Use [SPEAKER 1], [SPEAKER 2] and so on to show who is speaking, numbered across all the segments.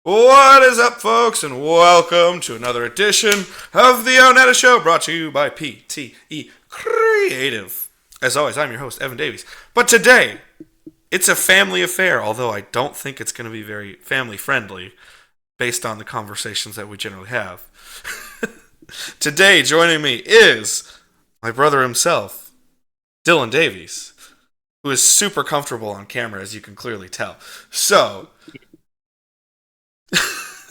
[SPEAKER 1] What is up, folks, and welcome to another edition of the ONETA Show, brought to you by PTE Creative. As always, I'm your host, Evan Davies. But today, it's a family affair, although I don't think it's going to be very family-friendly, based on the conversations that we generally have. Today, joining me is my brother himself, Dylan Davies, who is super comfortable on camera, as you can clearly tell.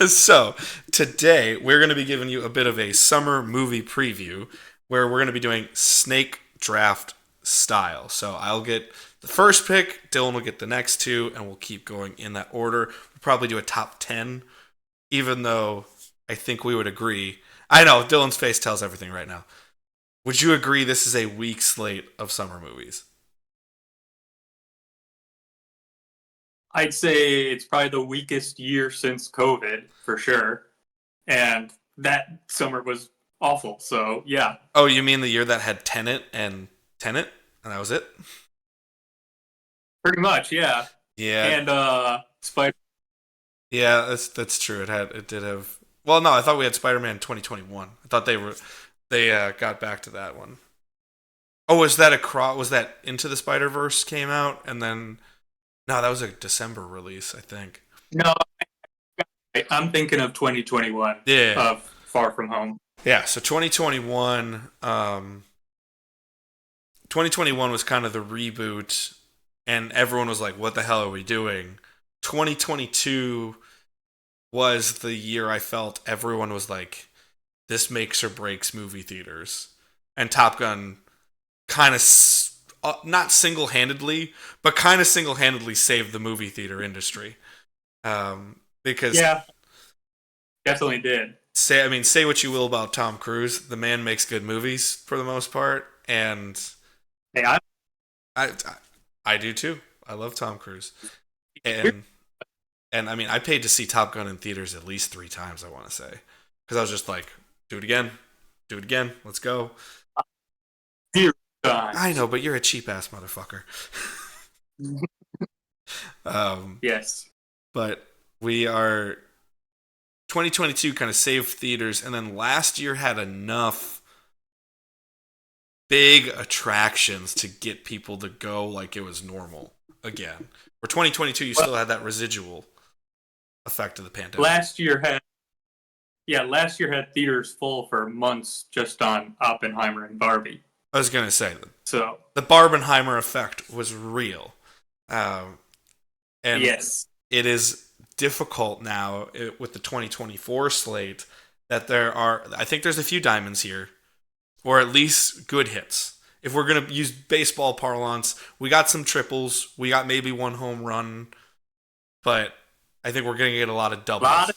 [SPEAKER 1] So today we're going to be giving you a bit of a summer movie preview where we're going to be doing snake draft style. So I'll get the first pick, Dylan will get the next two, and we'll keep going in that order. We'll probably do a top 10, even though I think we would agree. I know, Dylan's face tells everything right now. Would you agree this is a weak slate of summer movies?
[SPEAKER 2] I'd say it's probably the weakest year since COVID, for sure. And that summer was awful. So, yeah.
[SPEAKER 1] Oh, you mean the year that had Tenet, and that was it?
[SPEAKER 2] Pretty much, yeah.
[SPEAKER 1] Yeah.
[SPEAKER 2] And Spider.
[SPEAKER 1] Yeah, that's true. It did have. Well, no, I thought we had Spider-Man 2021. I thought they got back to that one. Oh, was that Into the Spider-Verse came out and then no, that was a December release, I think.
[SPEAKER 2] No, I'm thinking of 2021.
[SPEAKER 1] Yeah.
[SPEAKER 2] Of Far From Home.
[SPEAKER 1] Yeah, so 2021 2021 was kind of the reboot and everyone was like, what the hell are we doing? 2022 was the year I felt everyone was like, this makes or breaks movie theaters. And Top Gun kind of not single-handedly, but kind of single-handedly saved the movie theater industry. Because
[SPEAKER 2] yeah, definitely did.
[SPEAKER 1] Say what you will about Tom Cruise, the man makes good movies for the most part, and
[SPEAKER 2] hey,
[SPEAKER 1] I do too. I love Tom Cruise, and I mean I paid to see Top Gun in theaters at least 3 times. I want to say because I was just like, do it again, let's go. I know, but you're a cheap ass motherfucker.
[SPEAKER 2] Yes.
[SPEAKER 1] But we are 2022 kind of saved theaters, and then last year had enough big attractions to get people to go like it was normal again. For 2022, you still had that residual effect of the pandemic.
[SPEAKER 2] Last year had theaters full for months just on Oppenheimer and Barbie.
[SPEAKER 1] I was going to say that.
[SPEAKER 2] So
[SPEAKER 1] the Barbenheimer effect was real. And
[SPEAKER 2] yes.
[SPEAKER 1] It is difficult now with the 2024 slate that I think there's a few diamonds here, or at least good hits. If we're going to use baseball parlance, we got some triples, we got maybe one home run, but I think we're going to get a lot of doubles. A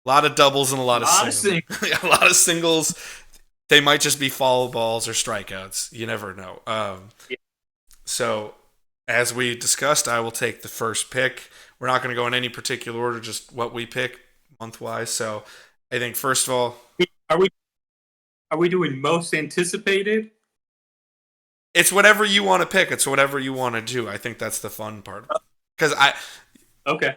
[SPEAKER 1] lot of doubles and a lot of singles. A lot of singles. They might just be foul balls or strikeouts. You never know. So, as we discussed, I will take the first pick. We're not going to go in any particular order, just what we pick month-wise. So, I think first of all,
[SPEAKER 2] are we doing most anticipated?
[SPEAKER 1] It's whatever you want to pick. It's whatever you want to do. I think that's the fun part. Because
[SPEAKER 2] Okay.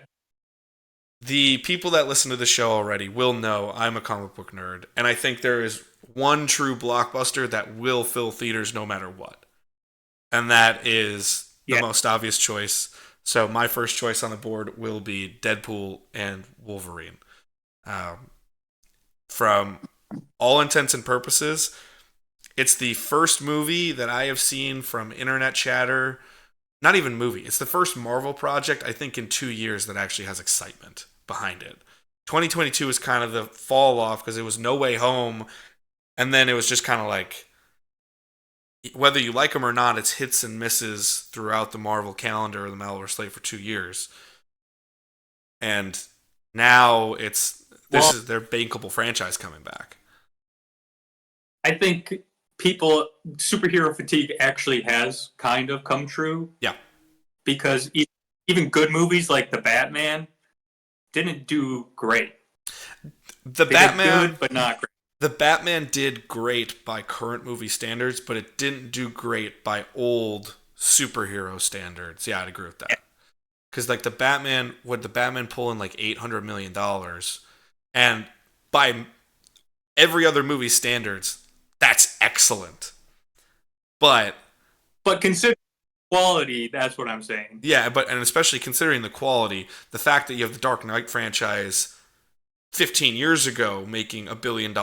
[SPEAKER 1] The people that listen to the show already will know I'm a comic book nerd, and I think there is one true blockbuster that will fill theaters no matter what. And that is the most obvious choice. So my first choice on the board will be Deadpool and Wolverine. From all intents and purposes, it's the first movie that I have seen from internet chatter. Not even movie. It's the first Marvel project, I think, in 2 years that actually has excitement behind it. 2022 is kind of the fall off because it was No Way Home, and then it was just kind of like, whether you like them or not, it's hits and misses throughout the Marvel calendar or the Marvel slate for 2 years. And now this is their bankable franchise coming back.
[SPEAKER 2] I think superhero fatigue actually has kind of come true.
[SPEAKER 1] Yeah.
[SPEAKER 2] Because even good movies like The Batman didn't do great.
[SPEAKER 1] They did good,
[SPEAKER 2] but not great.
[SPEAKER 1] The Batman did great by current movie standards, but it didn't do great by old superhero standards. Yeah, I'd agree with that. because like the Batman pull in like $800 million, and by every other movie standards, that's excellent. But
[SPEAKER 2] But consider quality, that's what I'm saying.
[SPEAKER 1] yeah, and especially considering the quality, the fact that you have the Dark Knight franchise 15 years ago making $1 billion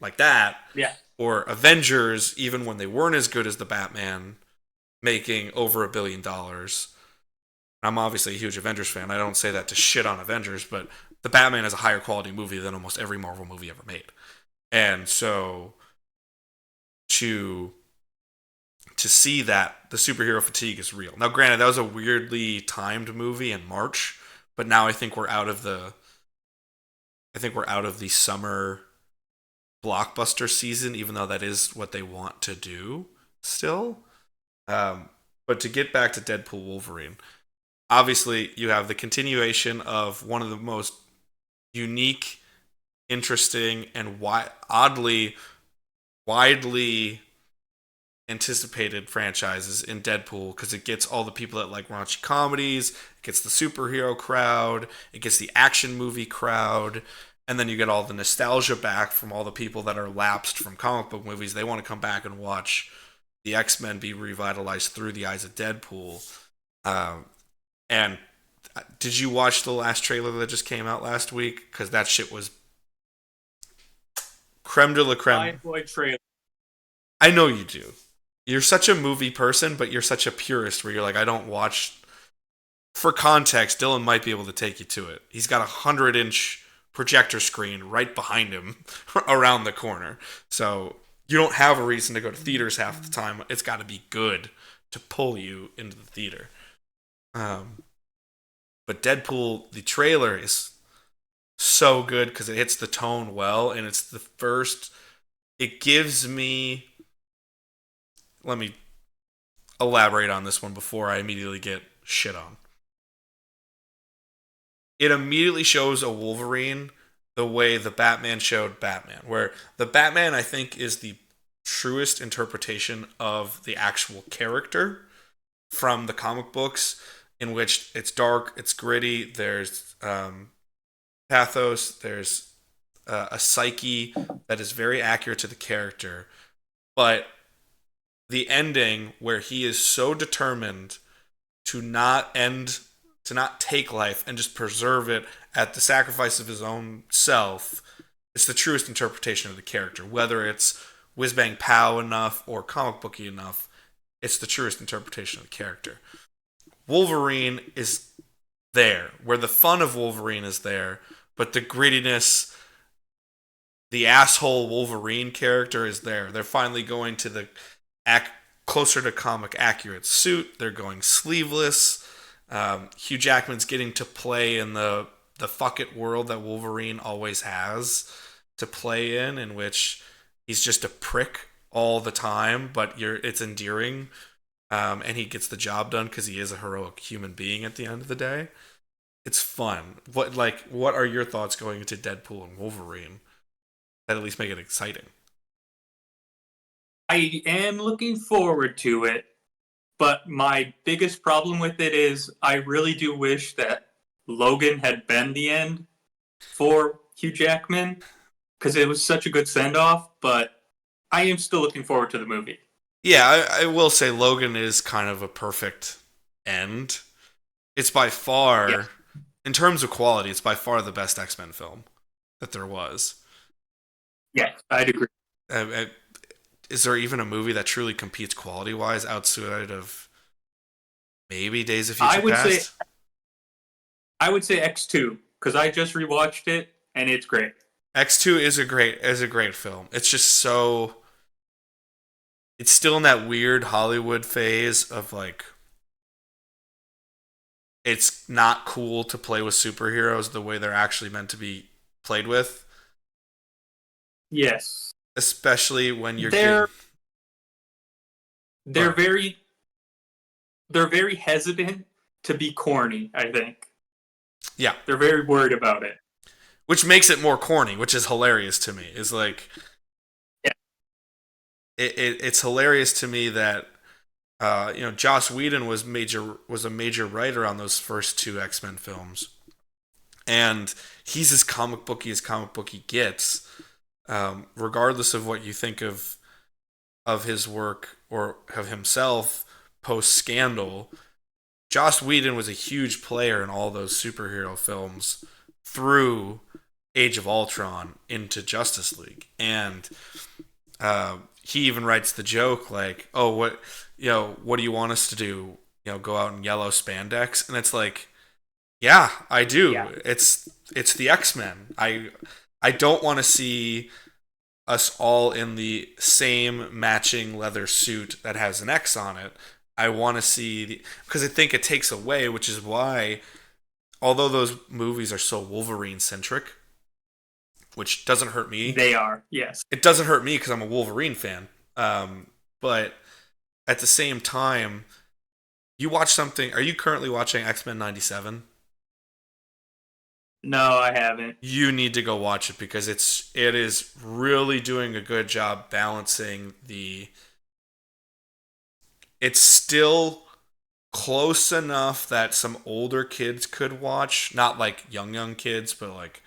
[SPEAKER 1] like that,
[SPEAKER 2] Yeah.
[SPEAKER 1] or Avengers, even when they weren't as good as the Batman, making over $1 billion. I'm obviously a huge Avengers fan. I don't say that to shit on Avengers, but the Batman is a higher quality movie than almost every Marvel movie ever made. And so to see that the superhero fatigue is real. Now, granted, that was a weirdly timed movie in March, but now I think we're out of the summer blockbuster season, even though that is what they want to do still. But to get back to Deadpool Wolverine, obviously you have the continuation of one of the most unique, interesting, and oddly widely anticipated franchises in Deadpool, because it gets all the people that like raunchy comedies, it gets the superhero crowd, it gets the action movie crowd, and then you get all the nostalgia back from all the people that are lapsed from comic book movies. They want to come back and watch the X-Men be revitalized through the eyes of Deadpool. And did you watch the last trailer that just came out last week? Because that shit was creme de la creme.
[SPEAKER 2] Trailer.
[SPEAKER 1] I know you do. You're such a movie person, but you're such a purist where you're like, I don't watch. For context, Dylan might be able to take you to it. He's got a 100-inch projector screen right behind him around the corner. So you don't have a reason to go to theaters half the time. It's got to be good to pull you into the theater. But Deadpool, the trailer is so good because it hits the tone well, and it's the first. It gives me. Let me elaborate on this one before I immediately get shit on. It immediately shows a Wolverine the way the Batman showed Batman, where the Batman, I think, is the truest interpretation of the actual character from the comic books, in which it's dark, it's gritty, there's pathos, there's a psyche that is very accurate to the character, but the ending where he is so determined to not take life and just preserve it at the sacrifice of his own self, it's the truest interpretation of the character. Whether it's whiz bang pow enough or comic booky enough, it's the truest interpretation of the character. Wolverine is there, where the fun of Wolverine is there, but the grittiness, the asshole Wolverine character is there. They're finally going to the closer to comic accurate suit. They're going sleeveless. Hugh Jackman's getting to play in the fuck it world that Wolverine always has to play in which he's just a prick all the time, but it's endearing, and he gets the job done because he is a heroic human being at the end of the day. It's fun. What are your thoughts going into Deadpool and Wolverine that at least make it exciting?
[SPEAKER 2] I am looking forward to it, but my biggest problem with it is I really do wish that Logan had been the end for Hugh Jackman, because it was such a good send-off, but I am still looking forward to the movie.
[SPEAKER 1] Yeah, I will say Logan is kind of a perfect end. It's by far, yeah, in terms of quality, it's by far the best X-Men film that there was.
[SPEAKER 2] Yeah, I'd agree.
[SPEAKER 1] Is there even a movie that truly competes quality-wise outside of maybe Days of Future Past?
[SPEAKER 2] I would say X2, because I just rewatched it and it's great.
[SPEAKER 1] X2 is a great film. It's just so, it's still in that weird Hollywood phase of like, it's not cool to play with superheroes the way they're actually meant to be played with.
[SPEAKER 2] Yes.
[SPEAKER 1] Especially when you're
[SPEAKER 2] they're very hesitant to be corny, I think.
[SPEAKER 1] Yeah.
[SPEAKER 2] They're very worried about it.
[SPEAKER 1] Which makes it more corny, which is hilarious to me. Is like, yeah, it's hilarious to me that Joss Whedon was a major writer on those first two X-Men films, and he's as comic booky gets. Regardless of what you think of his work or of himself post Scandal, Joss Whedon was a huge player in all those superhero films through Age of Ultron into Justice League, and he even writes the joke like, "Oh, what do you want us to do? Go out in yellow spandex?" And it's like, "Yeah, I
[SPEAKER 2] Yeah.
[SPEAKER 1] do. It's the X-Men. I don't want to see us all in the same matching leather suit that has an X on it. I want to see because I think it takes away, which is why, although those movies are so Wolverine centric, which doesn't hurt me.
[SPEAKER 2] They are, yes.
[SPEAKER 1] It doesn't hurt me because I'm a Wolverine fan. But at the same time, you watch something. Are you currently watching X-Men '97?
[SPEAKER 2] No, I haven't.
[SPEAKER 1] You need to go watch it because it is really doing a good job balancing the. It's still close enough that some older kids could watch, not like young kids, but like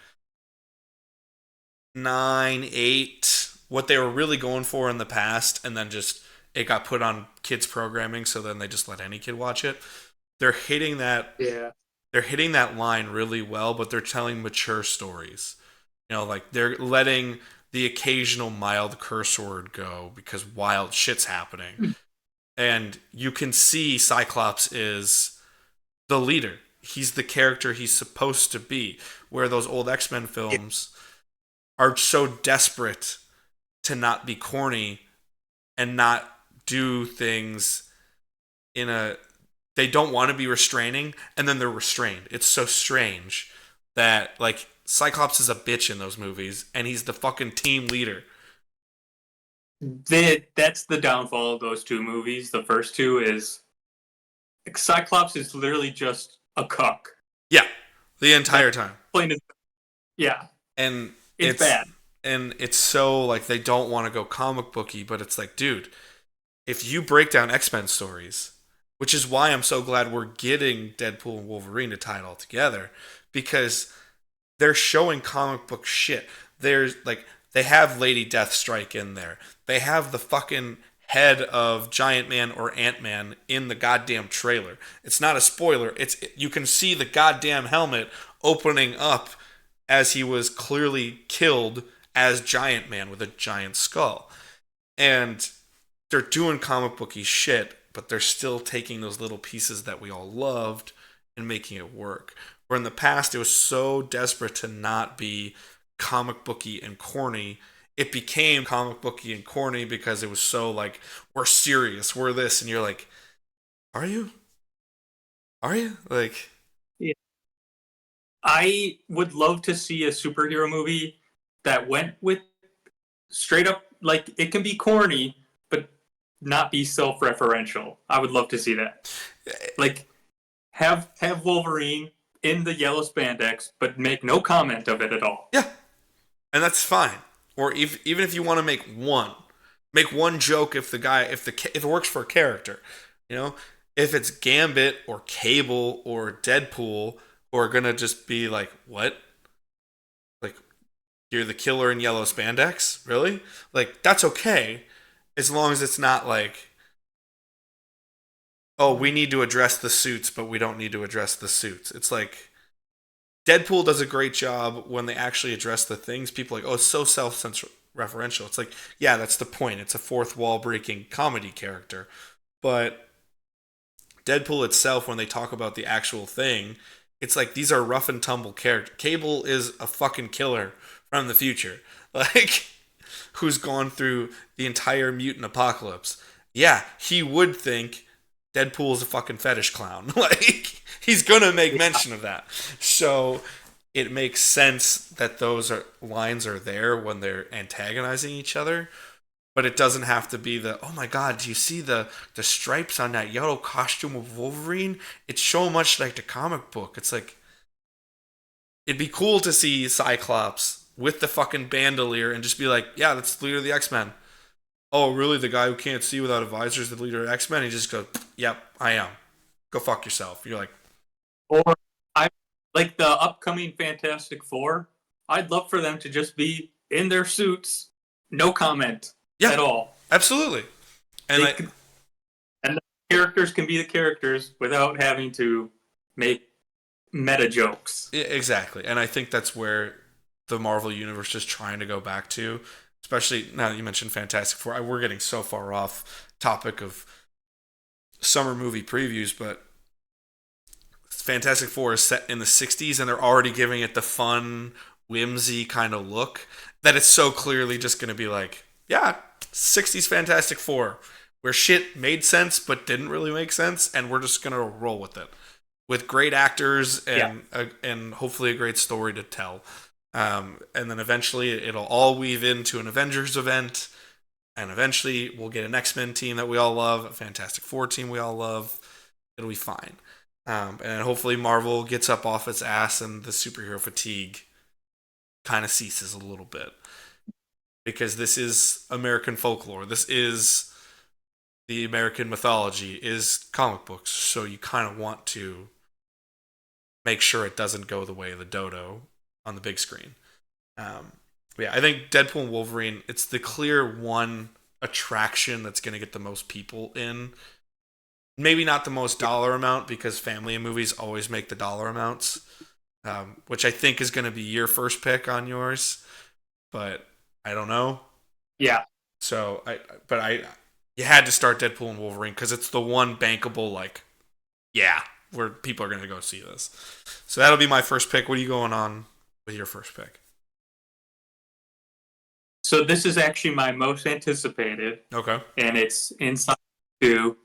[SPEAKER 1] 9, 8, what they were really going for in the past, and then just it got put on kids programming, so then they just let any kid watch it. They're hitting that
[SPEAKER 2] Yeah.
[SPEAKER 1] they're hitting that line really well, but they're telling mature stories. Like they're letting the occasional mild curse word go because wild shit's happening. And you can see Cyclops is the leader. He's the character he's supposed to be. Where those old X-Men films are so desperate to not be corny and not do things in a they don't want to be restraining, and then they're restrained. It's so strange that like Cyclops is a bitch in those movies and he's the fucking team leader.
[SPEAKER 2] That's the downfall of those two movies. The first two is Cyclops is literally just a cuck.
[SPEAKER 1] Yeah, the entire time.
[SPEAKER 2] Plain as, yeah,
[SPEAKER 1] And
[SPEAKER 2] it's bad.
[SPEAKER 1] and it's so like they don't want to go comic booky, but it's like, dude, if you break down X-Men stories, which is why I'm so glad we're getting Deadpool and Wolverine to tie it all together, because they're showing comic book shit. There's like they have Lady Deathstrike in there. They have the fucking head of Giant Man or Ant Man in the goddamn trailer. It's not a spoiler. You can see the goddamn helmet opening up as he was clearly killed as Giant Man with a giant skull. And they're doing comic booky shit, but they're still taking those little pieces that we all loved and making it work. Where in the past it was so desperate to not be comic booky and corny, it became comic booky and corny because it was so like we're serious, we're this, and you're like, are you? Are you like?
[SPEAKER 2] Yeah. I would love to see a superhero movie that went with straight up like it can be corny, but not be self-referential. I would love to see that. Like have Wolverine in the yellow spandex, but make no comment of it at all.
[SPEAKER 1] Yeah, and that's fine. Or even if you want to make one joke if it works for a character, you know, if it's Gambit or Cable or Deadpool who are gonna just be like, what? Like you're the killer in yellow spandex, really? Like that's okay, as long as it's not like, oh, we need to address the suits, but we don't need to address the suits. It's like Deadpool does a great job when they actually address the things. People are like, oh, it's so self-referential. It's like, yeah, that's the point. It's a fourth wall breaking comedy character. But Deadpool itself, when they talk about the actual thing, it's like these are rough and tumble characters. Cable is a fucking killer from the future, like who's gone through the entire mutant apocalypse. Yeah, he would think Deadpool is a fucking fetish clown. Like he's gonna make mention of that. So it makes sense that lines are there when they're antagonizing each other. But it doesn't have to be the, oh my god, do you see the stripes on that yellow costume of Wolverine? It's so much like the comic book. It's like it'd be cool to see Cyclops with the fucking bandolier and just be like, yeah, that's the leader of the X-Men. oh, really? The guy who can't see without a visor is the leader of X Men? He just goes, yep, I am. Go fuck yourself. You're like,
[SPEAKER 2] Or I like the upcoming Fantastic Four. I'd love for them to just be in their suits, no comment
[SPEAKER 1] yeah,
[SPEAKER 2] at all.
[SPEAKER 1] absolutely. And
[SPEAKER 2] They can, and the characters can be the characters without having to make meta jokes.
[SPEAKER 1] exactly. And I think that's where the Marvel universe is trying to go back to, especially now that you mentioned Fantastic Four. We're getting so far off topic of summer movie previews, but Fantastic Four is set in the 60s and they're already giving it the fun, whimsy kind of look that it's so clearly just going to be like, yeah, 60s Fantastic Four, where shit made sense but didn't really make sense, and we're just going to roll with it. With great actors and hopefully a great story to tell. And then eventually it'll all weave into an Avengers event, and eventually we'll get an X-Men team that we all love, a Fantastic Four team we all love. It'll be fine. And hopefully Marvel gets up off its ass and the superhero fatigue kind of ceases a little bit. Because this is American folklore. This is the American mythology, is comic books. So you kind of want to make sure it doesn't go the way of the dodo on the big screen. Yeah, I think Deadpool and Wolverine, it's the clear one attraction that's going to get the most people in. Maybe not the most dollar amount because family movies always make the dollar amounts, which I think is going to be your first pick on yours, but I don't know.
[SPEAKER 2] Yeah.
[SPEAKER 1] So you had to start Deadpool and Wolverine because it's the one bankable like, yeah, where people are going to go see this. So that'll be my first pick. What are you going on with your first pick?
[SPEAKER 2] So this is actually my most anticipated.
[SPEAKER 1] Okay.
[SPEAKER 2] And it's Inside 2.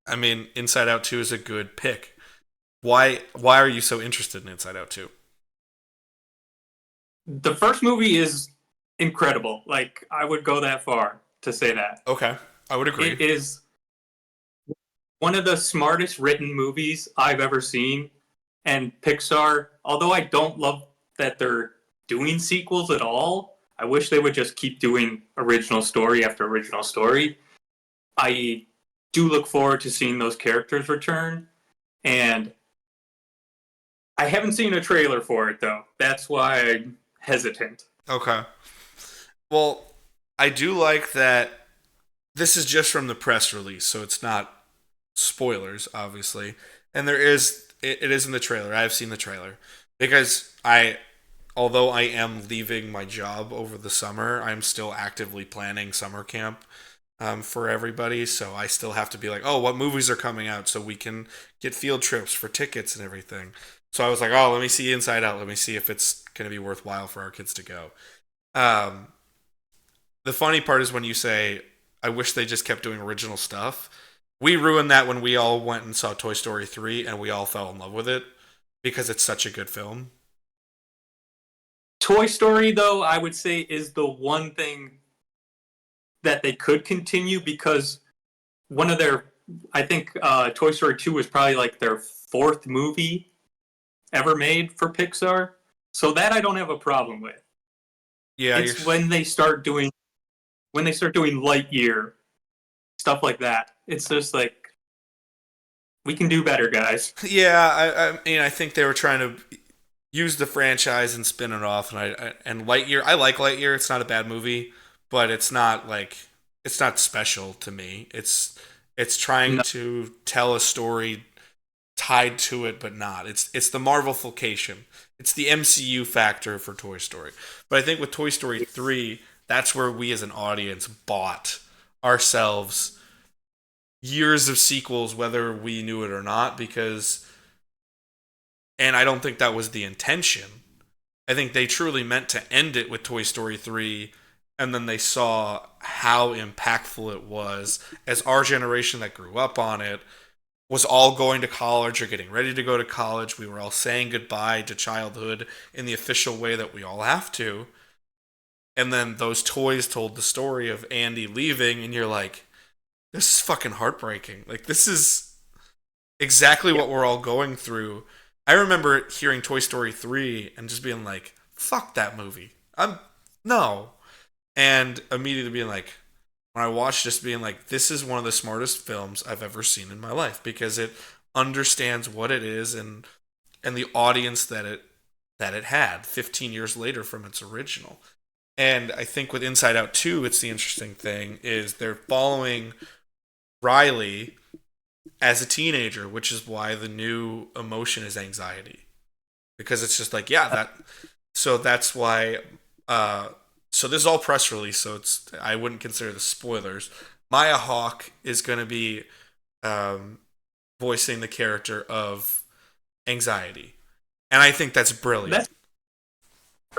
[SPEAKER 1] I mean, Inside Out 2 is a good pick. Why are you so interested in Inside Out 2?
[SPEAKER 2] The first movie is incredible. Like, I would go that far to say that.
[SPEAKER 1] Okay. I would agree.
[SPEAKER 2] It is one of the smartest written movies I've ever seen. And Pixar, although I don't love that they're doing sequels at all, I wish they would just keep doing original story after original story. I do look forward to seeing those characters return. And I haven't seen a trailer for it, though. That's why I'm hesitant.
[SPEAKER 1] Okay. Well, I do like that this is just from the press release, so it's not spoilers, obviously. And it is in the trailer. I have seen the trailer. Because although I am leaving my job over the summer, I'm still actively planning summer camp for everybody. So I still have to be like, oh, what movies are coming out so we can get field trips for tickets and everything. So I was like, oh, let me see Inside Out. Let me see if it's going to be worthwhile for our kids to go. The funny part is when you say, I wish they just kept doing original stuff. We ruined that when we all went and saw Toy Story 3 and we all fell in love with it because it's such a good film.
[SPEAKER 2] Toy Story, though, I would say is the one thing that they could continue because one of their, I think Toy Story 2 was probably like their fourth movie ever made for Pixar. So that I don't have a problem with.
[SPEAKER 1] Yeah,
[SPEAKER 2] it's when they start doing Lightyear, stuff like that. It's just like, we can do better, guys.
[SPEAKER 1] Yeah, I mean, I think they were trying to use the franchise and spin it off, and Lightyear. I like Lightyear. It's not a bad movie, but it's not special to me. It's trying to tell a story tied to it, but not. It's the Marvel-fication. It's the MCU factor for Toy Story. But I think with Toy Story 3, that's where we as an audience bought ourselves years of sequels, whether we knew it or not, and I don't think that was the intention. I think they truly meant to end it with Toy Story 3, and then they saw how impactful it was as our generation that grew up on it was all going to college or getting ready to go to college. We were all saying goodbye to childhood in the official way that we all have to. And then those toys told the story of Andy leaving, and you're like, this is fucking heartbreaking. Like, this is exactly what we're all going through. I remember hearing Toy Story 3 and just being like, fuck that movie. No. And immediately being like, when I watched, just being like, this is one of the smartest films I've ever seen in my life because it understands what it is and the audience that it had 15 years later from its original. And I think with Inside Out 2, it's the interesting thing is they're following Riley as a teenager, which is why the new emotion is anxiety. Because it's just like, yeah, that so that's why so this is all press release, so it's I wouldn't consider the spoilers. Maya Hawke is going to be um, voicing the character of anxiety, and I think that's brilliant.
[SPEAKER 2] That's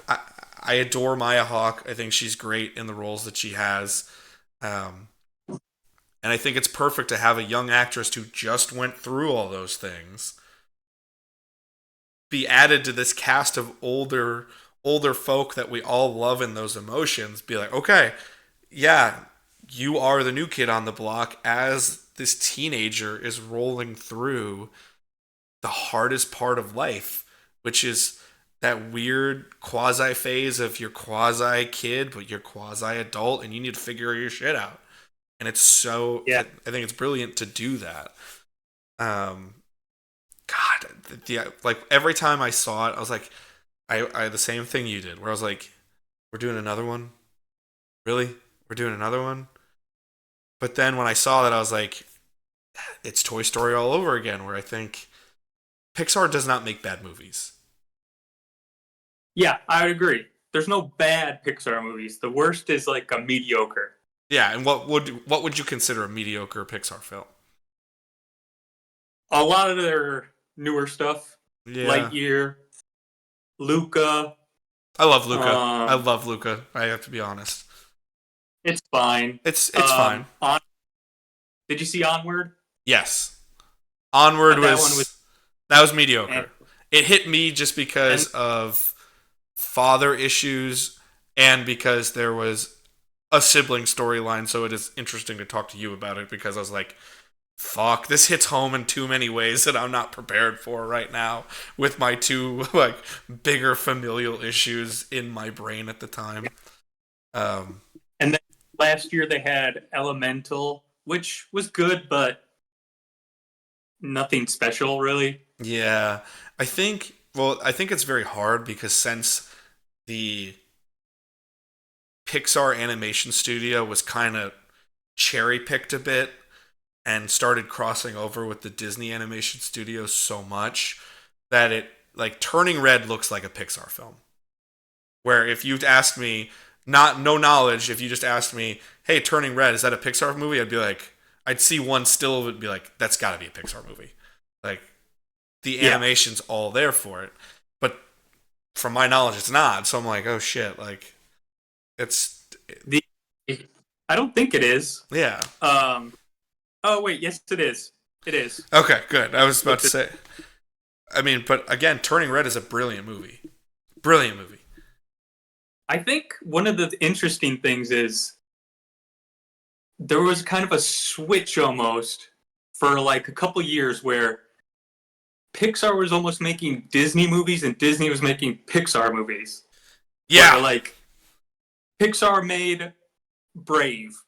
[SPEAKER 1] I, I adore Maya Hawke. I think she's great in the roles that she has, um, and I think it's perfect to have a young actress who just went through all those things be added to this cast of older folk that we all love in those emotions. Be like, okay, yeah, you are the new kid on the block as this teenager is rolling through the hardest part of life, which is that weird quasi phase of you're quasi kid, but you're quasi adult, and you need to figure your shit out. And it's so,
[SPEAKER 2] yeah.
[SPEAKER 1] I think it's brilliant to do that. Um, God, like every time I saw it, I was like, I had the same thing you did, where I was like, we're doing another one? Really? We're doing another one? But then when I saw that, I was like, it's Toy Story all over again, where I think Pixar does not make bad movies.
[SPEAKER 2] Yeah, I would agree. There's no bad Pixar movies. The worst is like a mediocre.
[SPEAKER 1] Yeah, and what would you consider a mediocre Pixar film?
[SPEAKER 2] A lot of their newer stuff,
[SPEAKER 1] Yeah,
[SPEAKER 2] Lightyear, Luca,
[SPEAKER 1] I love Luca. I
[SPEAKER 2] um,
[SPEAKER 1] love Luca. I have to be honest.
[SPEAKER 2] it's fine.
[SPEAKER 1] It's fine.
[SPEAKER 2] On, did you see Onward?
[SPEAKER 1] Yes, Onward
[SPEAKER 2] That one was,
[SPEAKER 1] was that was
[SPEAKER 2] eh.
[SPEAKER 1] mediocre. It hit me just because
[SPEAKER 2] And
[SPEAKER 1] of father issues and because there was a sibling storyline. So it is interesting to talk to you about it because I was like, fuck, this hits home in too many ways that I'm not prepared for right now with my two like bigger familial issues in my brain at the time. Um,
[SPEAKER 2] and then last year they had Elemental, which was good, but nothing special really.
[SPEAKER 1] yeah, I think it's very hard because since the Pixar animation studio was kind of cherry picked a bit and started crossing over with the Disney animation studio so much that it like Turning Red looks like a Pixar film. Where if you'd asked me, not no knowledge, if you just asked me, "Hey, Turning Red, is that a Pixar movie?" I'd be like, I'd see one still of it and be like, "That's got to be a Pixar movie." Like the
[SPEAKER 2] Yeah.
[SPEAKER 1] animation's all there for it, but from my knowledge, it's not. So I'm like, "Oh shit!" Like it's
[SPEAKER 2] The I don't think it is.
[SPEAKER 1] yeah.
[SPEAKER 2] Um, oh wait, yes it is. It is.
[SPEAKER 1] Okay, good. I was about
[SPEAKER 2] Looked
[SPEAKER 1] to
[SPEAKER 2] at,
[SPEAKER 1] say. I mean, but again, Turning Red is a brilliant movie. Brilliant movie.
[SPEAKER 2] I think one of the interesting things is there was kind of a switch almost for like a couple years where Pixar was almost making Disney movies and Disney was making Pixar movies. Where
[SPEAKER 1] Yeah,
[SPEAKER 2] like Pixar made Brave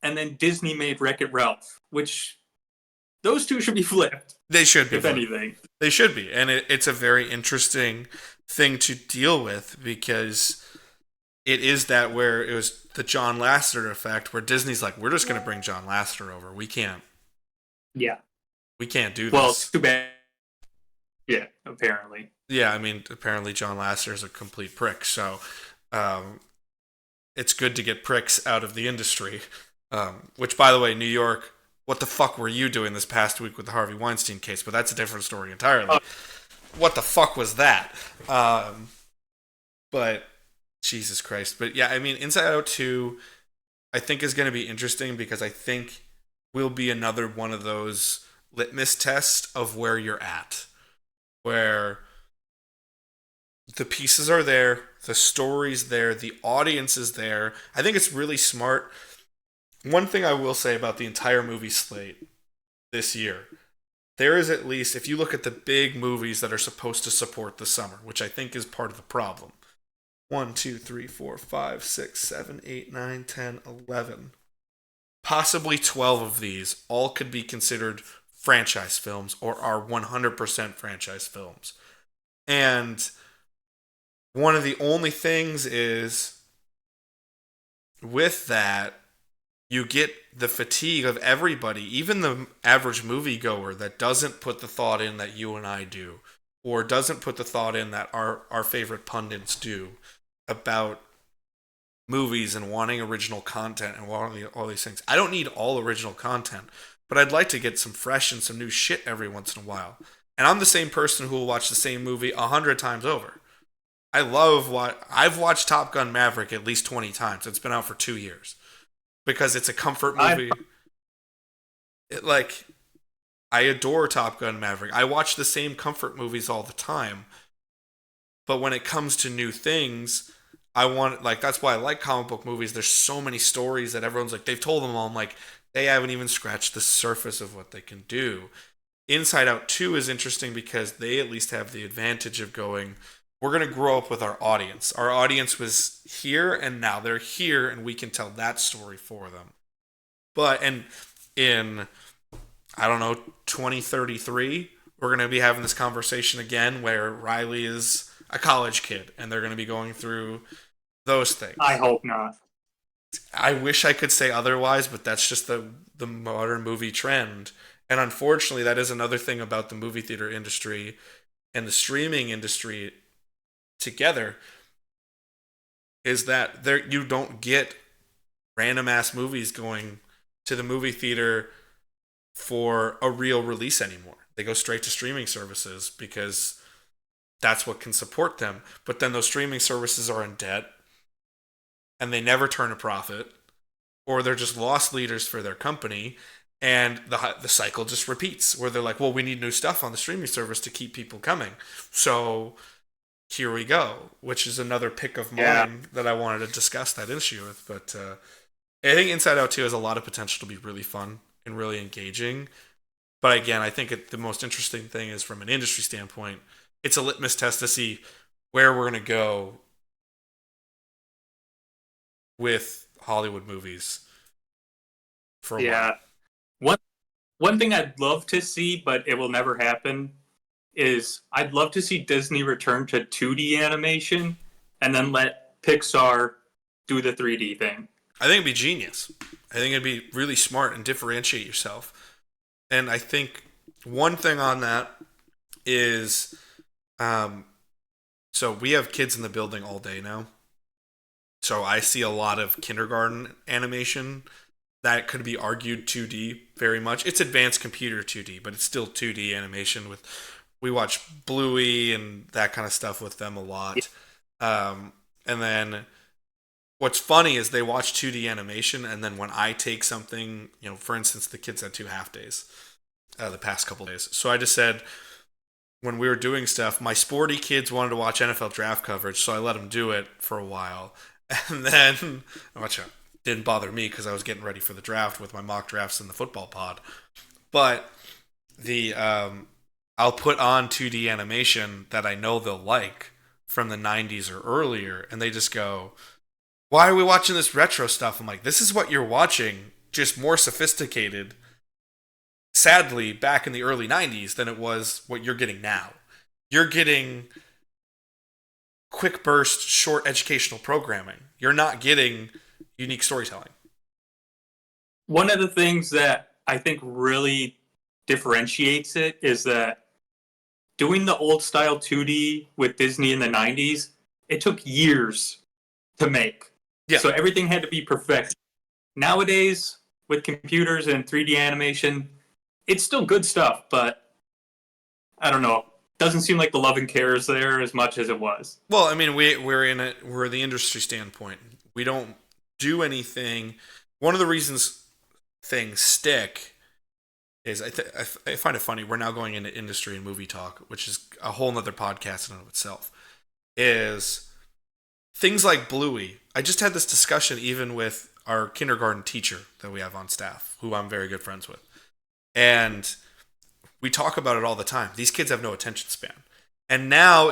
[SPEAKER 2] and then Disney made Wreck-It Ralph, which those two should be flipped,
[SPEAKER 1] they should be
[SPEAKER 2] if
[SPEAKER 1] flipped.
[SPEAKER 2] anything.
[SPEAKER 1] They should be, and it's a very interesting thing to deal with because it is that where it was the John Lasseter effect, where Disney's like, we're just going to bring John Lasseter over.
[SPEAKER 2] Yeah.
[SPEAKER 1] We can't do
[SPEAKER 2] Well,
[SPEAKER 1] this.
[SPEAKER 2] it's too bad. Yeah, apparently.
[SPEAKER 1] Yeah, I mean, apparently John Lasseter is a complete prick, so um, it's good to get pricks out of the industry. Which, by the way, New York, what the fuck were you doing this past week with the Harvey Weinstein case? But that's a different story entirely.
[SPEAKER 2] Uh,
[SPEAKER 1] What the fuck was that? But Jesus Christ. But yeah, I mean, Inside Out 2, I think is going to be interesting because I think will be another one of those litmus tests of where you're at. Where the pieces are there, the story's there, the audience is there. I think it's really smart. One thing I will say about the entire movie slate this year, there is at least, if you look at the big movies that are supposed to support the summer, which I think is part of the problem. 1, 2, 3, 4, 5, 6, 7, 8, 9, 10, 11. possibly 12 of these all could be considered franchise films or are 100% franchise films. And one of the only things is with that, you get the fatigue of everybody, even the average moviegoer that doesn't put the thought in that you and I do, or doesn't put the thought in that our favorite pundits do about movies and wanting original content and wanting all these things. I don't need all original content, but I'd like to get some fresh and some new shit every once in a while. And I'm the same person who will watch the same movie 100 times over. I love what I've watched Top Gun Maverick at least 20 times. It's been out for 2 years because it's a comfort movie. Like, I adore Top Gun Maverick. I watch the same comfort movies all the time. But when it comes to new things, I want, like, that's why I like comic book movies. There's so many stories that everyone's like, they've told them all. I'm like, they haven't even scratched the surface of what they can do. Inside Out 2 is interesting because they at least have the advantage of going, we're going to grow up with our audience. Our audience was here and now they're here and we can tell that story for them. But, and in, I don't know, 2033, we're going to be having this conversation again where Riley is a college kid and they're going to be going through those things.
[SPEAKER 2] I hope not.
[SPEAKER 1] I wish I could say otherwise, but that's just the modern movie trend. And unfortunately, that is another thing about the movie theater industry and the streaming industry together, is that there you don't get random ass movies going to the movie theater for a real release anymore. They go straight to streaming services because that's what can support them. But then those streaming services are in debt and they never turn a profit, or they're just loss leaders for their company, and the cycle just repeats where they're like, well, we need new stuff on the streaming service to keep people coming. So here we go, which is another pick of mine that I wanted to discuss that issue with. But I think Inside Out 2 has a lot of potential to be really fun and really engaging. But again, I think the most interesting thing is from an industry standpoint, it's a litmus test to see where we're going to go with Hollywood movies for a while.
[SPEAKER 2] One thing I'd love to see, but it will never happen, is I'd love to see Disney return to 2D animation and then let Pixar do the 3D thing.
[SPEAKER 1] I think it'd be genius. I think it'd be really smart and differentiate yourself. And I think one thing on that is, so we have kids in the building all day now. So I see a lot of kindergarten animation that could be argued 2D very much. It's advanced computer 2D, but it's still 2D animation. We watch Bluey and that kind of stuff with them a lot. And then what's funny is they watch 2D animation, and then when I take something, for instance, the kids had 2 half days the past couple days. So I just said, when we were doing stuff, my sporty kids wanted to watch NFL draft coverage, so I let them do it for a while. And then, which didn't bother me because I was getting ready for the draft with my mock drafts in the football pod. But I'll put on 2D animation that I know they'll like from the 90s or earlier, and they just go, why are we watching this retro stuff? I'm like, this is what you're watching, just more sophisticated, sadly, back in the early 90s than it was what you're getting now. You're getting quick burst, short educational programming. You're not getting unique storytelling.
[SPEAKER 2] One of the things that I think really differentiates it is that doing the old style 2D with Disney in the 90s, it took years to make. Yeah. So everything had to be perfect. Nowadays, with computers and 3D animation, it's still good stuff, but I don't know. Doesn't seem like the love and care is there as much as it was.
[SPEAKER 1] Well, I mean, we're the industry standpoint. We don't do anything. One of the reasons things stick is I find it funny. We're now going into industry and movie talk, which is a whole nother podcast in and of itself. Is things like Bluey. I just had this discussion even with our kindergarten teacher that we have on staff, who I'm very good friends with. And we talk about it all the time. These kids have no attention span. And now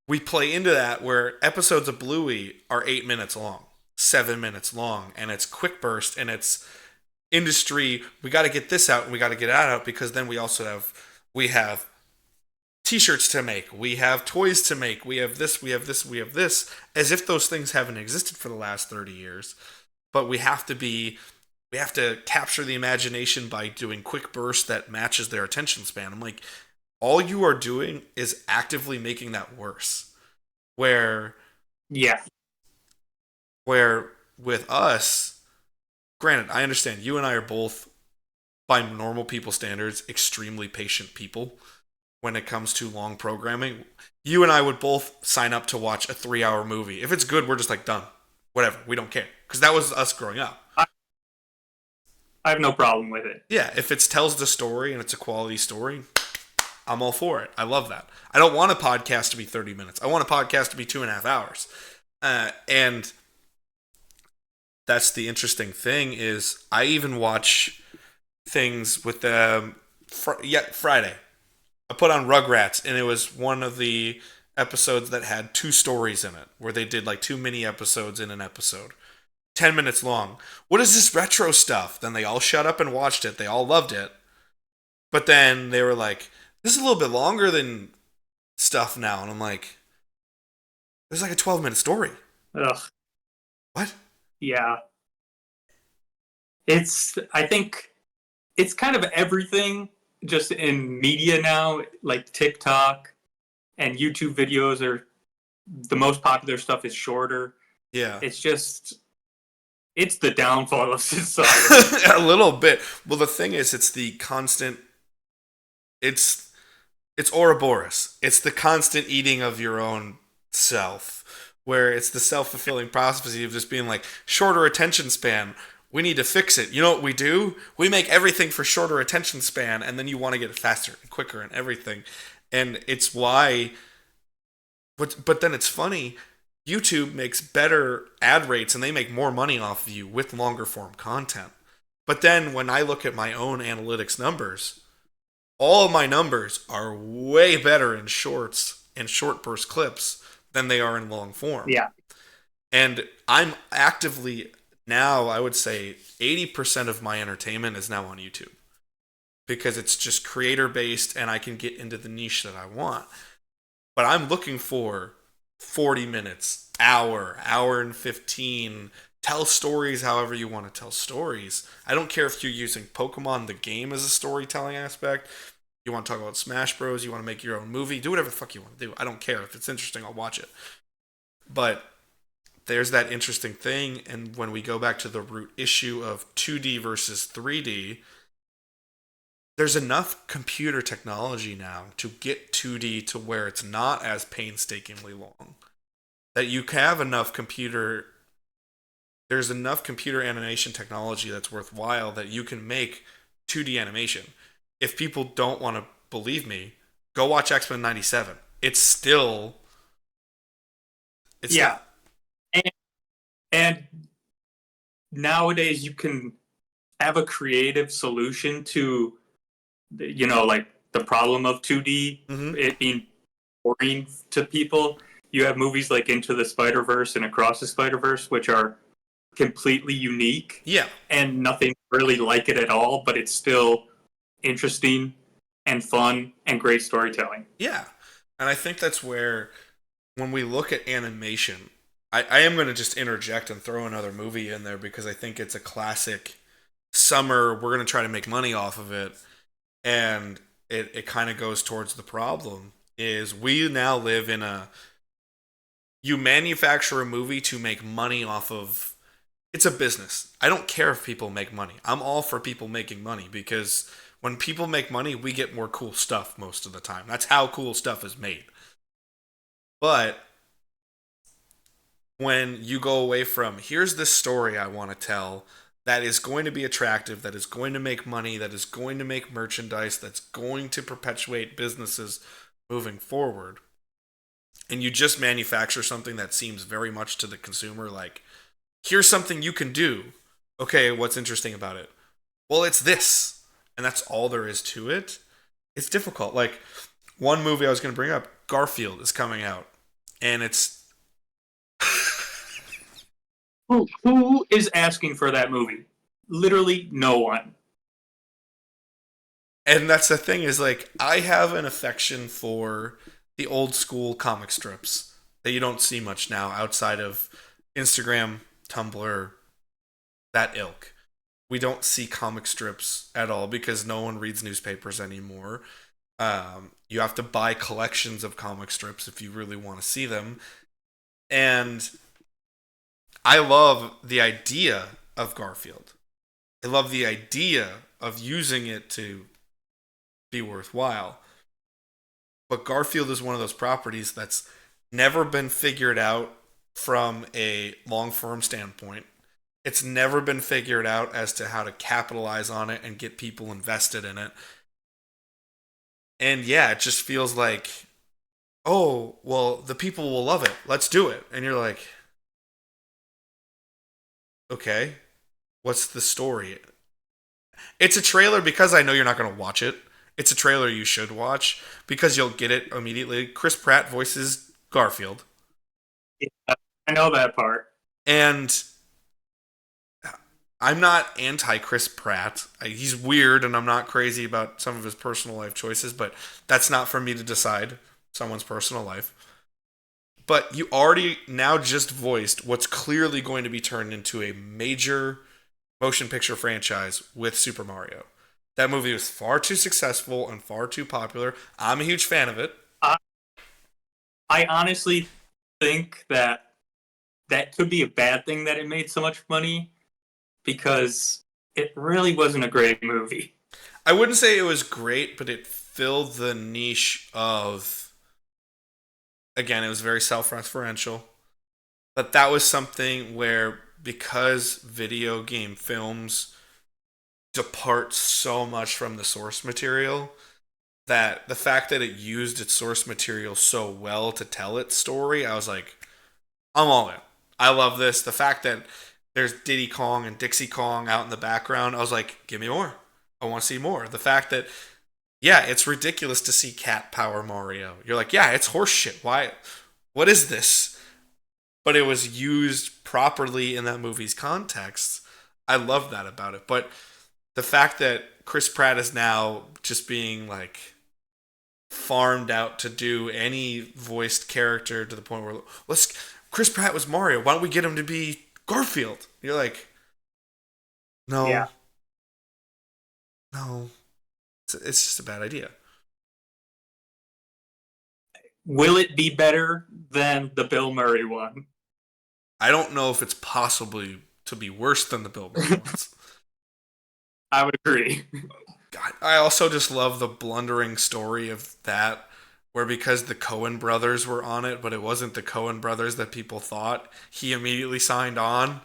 [SPEAKER 1] we play into that where episodes of Bluey are 8 minutes long, 7 minutes long, and it's quick burst, and it's industry, we got to get this out and we got to get that out because then we have t-shirts to make, we have toys to make, we have this, we have this, we have this, as if those things haven't existed for the last 30 years. But we have to capture the imagination by doing quick bursts that matches their attention span. I'm like, all you are doing is actively making that worse. Where
[SPEAKER 2] Yeah.
[SPEAKER 1] where with us, granted, I understand you and I are both, by normal people standards, extremely patient people when it comes to long programming. You and I would both sign up to watch a 3 hour movie. If it's good, we're just like, done. Whatever. We don't care. Because that was us growing up.
[SPEAKER 2] I have no problem with it.
[SPEAKER 1] Yeah, if it tells the story and it's a quality story, I'm all for it. I love that. I don't want a podcast to be 30 minutes. I want a podcast to be 2.5 hours. And that's the interesting thing is I even watch things with Friday. I put on Rugrats, and it was one of the episodes that had 2 stories in it, where they did like 2 mini episodes in an episode. 10 minutes long. What is this retro stuff? Then they all shut up and watched it. They all loved it. But then they were like, this is a little bit longer than stuff now. And I'm like, there's like a 12-minute story.
[SPEAKER 2] Ugh.
[SPEAKER 1] What?
[SPEAKER 2] Yeah. I think it's kind of everything just in media now, like TikTok and YouTube videos are the most popular stuff is shorter.
[SPEAKER 1] Yeah.
[SPEAKER 2] It's the downfall of society.
[SPEAKER 1] A little bit. Well, the thing is, it's the constant. It's Ouroboros. It's the constant eating of your own self, where it's the self-fulfilling prophecy of just being like shorter attention span. We need to fix it. You know what we do? We make everything for shorter attention span, and then you want to get it faster and quicker and everything. And it's why. But then it's funny. YouTube makes better ad rates and they make more money off of you with longer form content. But then when I look at my own analytics numbers, all of my numbers are way better in shorts and short burst clips than they are in long form.
[SPEAKER 2] Yeah.
[SPEAKER 1] And I'm actively now, I would say 80% of my entertainment is now on YouTube because it's just creator based and I can get into the niche that I want. But I'm looking for 40 minutes, hour and 15. Tell stories however you want to tell stories. I don't care if you're using Pokemon the game as a storytelling aspect. You want to talk about Smash Bros. You want to make your own movie. Do whatever the fuck you want to do. I don't care. If it's interesting, I'll watch it. But there's that interesting thing. And when we go back to the root issue of 2D versus 3D, there's enough computer technology now to get 2D to where it's not as painstakingly long. That you have enough there's enough computer animation technology that's worthwhile that you can make 2D animation. If people don't want to believe me, go watch X-Men 97. It's still...
[SPEAKER 2] Yeah. And nowadays you can have a creative solution to like the problem of 2D, it being boring to people. You have movies like Into the Spider-Verse and Across the Spider-Verse, which are completely unique.
[SPEAKER 1] Yeah.
[SPEAKER 2] And nothing really like it at all, but it's still interesting and fun and great storytelling.
[SPEAKER 1] Yeah. And I think that's where, when we look at animation, I am going to just interject and throw another movie in there because I think it's a classic summer. We're going to try to make money off of it. And it kind of goes towards the problem is we now live in you manufacture a movie to make money off of, it's a business. I don't care if people make money. I'm all for people making money because when people make money, we get more cool stuff most of the time. That's how cool stuff is made. But when you go away from, here's this story I want to tell that is going to be attractive, that is going to make money, that is going to make merchandise, that's going to perpetuate businesses moving forward, and you just manufacture something that seems very much to the consumer like, here's something you can do. Okay, what's interesting about it? Well, it's this. And that's all there is to it. It's difficult. Like, one movie I was going to bring up, Garfield, is coming out. And it's...
[SPEAKER 2] Who is asking for that movie? literally no one.
[SPEAKER 1] And that's the thing is like I have an affection for the old school comic strips that you don't see much now outside of Instagram, Tumblr, that ilk. We don't see comic strips at all because no one reads newspapers anymore. You have to buy collections of comic strips if you really want to see them. And I love the idea of Garfield. I love the idea of using it to be worthwhile. But Garfield is one of those properties that's never been figured out from a long form standpoint. It's never been figured out as to how to capitalize on it and get people invested in it. And yeah, it just feels like, oh, well, the people will love it. Let's do it. And you're like, okay, what's the story? It's a trailer because I know you're not going to watch it. It's a trailer you should watch because you'll get it immediately. Chris Pratt voices Garfield.
[SPEAKER 2] Yeah, I know that part.
[SPEAKER 1] And I'm not anti Chris Pratt. He's weird and I'm not crazy about some of his personal life choices, but that's not for me to decide someone's personal life. But you already now just voiced what's clearly going to be turned into a major motion picture franchise with Super Mario. That movie was far too successful and far too popular. I'm a huge fan of it.
[SPEAKER 2] I, I honestly think that that could be a bad thing that it made so much money because it really wasn't a great movie.
[SPEAKER 1] I wouldn't say it was great, but it filled the niche of, again, it was very self-referential. But that was something where because video game films depart so much from the source material, that the fact that it used its source material so well to tell its story, I was like, I'm all in. I love this. The fact that there's Diddy Kong and Dixie Kong out in the background, I was like, give me more. I want to see more. The fact that, yeah, it's ridiculous to see Cat Power Mario. You're like, yeah, it's horseshit. Why? What is this? But it was used properly in that movie's context. I love that about it. But the fact that Chris Pratt is now just being like farmed out to do any voiced character to the point where let's Chris Pratt was Mario. Why don't we get him to be Garfield? You're like, no,
[SPEAKER 2] Yeah.
[SPEAKER 1] no, it's just a bad idea.
[SPEAKER 2] Will it be better than the Bill Murray one?
[SPEAKER 1] I don't know if it's possibly to be worse than the Bill Murray ones.
[SPEAKER 2] I would agree.
[SPEAKER 1] God, I also just love the blundering story of that, where because the Coen brothers were on it, but it wasn't the Coen brothers that people thought, he immediately signed on.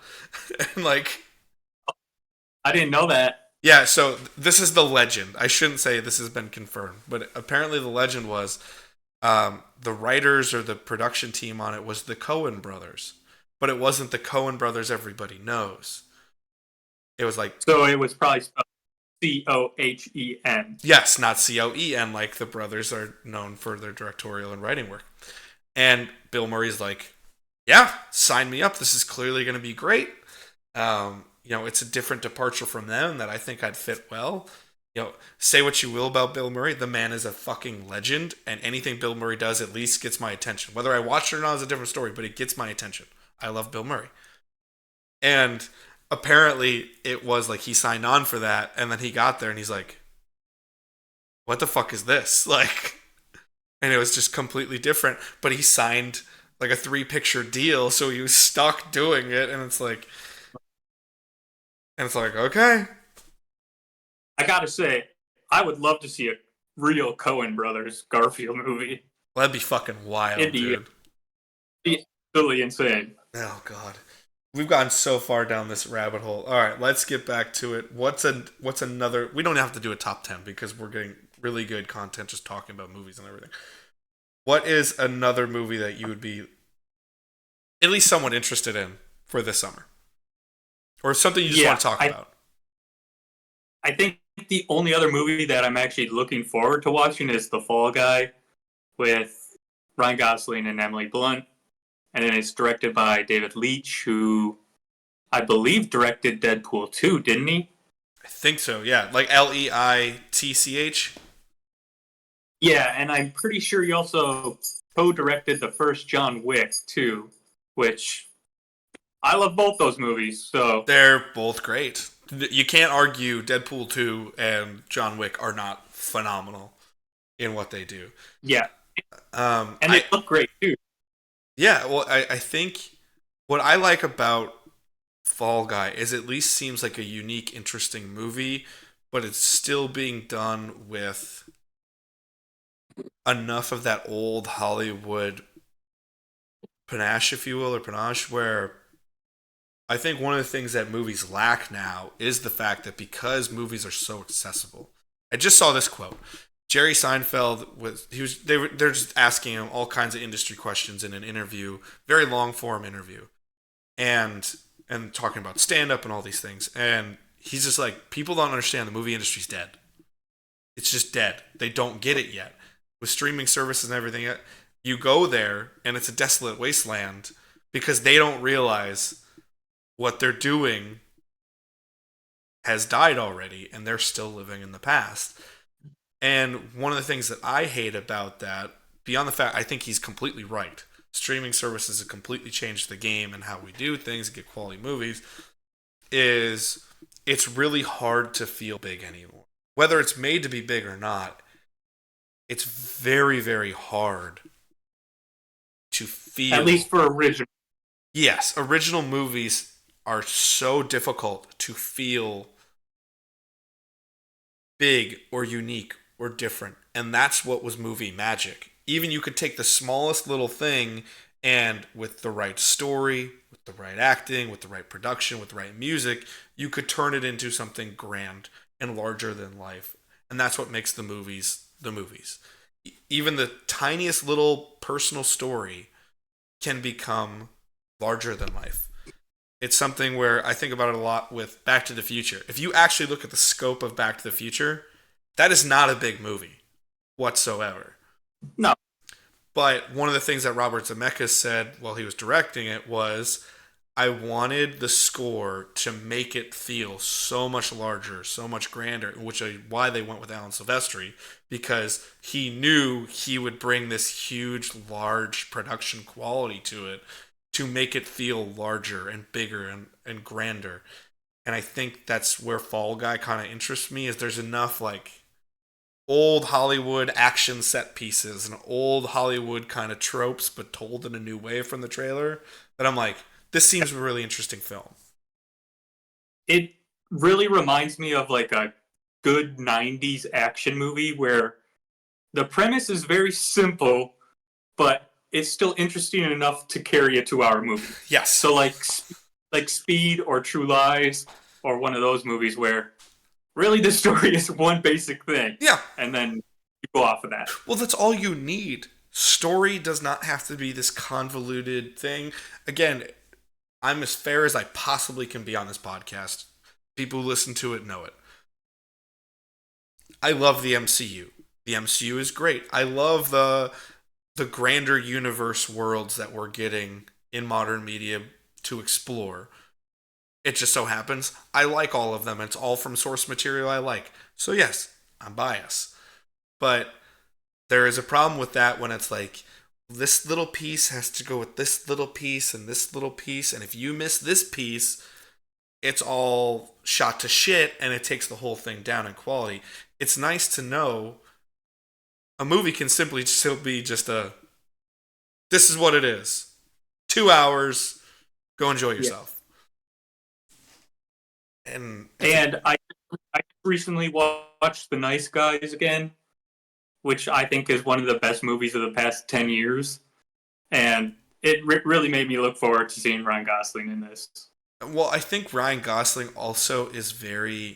[SPEAKER 1] And like,
[SPEAKER 2] I didn't know that.
[SPEAKER 1] yeah, so this is the legend. I shouldn't say this has been confirmed, but apparently the legend was the writers or the production team on it was the Coen brothers, but it wasn't the Coen brothers everybody knows. It was like,
[SPEAKER 2] So it was probably spelled Cohen.
[SPEAKER 1] yes, not Coen, like the brothers are known for their directorial and writing work. And Bill Murray's like, yeah, sign me up. This is clearly going to be great. It's a different departure from them that I think I'd fit well. Say what you will about Bill Murray, the man is a fucking legend, and anything Bill Murray does at least gets my attention. Whether I watch it or not is a different story, but it gets my attention. I love Bill Murray. And apparently it was like he signed on for that, and then he got there and he's like, what the fuck is this? Like, and it was just completely different, but he signed like a 3-picture deal, so he was stuck doing it, and it's like, okay.
[SPEAKER 2] I gotta say, I would love to see a real Coen Brothers Garfield movie.
[SPEAKER 1] Well, that'd be fucking wild, dude.
[SPEAKER 2] It'd be absolutely insane.
[SPEAKER 1] Oh god. We've gone so far down this rabbit hole. All right, let's get back to it. What's another? We don't have to do a top 10 because we're getting really good content just talking about movies and everything. What is another movie that you would be at least somewhat interested in for this summer, or something you just want to talk about?
[SPEAKER 2] I think the only other movie that I'm actually looking forward to watching is The Fall Guy with Ryan Gosling and Emily Blunt. And then it's directed by David Leitch, who I believe, directed Deadpool 2, didn't he?
[SPEAKER 1] I think so, yeah. Like Leitch.
[SPEAKER 2] Yeah, and I'm pretty sure he also co-directed the first John Wick too, which I love both those movies. So
[SPEAKER 1] They're both great. You can't argue Deadpool 2 and John Wick are not phenomenal in what they do.
[SPEAKER 2] yeah, and they
[SPEAKER 1] I
[SPEAKER 2] look great too.
[SPEAKER 1] Yeah, well, I think what I like about Fall Guy is at least seems like a unique, interesting movie, but it's still being done with enough of that old Hollywood panache, if you will, or panache, where I think one of the things that movies lack now is the fact that because movies are so accessible. I just saw this quote. Jerry Seinfeld they're just asking him all kinds of industry questions in an interview, very long form interview, and talking about stand up and all these things. And he's just like, people don't understand the movie industry's dead. It's just dead. They don't get it yet. With streaming services and everything, you go there and it's a desolate wasteland because they don't realize what they're doing has died already and they're still living in the past. And one of the things that I hate about that, beyond the fact I think he's completely right, streaming services have completely changed the game and how we do things and get quality movies, is it's really hard to feel big anymore. Whether it's made to be big or not, it's very, very hard to feel.
[SPEAKER 2] At least for original.
[SPEAKER 1] Yes, original movies are so difficult to feel big or unique or different. And that's what was movie magic. Even you could take the smallest little thing and with the right story, with the right acting, with the right production, with the right music, you could turn it into something grand and larger than life. And that's what makes the movies the movies. Even the tiniest little personal story can become larger than life. It's something where I think about it a lot with Back to the Future. If you actually look at the scope of Back to the Future, that is not a big movie whatsoever.
[SPEAKER 2] No.
[SPEAKER 1] But one of the things that Robert Zemeckis said while he was directing it was, I wanted the score to make it feel so much larger, so much grander, which is why they went with Alan Silvestri, because he knew he would bring this huge, large production quality to it to make it feel larger and bigger and grander. And I think that's where Fall Guy kind of interests me, is there's enough like old Hollywood action set pieces and old Hollywood kind of tropes, but told in a new way from the trailer, that I'm like, this seems a really interesting film.
[SPEAKER 2] It really reminds me of like a good 90s action movie where the premise is very simple, but it's still interesting enough to carry a 2-hour movie.
[SPEAKER 1] Yes.
[SPEAKER 2] So like Speed or True Lies or one of those movies where really the story is one basic thing.
[SPEAKER 1] Yeah.
[SPEAKER 2] And then you go off of that.
[SPEAKER 1] Well, that's all you need. Story does not have to be this convoluted thing. Again, I'm as fair as I possibly can be on this podcast. People who listen to it know it. I love the MCU. The MCU is great. I love the grander universe worlds that we're getting in modern media to explore. It just so happens I like all of them. It's all from source material I like. So yes, I'm biased. But there is a problem with that when it's like, this little piece has to go with this little piece and this little piece, and if you miss this piece, it's all shot to shit and it takes the whole thing down in quality. It's nice to know a movie can simply still be just this is what it is. 2 hours, go enjoy yourself. Yeah.
[SPEAKER 2] And I recently watched The Nice Guys again, which I think is one of the best movies of the past 10 years. And it really made me look forward to seeing Ryan Gosling in this.
[SPEAKER 1] Well, I think Ryan Gosling also is I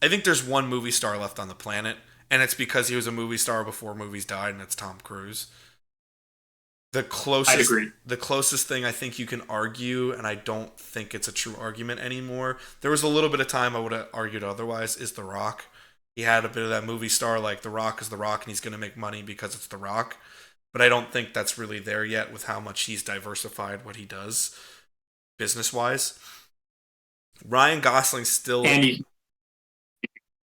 [SPEAKER 1] think there's one movie star left on the planet, and it's because he was a movie star before movies died, and it's Tom Cruise.
[SPEAKER 2] I'd agree.
[SPEAKER 1] The closest thing I think you can argue, and I don't think it's a true argument anymore, there was a little bit of time I would have argued otherwise, is The Rock. He had a bit of that movie star, like The Rock is The Rock, and he's going to make money because it's The Rock. But I don't think that's really there yet with how much he's diversified what he does. business wise. Ryan Gosling still.
[SPEAKER 2] And he's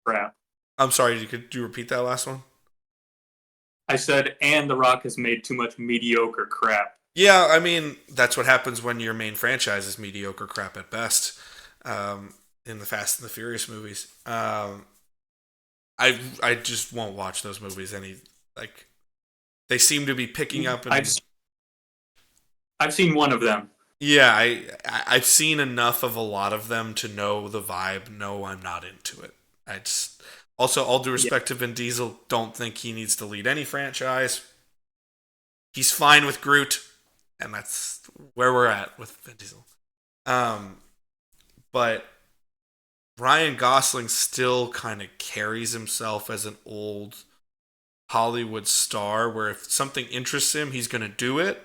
[SPEAKER 2] crap.
[SPEAKER 1] I'm sorry, could you repeat that last one?
[SPEAKER 2] I said, and The Rock has made too much mediocre crap.
[SPEAKER 1] Yeah, I mean, that's what happens when your main franchise is mediocre crap at best. In the Fast and the Furious movies, I just won't watch those movies any like. They seem to be picking up. And,
[SPEAKER 2] I've seen one of them.
[SPEAKER 1] yeah, I've seen enough of a lot of them to know the vibe. No, I'm not into it. I just also, all due respect to Vin Diesel, don't think he needs to lead any franchise. He's fine with Groot, and that's where we're at with Vin Diesel. But Ryan Gosling still kind of carries himself as an old Hollywood star, where if something interests him, he's going to do it,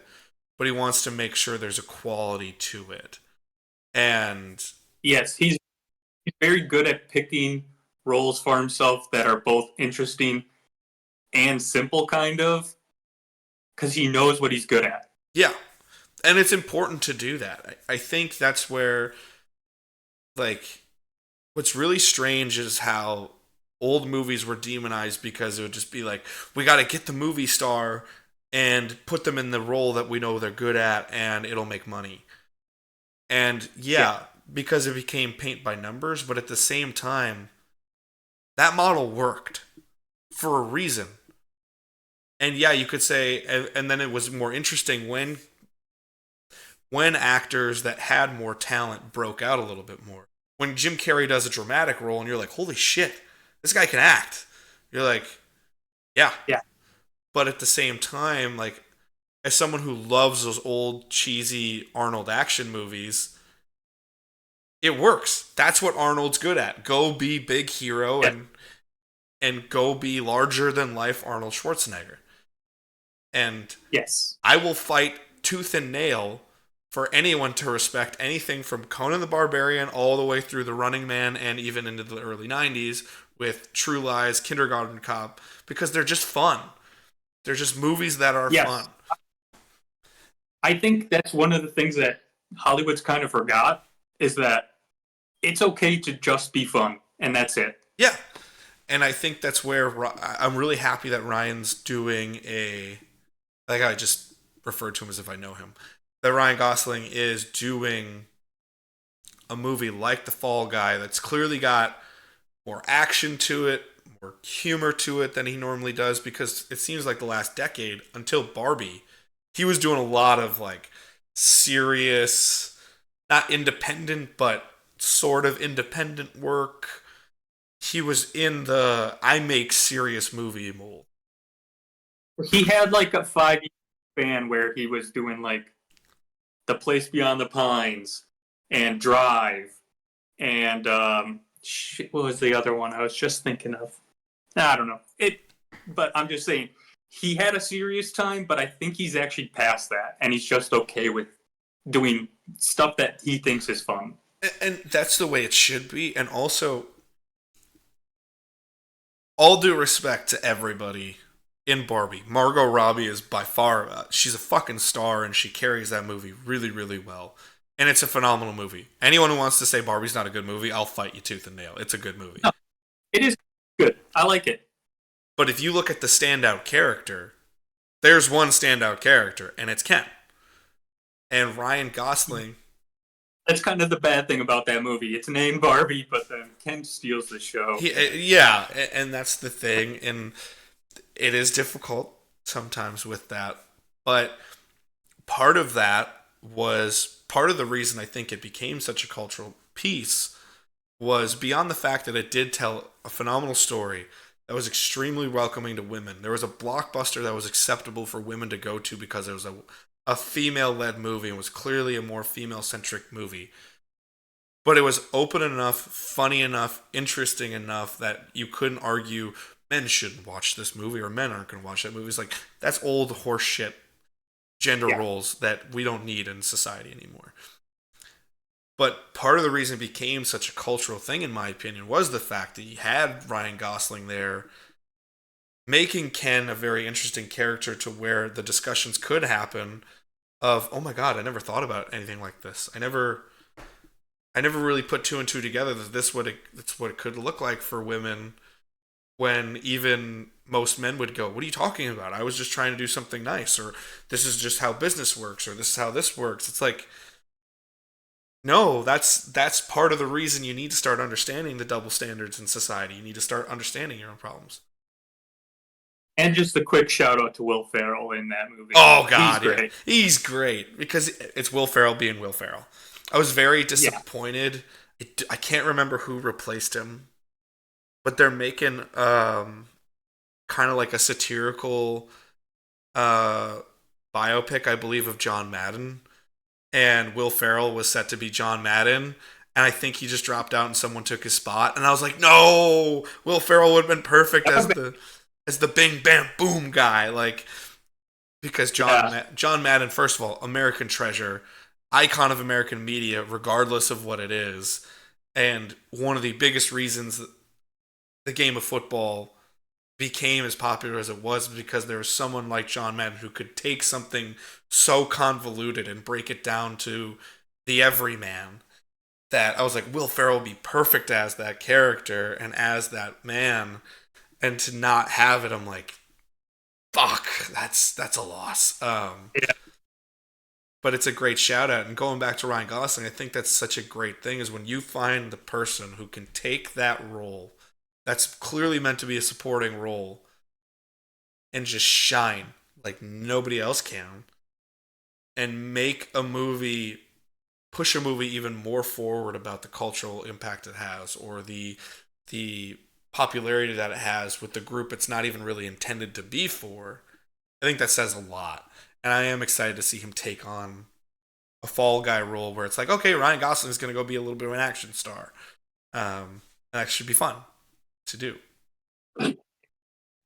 [SPEAKER 1] but he wants to make sure there's a quality to it. And
[SPEAKER 2] yes, he's very good at picking roles for himself that are both interesting and simple, kind of, because he knows what he's good at.
[SPEAKER 1] yeah, and it's important to do that. I think that's where, like, what's really strange is how old movies were demonized because it would just be like, we got to get the movie star and put them in the role that we know they're good at and it'll make money. And yeah, because it became paint by numbers, but at the same time, that model worked for a reason. And yeah, you could say, and then it was more interesting when actors that had more talent broke out a little bit more. When Jim Carrey does a dramatic role and you're like, holy shit, this guy can act. You're like, yeah.
[SPEAKER 2] Yeah.
[SPEAKER 1] But at the same time, like, as someone who loves those old cheesy Arnold action movies, it works. That's what Arnold's good at. Go be big hero and go be larger than life Arnold Schwarzenegger. And
[SPEAKER 2] yes,
[SPEAKER 1] I will fight tooth and nail for anyone to respect anything from Conan the Barbarian all the way through The Running Man and even into the early 90s with True Lies, Kindergarten Cop, because they're just fun. They're just movies that are fun.
[SPEAKER 2] I think that's one of the things that Hollywood's kind of forgot is that it's okay to just be fun, and that's it.
[SPEAKER 1] Yeah. And I think that's where I'm really happy that Ryan's doing like I just referred to him as if I know him, that Ryan Gosling is doing a movie like The Fall Guy that's clearly got more action to it, more humor to it than he normally does, because it seems like the last decade, until Barbie, he was doing a lot of like serious, not independent, but sort of independent work. He was in the I make serious movie mold.
[SPEAKER 2] He had like a 5-year span where he was doing like The Place Beyond the Pines and Drive and what was the other one I was just thinking of? I don't know. But I'm just saying he had a serious time, but I think he's actually past that and he's just okay with doing stuff that he thinks is fun.
[SPEAKER 1] And that's the way it should be. And also, all due respect to everybody in Barbie, Margot Robbie is by far, she's a fucking star and she carries that movie really, really well. And it's a phenomenal movie. Anyone who wants to say Barbie's not a good movie, I'll fight you tooth and nail. It's a good movie.
[SPEAKER 2] No, it is good. I like it.
[SPEAKER 1] But if you look at the standout character, there's one standout character, and it's Ken. And Ryan Gosling.
[SPEAKER 2] That's kind of the bad thing about that movie. It's named Barbie, but then Ken steals the show.
[SPEAKER 1] Yeah, and that's the thing. And it is difficult sometimes with that. But part of that was part of the reason I think it became such a cultural piece was beyond the fact that it did tell a phenomenal story that was extremely welcoming to women. There was a blockbuster that was acceptable for women to go to because it was a female-led movie and was clearly a more female-centric movie. But it was open enough, funny enough, interesting enough that you couldn't argue men shouldn't watch this movie or men aren't going to watch that movie. It's like, that's old horse shit gender roles that we don't need in society anymore. But part of the reason it became such a cultural thing, in my opinion, was the fact that you had Ryan Gosling there, making Ken a very interesting character to where the discussions could happen of, oh my god, I never thought about anything like this. I never really put two and two together that that's what it could look like for women when even most men would go, "What are you talking about? I was just trying to do something nice," or "This is just how business works," or "This is how this works." It's like, no, that's part of the reason you need to start understanding the double standards in society. You need to start understanding your own problems.
[SPEAKER 2] And just a quick shout out to Will Ferrell in that movie.
[SPEAKER 1] Oh
[SPEAKER 2] He's
[SPEAKER 1] God, yeah,
[SPEAKER 2] great.
[SPEAKER 1] he's great because it's Will Ferrell being Will Ferrell. I was very
[SPEAKER 2] Yeah.
[SPEAKER 1] disappointed. I can't remember who replaced him, but they're making kind of like a satirical uh biopic, I believe, of John Madden, and Will Ferrell was set to be John Madden. And I think he just dropped out and someone took his spot. And I was like, no, Will Ferrell would have been perfect as the Bing Bam Boom guy. Like, because
[SPEAKER 2] Yeah.
[SPEAKER 1] John Madden, first of all, American treasure, icon of American media, regardless of what it is, and one of the biggest reasons that the game of football became as popular as it was because there was someone like John Madden who could take something so convoluted and break it down to the everyman that I was like, Will Ferrell would be perfect as that character and as that man, and to not have it, I'm like, fuck, that's a loss.
[SPEAKER 2] Yeah.
[SPEAKER 1] But it's a great shout out. And going back to Ryan Gosling, I think that's such a great thing is when you find the person who can take that role that's clearly meant to be a supporting role and just shine like nobody else can and make a movie, push a movie even more forward about the cultural impact it has or the popularity that it has with the group it's not even really intended to be for. I think that says a lot. And I am excited to see him take on a fall guy role where it's like, okay, Ryan Gosling is going to go be a little bit of an action star. And that should be fun to do.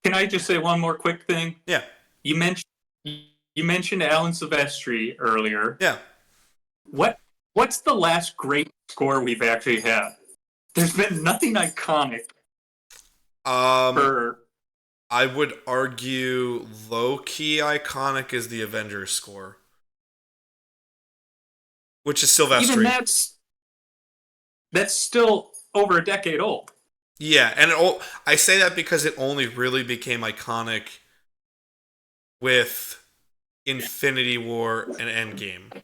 [SPEAKER 2] Can I just say one more quick thing?
[SPEAKER 1] Yeah,
[SPEAKER 2] You mentioned you mentioned Alan Silvestri earlier.
[SPEAKER 1] yeah.
[SPEAKER 2] What what's the last great score we've actually had? There's been nothing iconic
[SPEAKER 1] Um,
[SPEAKER 2] for
[SPEAKER 1] I would argue low key iconic is the Avengers score, which is
[SPEAKER 2] even
[SPEAKER 1] Silvestri.
[SPEAKER 2] that's still over a decade old.
[SPEAKER 1] Yeah, and I say that because it only really became iconic with Infinity War and Endgame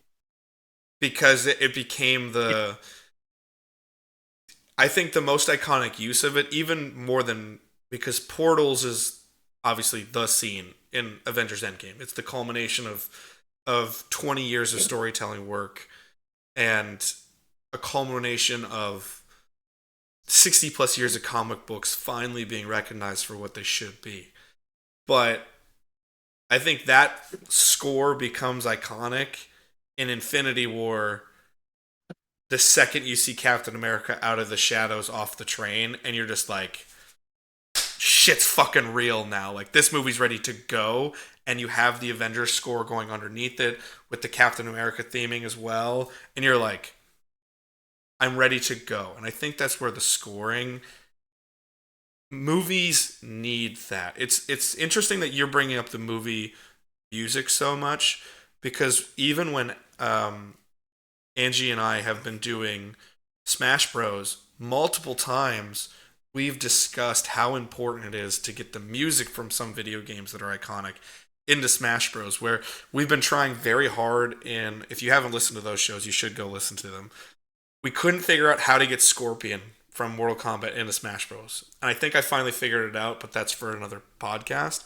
[SPEAKER 1] because it became the I think the most iconic use of it, even more than because Portals is obviously the scene in Avengers Endgame. It's the culmination of 20 years of storytelling work and a culmination of 60 plus years of comic books finally being recognized for what they should be. But I think that score becomes iconic in Infinity War the second you see Captain America out of the shadows off the train, and you're just like, shit's fucking real now. Like, this movie's ready to go, and you have the Avengers score going underneath it with the Captain America theming as well, and you're like, I'm ready to go. And I think that's where the scoring movies need that. It's interesting that you're bringing up the movie music so much because even when Angie and I have been doing Smash Bros multiple times, we've discussed how important it is to get the music from some video games that are iconic into Smash Bros, where we've been trying very hard. And if you haven't listened to those shows, you should go listen to them. We couldn't figure out how to get Scorpion from Mortal Kombat into Smash Bros. And I think I finally figured it out, but that's for another podcast.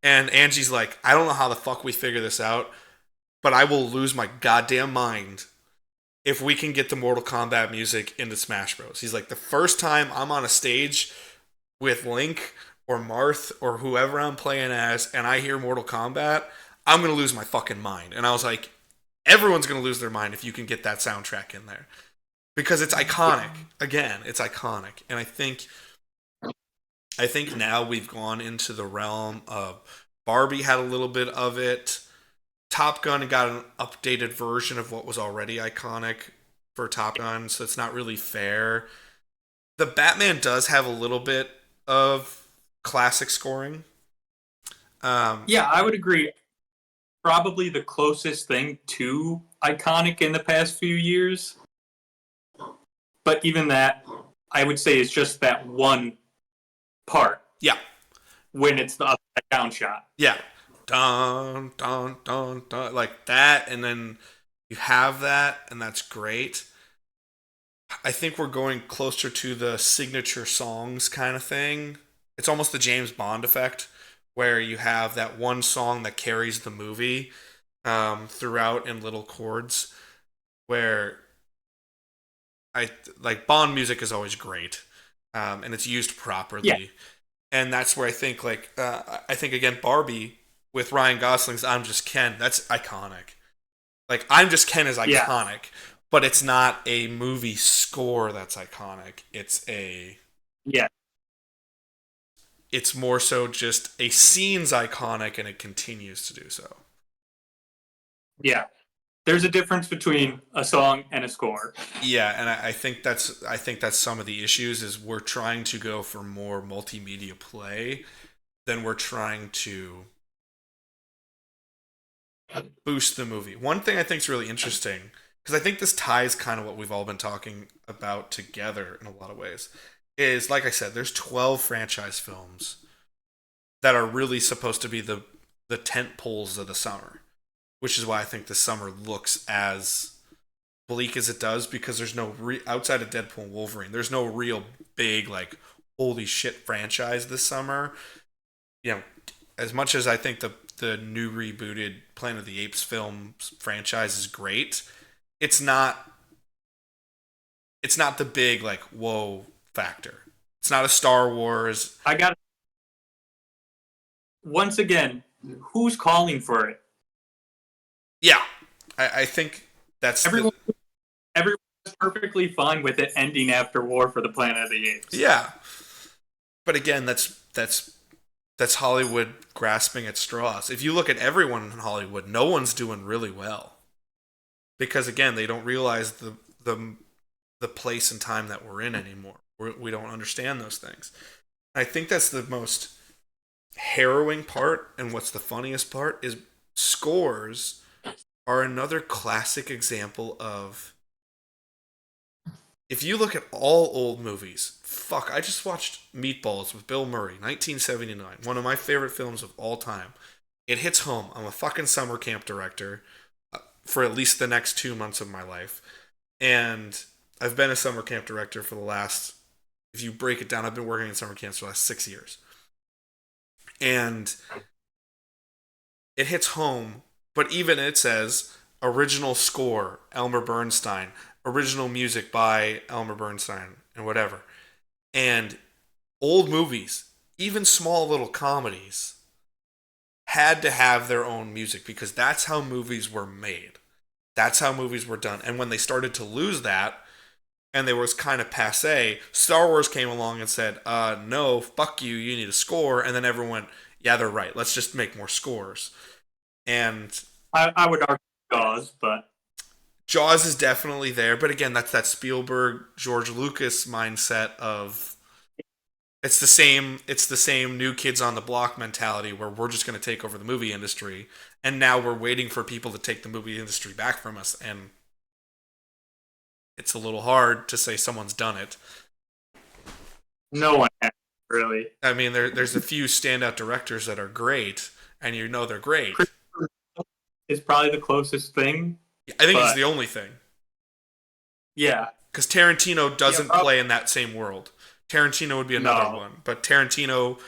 [SPEAKER 1] And Angie's like, I don't know how the fuck we figure this out, but I will lose my goddamn mind if we can get the Mortal Kombat music into Smash Bros. He's like, the first time I'm on a stage with Link or Marth or whoever I'm playing as and I hear Mortal Kombat, I'm going to lose my fucking mind. And I was like, everyone's going to lose their mind if you can get that soundtrack in there. Because it's iconic. Again, it's iconic. And I think now we've gone into the realm of Barbie had a little bit of it. Top Gun got an updated version of what was already iconic for Top Gun, so it's not really fair. The Batman does have a little bit of classic scoring. Um,
[SPEAKER 2] Yeah, I would agree. probably the closest thing to iconic in the past few years. But even that, I would say, is just that one part.
[SPEAKER 1] Yeah.
[SPEAKER 2] When it's the upside down shot.
[SPEAKER 1] Yeah. Dun, dun, dun, dun. Like that, and then you have that, and that's great. I think we're going closer to the signature songs kind of thing. It's almost the James Bond effect, where you have that one song that carries the movie throughout in little chords, where I like Bond music is always great, and it's used properly.
[SPEAKER 2] Yeah.
[SPEAKER 1] And that's where I think I think again Barbie with Ryan Gosling's "I'm Just Ken." That's iconic. Like "I'm Just Ken" is iconic, yeah. But it's not a movie score that's iconic.
[SPEAKER 2] Yeah.
[SPEAKER 1] It's more so just a scene's iconic, and it continues to do so.
[SPEAKER 2] Yeah. There's a difference between a song and a score.
[SPEAKER 1] Yeah, and I think that's some of the issues is we're trying to go for more multimedia play than we're trying to boost the movie. One thing I think is really interesting, because I think this ties kind of what we've all been talking about together in a lot of ways, is like I said, there's 12 franchise films that are really supposed to be the tent poles of the summer, which is why I think the summer looks as bleak as it does, because there's no outside of Deadpool and Wolverine, there's no real big like holy shit franchise this summer. You know, as much as I think the new rebooted Planet of the Apes film franchise is great, it's not the big like whoa factor. It's not a Star Wars.
[SPEAKER 2] Once again, who's calling for it?
[SPEAKER 1] Yeah, I think that's
[SPEAKER 2] everyone's perfectly fine with it ending after War for the Planet of the Apes.
[SPEAKER 1] Yeah, but again, that's Hollywood grasping at straws. If you look at everyone in Hollywood, no one's doing really well, because again, they don't realize the place and time that we're in anymore. We don't understand those things. I think that's the most harrowing part, and what's the funniest part is scores are another classic example of, if you look at all old movies, fuck, I just watched Meatballs with Bill Murray, 1979, one of my favorite films of all time. It hits home. I'm a fucking summer camp director for at least the next 2 months of my life. And I've been a summer camp director for the last, if you break it down, I've been working in summer camps for the last 6 years. And it hits home, but even it says original score, Elmer Bernstein, original music by Elmer Bernstein, and whatever. And old movies, even small little comedies, had to have their own music, because that's how movies were made. That's how movies were done. And when they started to lose that, and they was kind of passé, Star Wars came along and said, no, fuck you, you need a score. And then everyone went, yeah, they're right, let's just make more scores. And
[SPEAKER 2] I would argue Jaws, but
[SPEAKER 1] Jaws is definitely there. But again, that's that Spielberg, George Lucas mindset of, it's the same New Kids on the Block mentality, where we're just going to take over the movie industry, and now we're waiting for people to take the movie industry back from us. And it's a little hard to say someone's done it.
[SPEAKER 2] No one has, really.
[SPEAKER 1] I mean, there's a few standout directors that are great, and you know they're great.
[SPEAKER 2] It's probably the closest thing.
[SPEAKER 1] I think it's the only thing.
[SPEAKER 2] Yeah.
[SPEAKER 1] Because Tarantino doesn't play in that same world. Tarantino would be another one. But Tarantino,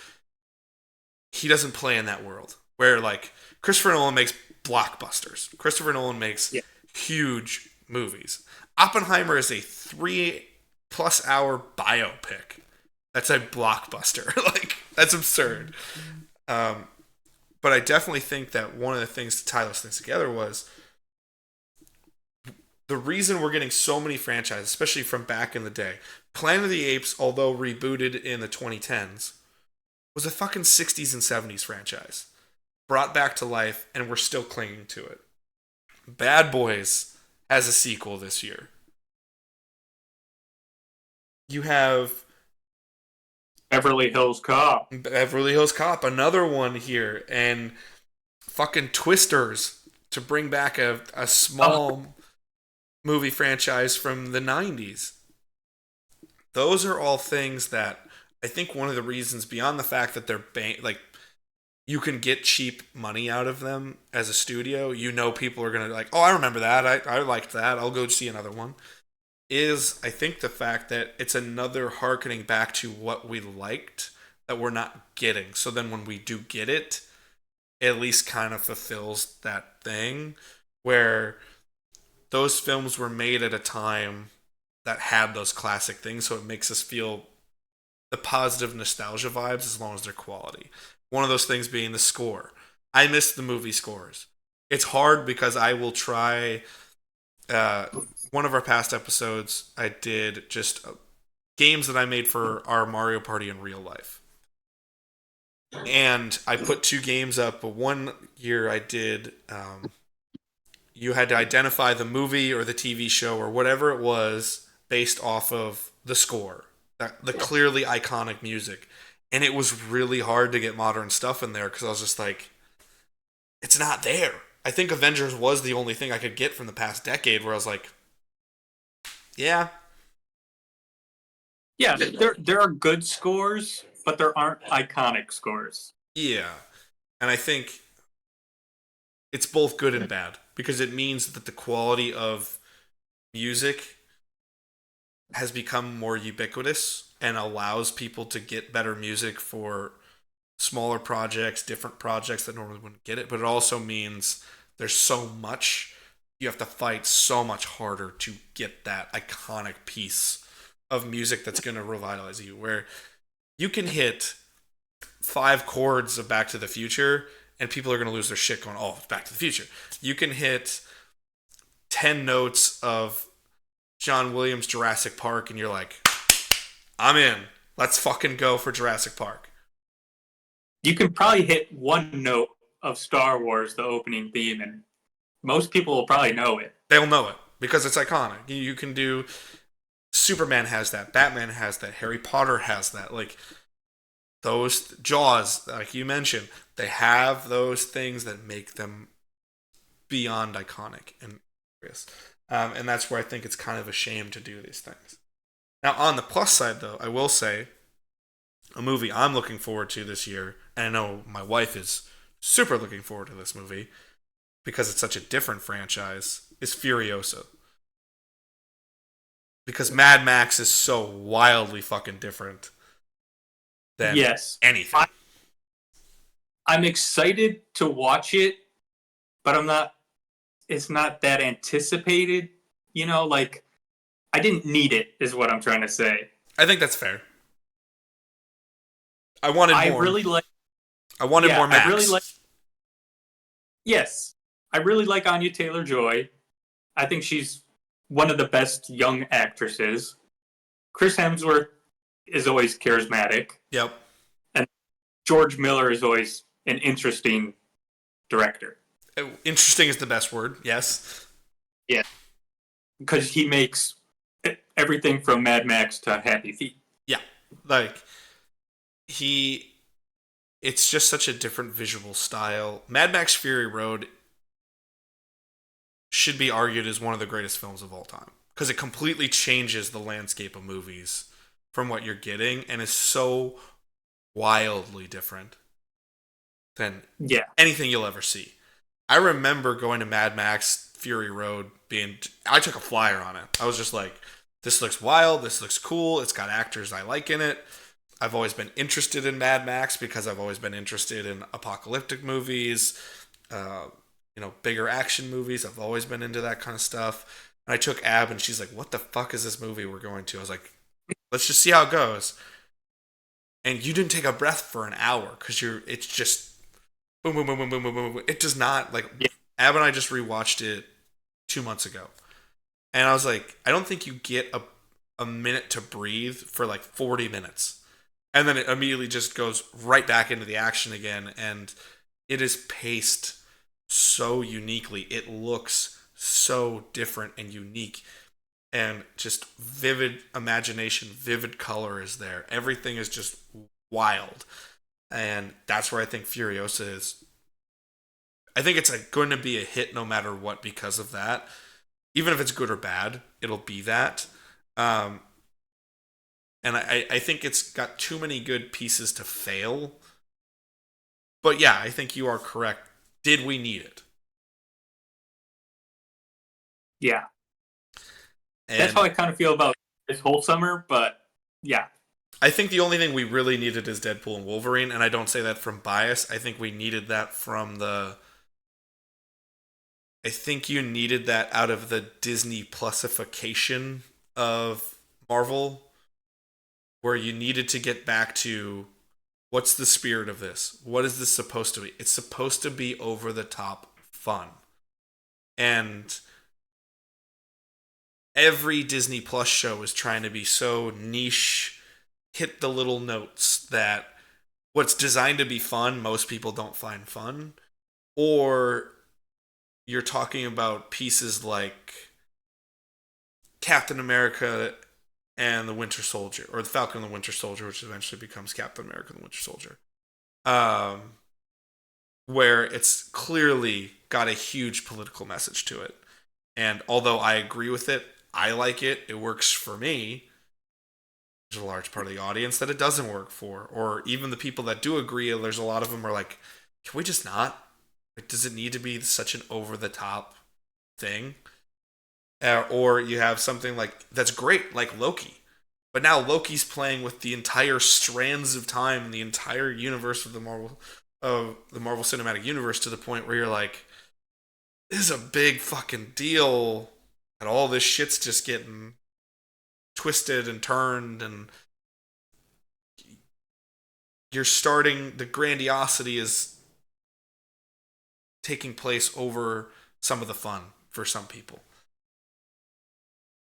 [SPEAKER 1] he doesn't play in that world. Where, like, Christopher Nolan makes blockbusters. Christopher Nolan makes huge movies. Oppenheimer is a 3+ hour biopic. That's a blockbuster. Like, that's absurd. But I definitely think that one of the things to tie those things together was the reason we're getting so many franchises, especially from back in the day. Planet of the Apes, although rebooted in the 2010s, was a fucking 60s and 70s franchise. Brought back to life, and we're still clinging to it. Bad Boys has a sequel this year. You have
[SPEAKER 2] Beverly Hills Cop.
[SPEAKER 1] Beverly Hills Cop, another one here. And fucking Twisters to bring back a small movie franchise from the 90s. Those are all things that I think one of the reasons beyond the fact that they're like you can get cheap money out of them as a studio, people are going to like, "Oh, I remember that. I liked that. I'll go see another one." Is I think the fact that it's another harkening back to what we liked that we're not getting. So then when we do get it, it at least kind of fulfills that thing where those films were made at a time that had those classic things, so it makes us feel the positive nostalgia vibes as long as they're quality. One of those things being the score. I miss the movie scores. It's hard because I will try. Uh, One of our past episodes, I did just games that I made for our Mario Party in real life. And I put two games up. But one year I did, you had to identify the movie or the TV show or whatever it was based off of the score, the clearly iconic music. And it was really hard to get modern stuff in there because I was just like, it's not there. I think Avengers was the only thing I could get from the past decade where I was like, yeah.
[SPEAKER 2] Yeah, there are good scores, but there aren't iconic scores.
[SPEAKER 1] Yeah. And I think it's both good and bad because it means that the quality of music has become more ubiquitous and allows people to get better music for smaller projects, different projects that normally wouldn't get it. But it also means there's so much, you have to fight so much harder to get that iconic piece of music that's going to revitalize you. Where you can hit 5 chords of Back to the Future and people are going to lose their shit going, oh, it's Back to the Future. You can hit 10 notes of John Williams' Jurassic Park and you're like, I'm in. Let's fucking go for Jurassic Park.
[SPEAKER 2] You can probably hit one note of Star Wars, the opening theme, and most people will probably know it.
[SPEAKER 1] They'll know it because it's iconic. You can do Superman has that, Batman has that, Harry Potter has that. Like those Jaws, like you mentioned, they have those things that make them beyond iconic and glorious. And that's where I think it's kind of a shame to do these things. Now, on the plus side, though, I will say a movie I'm looking forward to this year, and I know my wife is super looking forward to this movie because it's such a different franchise, is Furiosa. Because Mad Max is so wildly fucking different than anything.
[SPEAKER 2] I'm excited to watch it, but it's not that anticipated. Like, I didn't need it, is what I'm trying to say.
[SPEAKER 1] I think that's fair. I wanted more. I wanted more Max.
[SPEAKER 2] Yes. I really like Anya Taylor-Joy. I think she's one of the best young actresses. Chris Hemsworth is always charismatic.
[SPEAKER 1] Yep.
[SPEAKER 2] And George Miller is always an interesting director.
[SPEAKER 1] Interesting is the best word, yes.
[SPEAKER 2] Yeah. Because he makes everything from Mad Max to Happy Feet.
[SPEAKER 1] Yeah. Like, it's just such a different visual style. Mad Max Fury Road should be argued as one of the greatest films of all time because it completely changes the landscape of movies from what you're getting and is so wildly different than anything you'll ever see. I remember going to Mad Max Fury Road I took a flyer on it. I was just like, this looks wild, this looks cool, it's got actors I like in it. I've always been interested in Mad Max because I've always been interested in apocalyptic movies, bigger action movies. I've always been into that kind of stuff. And I took Ab and she's like, what the fuck is this movie we're going to? I was like, let's just see how it goes. And you didn't take a breath for an hour because it's just boom, boom, boom, boom, boom, boom, boom. It does not Ab and I just rewatched it 2 months ago. And I was like, I don't think you get a minute to breathe for like 40 minutes. And then it immediately just goes right back into the action again. And it is paced so uniquely. It looks so different and unique. And just vivid imagination, vivid color is there. Everything is just wild. And that's where I think Furiosa is I think it's like going to be a hit no matter what because of that. Even if it's good or bad, it'll be that. Um, and I think it's got too many good pieces to fail. But yeah, I think you are correct. Did we need it?
[SPEAKER 2] Yeah, that's how
[SPEAKER 1] And
[SPEAKER 2] I kind of feel about this whole summer. But yeah,
[SPEAKER 1] I think the only thing we really needed is Deadpool and Wolverine, and I don't say that from bias. I think we needed that from the. I think you needed that out of the Disney Plusification of Marvel, where you needed to get back to what's the spirit of this? What is this supposed to be? It's supposed to be over the top fun. And every Disney Plus show is trying to be so niche, hit the little notes that what's designed to be fun, most people don't find fun. Or you're talking about pieces like Captain America and the Winter Soldier, or the Falcon and the Winter Soldier, which eventually becomes Captain America and the Winter Soldier. Um, where it's clearly got a huge political message to it. And although I agree with it, I like it, it works for me. There's a large part of the audience that it doesn't work for. Or even the people that do agree, there's a lot of them are like, can we just not? Like, does it need to be such an over the top thing? Or you have something like that's great, like Loki. But now Loki's playing with the entire strands of time in the entire universe of the Marvel Cinematic Universe to the point where you're like, this is a big fucking deal, and all this shit's just getting twisted and turned, and you're starting the grandiosity is taking place over some of the fun for some people.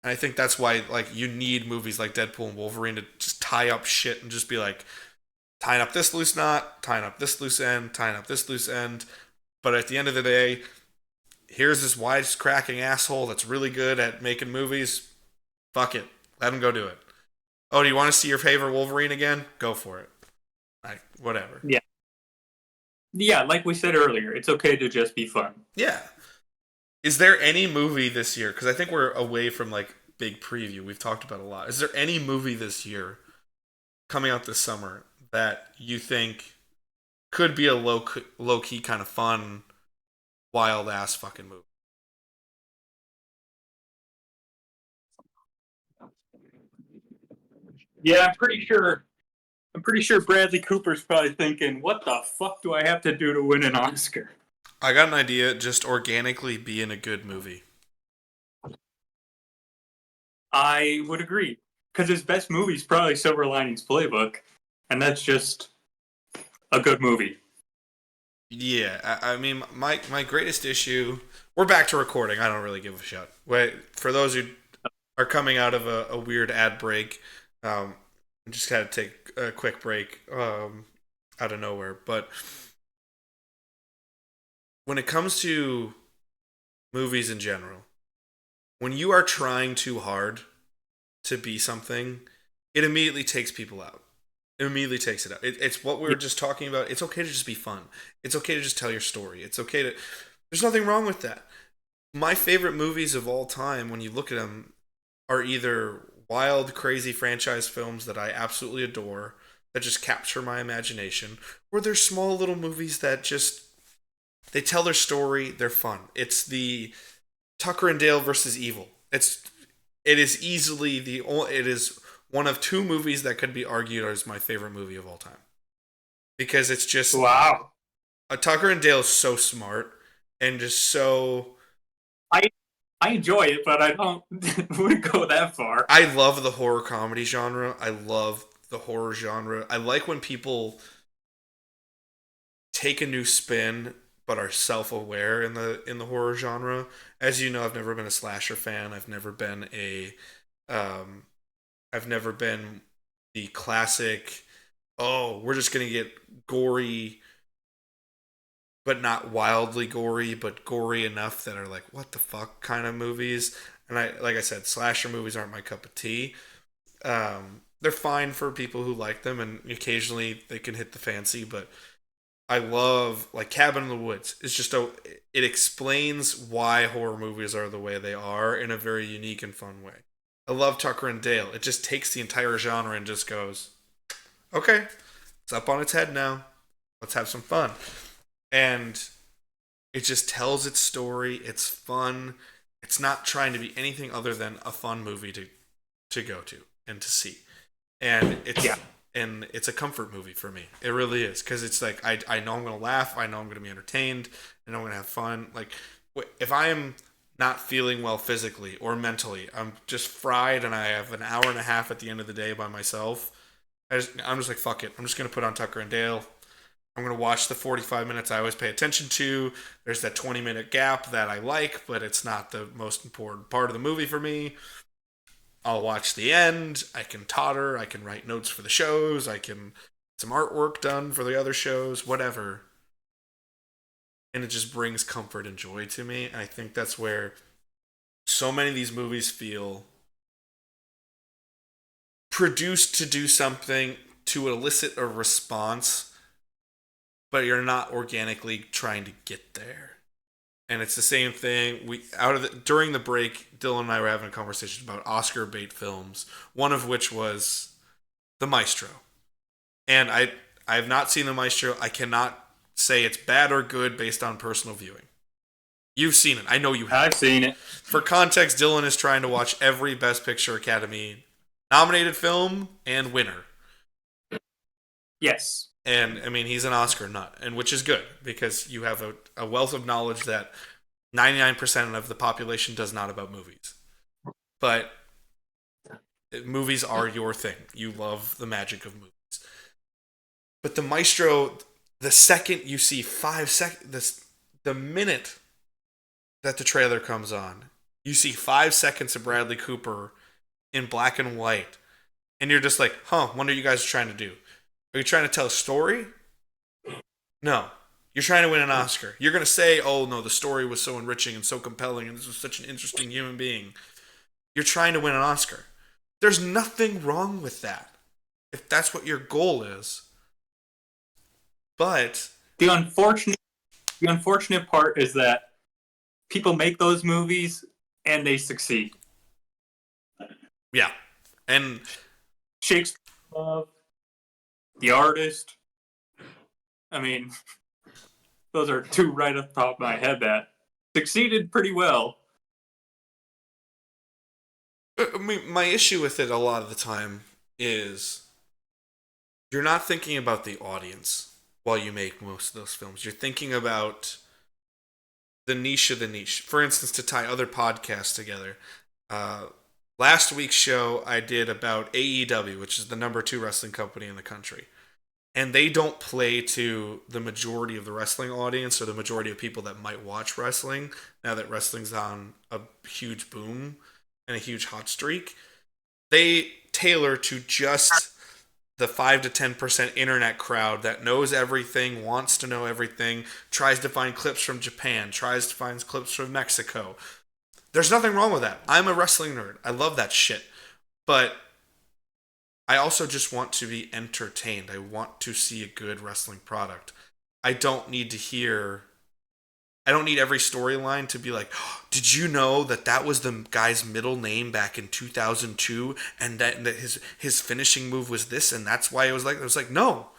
[SPEAKER 1] And I think that's why like you need movies like Deadpool and Wolverine to just tie up shit and just be like tying up this loose knot, tying up this loose end, tying up this loose end. But at the end of the day, here's this wisecracking asshole that's really good at making movies. Fuck it. Let him go do it. Oh, do you want to see your favorite Wolverine again? Go for it. Like, whatever.
[SPEAKER 2] yeah, yeah. Like we said earlier, it's okay to just be fun.
[SPEAKER 1] Yeah. Is there any movie this year? Because I think we're away from like big preview. We've talked about a lot. Is there any movie this year coming out this summer that you think could be a low key kind of fun, wild ass fucking movie?
[SPEAKER 2] Yeah, I'm pretty sure Bradley Cooper's probably thinking, "What the fuck do I have to do to win an Oscar?"
[SPEAKER 1] I got an idea. Just organically be in a good movie.
[SPEAKER 2] I would agree because his best movie is probably Silver Linings Playbook, and that's just a good movie.
[SPEAKER 1] Yeah, I mean, my greatest issue. We're back to recording. I don't really give a shit. Wait, for those who are coming out of a weird ad break, I just had to take a quick break out of nowhere. But when it comes to movies in general, when you are trying too hard to be something, it immediately takes people out. It immediately takes it out. It's what we were just talking about. It's okay to just be fun. It's okay to just tell your story. It's okay to. There's nothing wrong with that. My favorite movies of all time, when you look at them, are either wild, crazy franchise films that I absolutely adore, that just capture my imagination, or they're small little movies that just they tell their story. They're fun. It's the Tucker and Dale versus Evil. It is easily it is one of two movies that could be argued as my favorite movie of all time because it's just
[SPEAKER 2] Wow.
[SPEAKER 1] a Tucker and Dale is so smart and just so.
[SPEAKER 2] I I enjoy it, but I don't wouldn't go that far.
[SPEAKER 1] I love the horror comedy genre. I love the horror genre. I like when people take a new spin but are self-aware in the horror genre. As you know, I've never been a slasher fan. Um I've never been the classic, oh, we're just going to get gory but not wildly gory, but gory enough that are like, what the fuck kind of movies. And I like I said, slasher movies aren't my cup of tea. They're fine for people who like them, and occasionally they can hit the fancy, but I love like Cabin in the Woods. It's just it explains why horror movies are the way they are in a very unique and fun way. I love Tucker and Dale. It just takes the entire genre and just goes, okay, it's up on its head now. Let's have some fun. And it just tells its story. It's fun. It's not trying to be anything other than a fun movie to go to and to see. And it's a comfort movie for me. It really is, because it's like I know I'm gonna laugh. I know I'm gonna be entertained. I know I'm gonna have fun. Like if I am not feeling well physically or mentally, I'm just fried, and I have an hour and a half at the end of the day by myself. I'm just like, fuck it. I'm just gonna put on Tucker and Dale. I'm going to watch the 45 minutes I always pay attention to. There's that 20-minute gap that I like, but it's not the most important part of the movie for me. I'll watch the end. I can totter. I can write notes for the shows. I can get some artwork done for the other shows, whatever. And it just brings comfort and joy to me. And I think that's where so many of these movies feel produced to do something to elicit a response, but you're not organically trying to get there. And it's the same thing. During the break, Dylan and I were having a conversation about Oscar bait films, one of which was The Maestro. And I have not seen The Maestro. I cannot say it's bad or good based on personal viewing. You've seen it. I know you have.
[SPEAKER 2] I've seen it.
[SPEAKER 1] For context, Dylan is trying to watch every Best Picture Academy nominated film and winner.
[SPEAKER 2] Yes.
[SPEAKER 1] And I mean, he's an Oscar nut, and which is good, because you have a wealth of knowledge that 99% of the population does not about movies. But movies are your thing. You love the magic of movies. But The Maestro, the second you see 5 seconds, the minute that the trailer comes on, you see 5 seconds of Bradley Cooper in black and white, and you're just like, huh, what are you guys trying to do? Are you trying to tell a story? No. You're trying to win an Oscar. You're going to say, oh, no, the story was so enriching and so compelling, and this was such an interesting human being. You're trying to win an Oscar. There's nothing wrong with that, if that's what your goal is. But
[SPEAKER 2] the unfortunate part is that people make those movies and they succeed.
[SPEAKER 1] Yeah. And
[SPEAKER 2] Shakespeare, The Artist. I mean, those are two right off the top of my head that succeeded pretty well.
[SPEAKER 1] I mean, my issue with it a lot of the time is you're not thinking about the audience while you make most of those films. You're thinking about the niche of the niche. For instance, to tie other podcasts together, last week's show I did about AEW, which is the #2 wrestling company in the country. And they don't play to the majority of the wrestling audience, or the majority of people that might watch wrestling, now that wrestling's on a huge boom and a huge hot streak. They tailor to just the 5 to 10% internet crowd that knows everything, wants to know everything, tries to find clips from Japan, tries to find clips from Mexico. There's nothing wrong with that. I'm a wrestling nerd. I love that shit. But I also just want to be entertained. I want to see a good wrestling product. I don't need every storyline to be like, oh, did you know that was the guy's middle name back in 2002, and that his finishing move was this, and that's why it was like, no.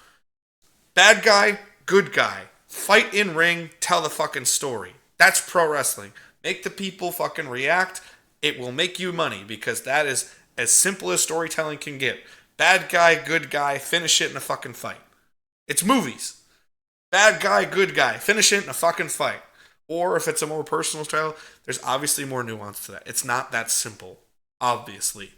[SPEAKER 1] Bad guy, good guy. Fight in ring, tell the fucking story. That's pro wrestling. Make the people fucking react. It will make you money, because that is as simple as storytelling can get. Bad guy, good guy, finish it in a fucking fight. It's movies. Bad guy, good guy, finish it in a fucking fight. Or if it's a more personal style, there's obviously more nuance to that. It's not that simple, obviously.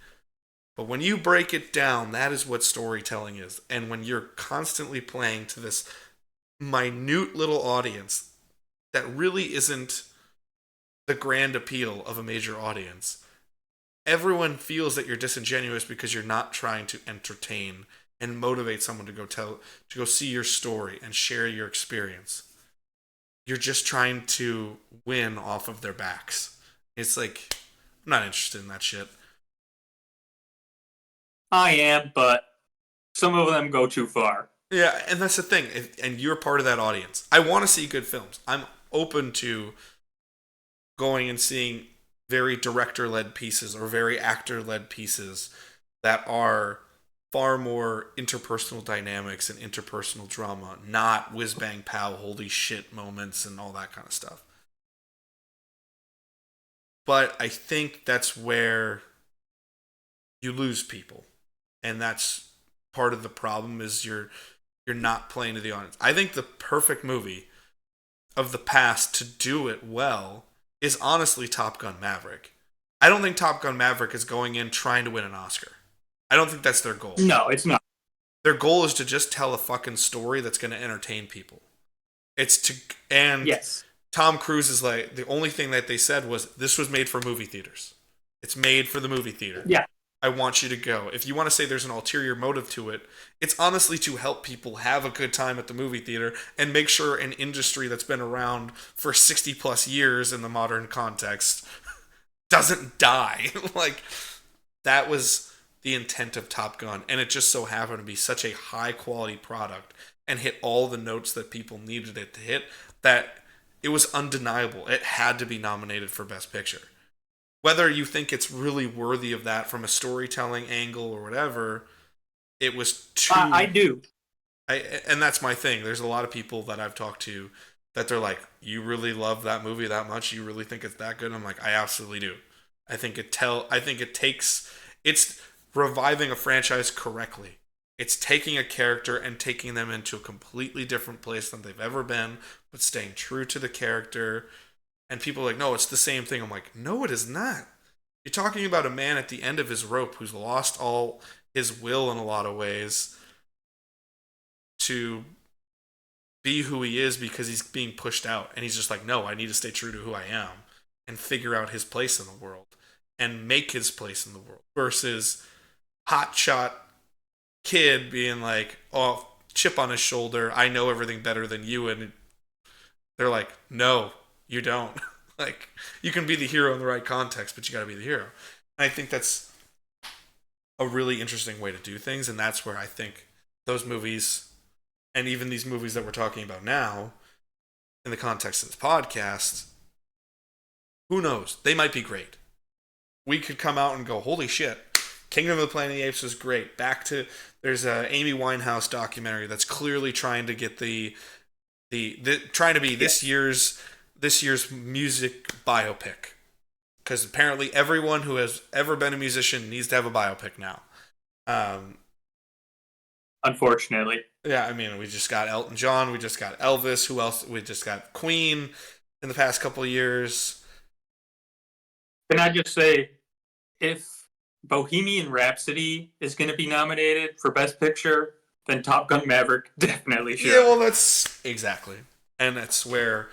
[SPEAKER 1] But when you break it down, that is what storytelling is. And when you're constantly playing to this minute little audience that really isn't the grand appeal of a major audience, everyone feels that you're disingenuous because you're not trying to entertain and motivate someone to go see your story and share your experience. You're just trying to win off of their backs. It's like, I'm not interested in that shit.
[SPEAKER 2] I am, but some of them go too far.
[SPEAKER 1] Yeah, and that's the thing. And you're part of that audience. I want to see good films. I'm open to going and seeing very director led pieces or very actor led pieces that are far more interpersonal dynamics and interpersonal drama, not whiz bang pow, holy shit moments and all that kind of stuff. But I think that's where you lose people. And that's part of the problem is you're not playing to the audience. I think the perfect movie of the past to do it well is honestly Top Gun Maverick. I don't think Top Gun Maverick is going in trying to win an Oscar. I don't think that's their goal.
[SPEAKER 2] No, it's not.
[SPEAKER 1] Their goal is to just tell a fucking story that's going to entertain people. It's to and
[SPEAKER 2] Yes.
[SPEAKER 1] Tom Cruise is like the only thing that they said was this was made for movie theaters. It's made for the movie theater.
[SPEAKER 2] Yeah.
[SPEAKER 1] I want you to go. If you want to say there's an ulterior motive to it, it's honestly to help people have a good time at the movie theater and make sure an industry that's been around for 60 plus years in the modern context doesn't die. Like, that was the intent of Top Gun, and it just so happened to be such a high quality product and hit all the notes that people needed it to hit that it was undeniable. It had to be nominated for Best Picture. Whether you think it's really worthy of that from a storytelling angle or whatever, it was too.
[SPEAKER 2] I do.
[SPEAKER 1] And that's my thing. There's a lot of people that I've talked to that they're like, "You really love that movie that much? You really think it's that good?" I'm like, "I absolutely do. I think it takes. It's reviving a franchise correctly. It's taking a character and taking them into a completely different place than they've ever been, but staying true to the character." And people are like, "No, it's the same thing." I'm like, "No, it is not. You're talking about a man at the end of his rope who's lost all his will in a lot of ways to be who he is because he's being pushed out. And he's just like, no, I need to stay true to who I am and figure out his place in the world and make his place in the world." Versus hotshot kid being like, oh, chip on his shoulder, I know everything better than you. And they're like, no, you don't. Like, you can be the hero in the right context, but you got to be the hero. And I think that's a really interesting way to do things. And that's where I think those movies, and even these movies that we're talking about now, in the context of this podcast, who knows? They might be great. We could come out and go, holy shit, Kingdom of the Planet of the Apes was great. There's a Amy Winehouse documentary that's clearly trying to get the trying to be this year's music biopic, because apparently everyone who has ever been a musician needs to have a biopic now.
[SPEAKER 2] Unfortunately.
[SPEAKER 1] Yeah, I mean, we just got Elton John, we just got Elvis. Who else? We just got Queen in the past couple of years.
[SPEAKER 2] Can I just say, if Bohemian Rhapsody is going to be nominated for Best Picture, then Top Gun Maverick definitely should.
[SPEAKER 1] Yeah, well, that's exactly, and that's where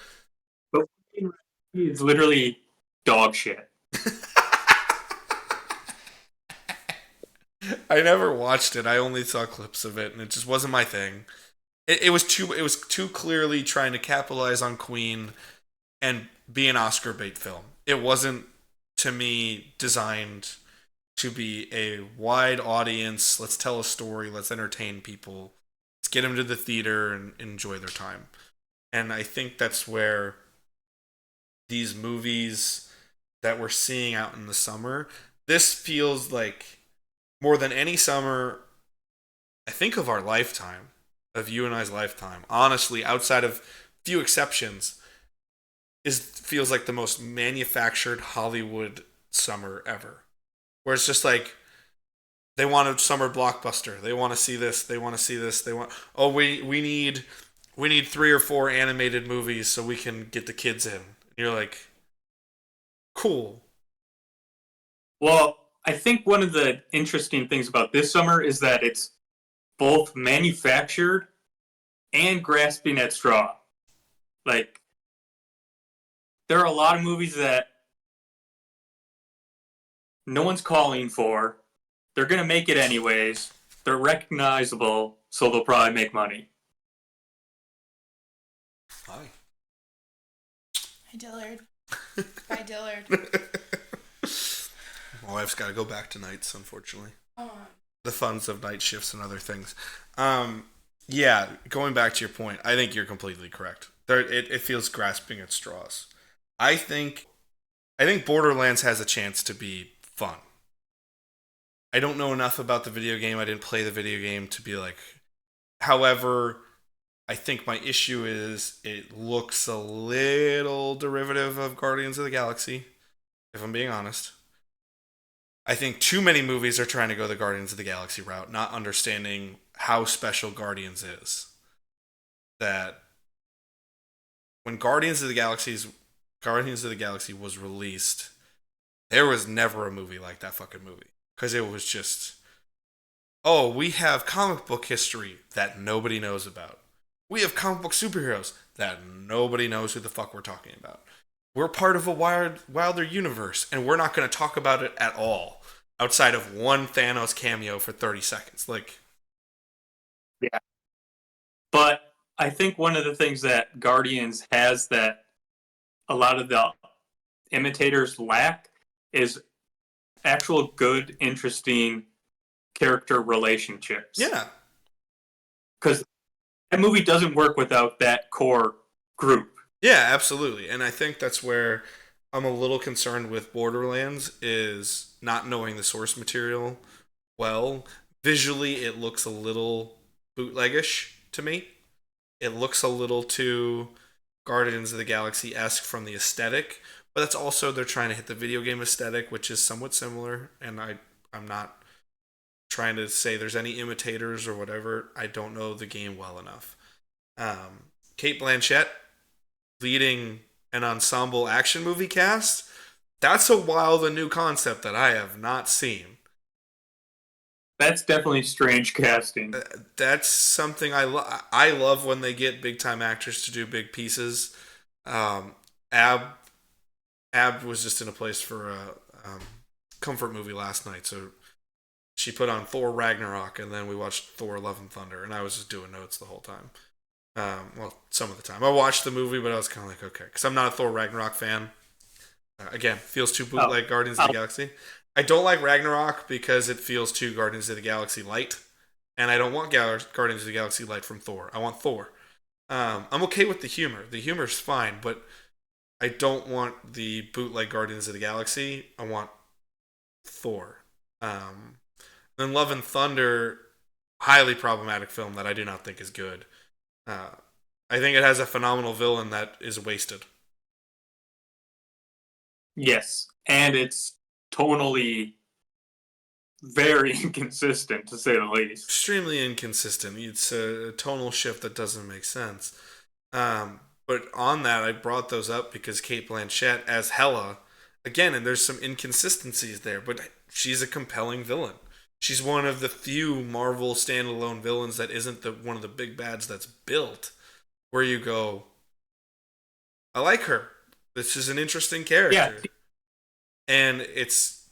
[SPEAKER 2] Bohemian Rhapsody is literally dog shit.
[SPEAKER 1] I never watched it. I only saw clips of it, and it just wasn't my thing. It was too clearly trying to capitalize on Queen and be an Oscar bait film. It wasn't, to me, designed to be a wide audience. Let's tell a story. Let's entertain people. Let's get them to the theater and enjoy their time. And I think that's where these movies that we're seeing out in the summer, this feels like more than any summer, I think, of our lifetime, of you and I's lifetime, honestly, outside of few exceptions, feels like the most manufactured Hollywood summer ever. Where it's just like, they want a summer blockbuster. They want to see this. They want to see this. They want, oh, we need 3 or 4 animated movies so we can get the kids in. And you're like, cool.
[SPEAKER 2] Well, I think one of the interesting things about this summer is that it's both manufactured and grasping at straw. Like, there are a lot of movies that no one's calling for. They're going to make it anyways. They're recognizable, so they'll probably make money.
[SPEAKER 1] Hi.
[SPEAKER 3] Hi, Dillard. Bye, Dillard.
[SPEAKER 1] My wife's got to go back to nights, unfortunately.
[SPEAKER 3] Oh.
[SPEAKER 1] The funds of night shifts and other things. Yeah, going back to your point, I think you're completely correct. It feels grasping at straws. I think I think Borderlands has a chance to be fun. I don't know enough about the video game. I didn't play the video game to be like. However, I think my issue is it looks a little derivative of Guardians of the Galaxy, if I'm being honest. I think too many movies are trying to go the Guardians of the Galaxy route, not understanding how special Guardians is. That when Guardians of the Galaxy was released, there was never a movie like that fucking movie. Because it was just, oh, we have comic book history that nobody knows about. We have comic book superheroes that nobody knows who the fuck we're talking about. We're part of a wilder universe, and we're not going to talk about it at all outside of one Thanos cameo for 30 seconds. Like,
[SPEAKER 2] Yeah. But I think one of the things that Guardians has that a lot of the imitators lack is actual good, interesting character relationships.
[SPEAKER 1] yeah,
[SPEAKER 2] Because that movie doesn't work without that core group.
[SPEAKER 1] yeah, absolutely. And I think that's where I'm a little concerned with Borderlands is not knowing the source material well. Visually, it looks a little bootleggish to me. It looks a little too Guardians of the Galaxy esque from the aesthetic, but that's also they're trying to hit the video game aesthetic, which is somewhat similar. And I'm not trying to say there's any imitators or whatever. I don't know the game well enough. Kate Blanchett leading an ensemble action movie cast. That's a wild and new concept that I have not seen.
[SPEAKER 2] That's definitely strange casting.
[SPEAKER 1] That's something I love when they get big time actors to do big pieces. Ab Ab was just in a place for a comfort movie last night, so she put on Thor Ragnarok, and then we watched Thor: Love and Thunder, and I was just doing notes the whole time. Well, some of the time I watched the movie, but I was kind of like, okay, because I'm not a Thor Ragnarok fan. Again, feels too bootleg Guardians of the Galaxy. I don't like Ragnarok because it feels too Guardians of the Galaxy light, and I don't want Guardians of the Galaxy light from Thor. I want Thor. I'm okay with the humor. The humor's fine, but I don't want the bootleg Guardians of the Galaxy. I want Thor. Then Love and Thunder, highly problematic film that I do not think is good. I think it has a phenomenal villain that is wasted.
[SPEAKER 2] Yes. And it's tonally very inconsistent, to say the least.
[SPEAKER 1] Extremely inconsistent. It's a tonal shift that doesn't make sense. But on that, I brought those up because Kate Blanchett as Hela, again, and there's some inconsistencies there, but she's a compelling villain. She's one of the few Marvel standalone villains that isn't one of the big bads that's built, where you go, I like her. This is an interesting character.
[SPEAKER 2] Yeah.
[SPEAKER 1] And it's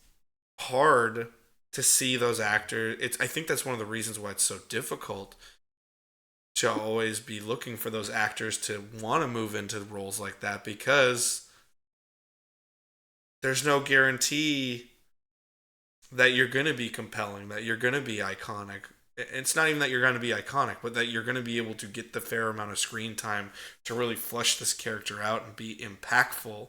[SPEAKER 1] hard to see those actors. I think that's one of the reasons why it's so difficult to always be looking for those actors to want to move into roles like that, because there's no guarantee that you're going to be compelling, that you're going to be iconic. It's not even that you're going to be iconic, but that you're going to be able to get the fair amount of screen time to really flesh this character out and be impactful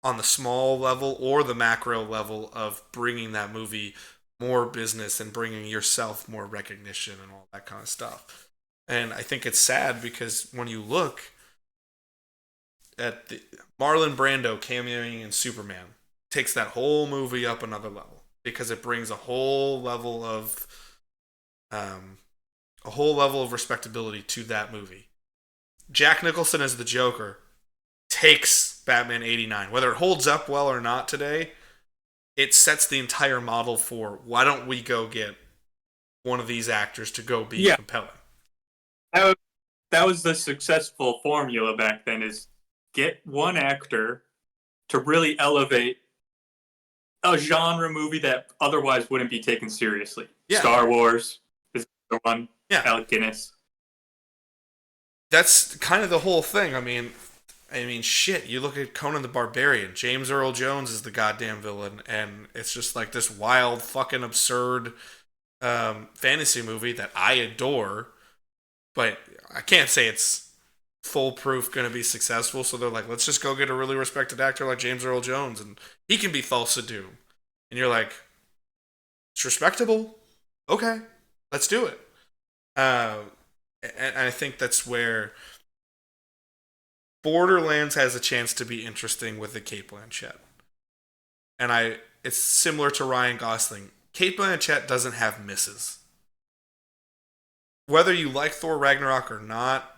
[SPEAKER 1] on the small level or the macro level of bringing that movie more business and bringing yourself more recognition and all that kind of stuff. And I think it's sad because when you look at Marlon Brando cameoing in Superman, takes that whole movie up another level because it brings a whole level of respectability to that movie. Jack Nicholson as the Joker takes Batman 89. Whether it holds up well or not today, it sets the entire model for why don't we go get one of these actors to go be compelling.
[SPEAKER 2] That was the successful formula back then, is get one actor to really elevate a genre movie that otherwise wouldn't be taken seriously.
[SPEAKER 1] Yeah.
[SPEAKER 2] Star Wars is the one.
[SPEAKER 1] Yeah.
[SPEAKER 2] Alec Guinness.
[SPEAKER 1] That's kind of the whole thing. I mean, shit, you look at Conan the Barbarian. James Earl Jones is the goddamn villain, and it's just like this wild, fucking absurd fantasy movie that I adore, but I can't say it's foolproof going to be successful. So they're like, let's just go get a really respected actor like James Earl Jones, and he can be Thulsa Doom. And you're like, it's respectable. Okay, let's do it. And I think that's where Borderlands has a chance to be interesting with the Cate Blanchett. And it's similar to Ryan Gosling. Cate Blanchett doesn't have misses. Whether you like Thor Ragnarok or not,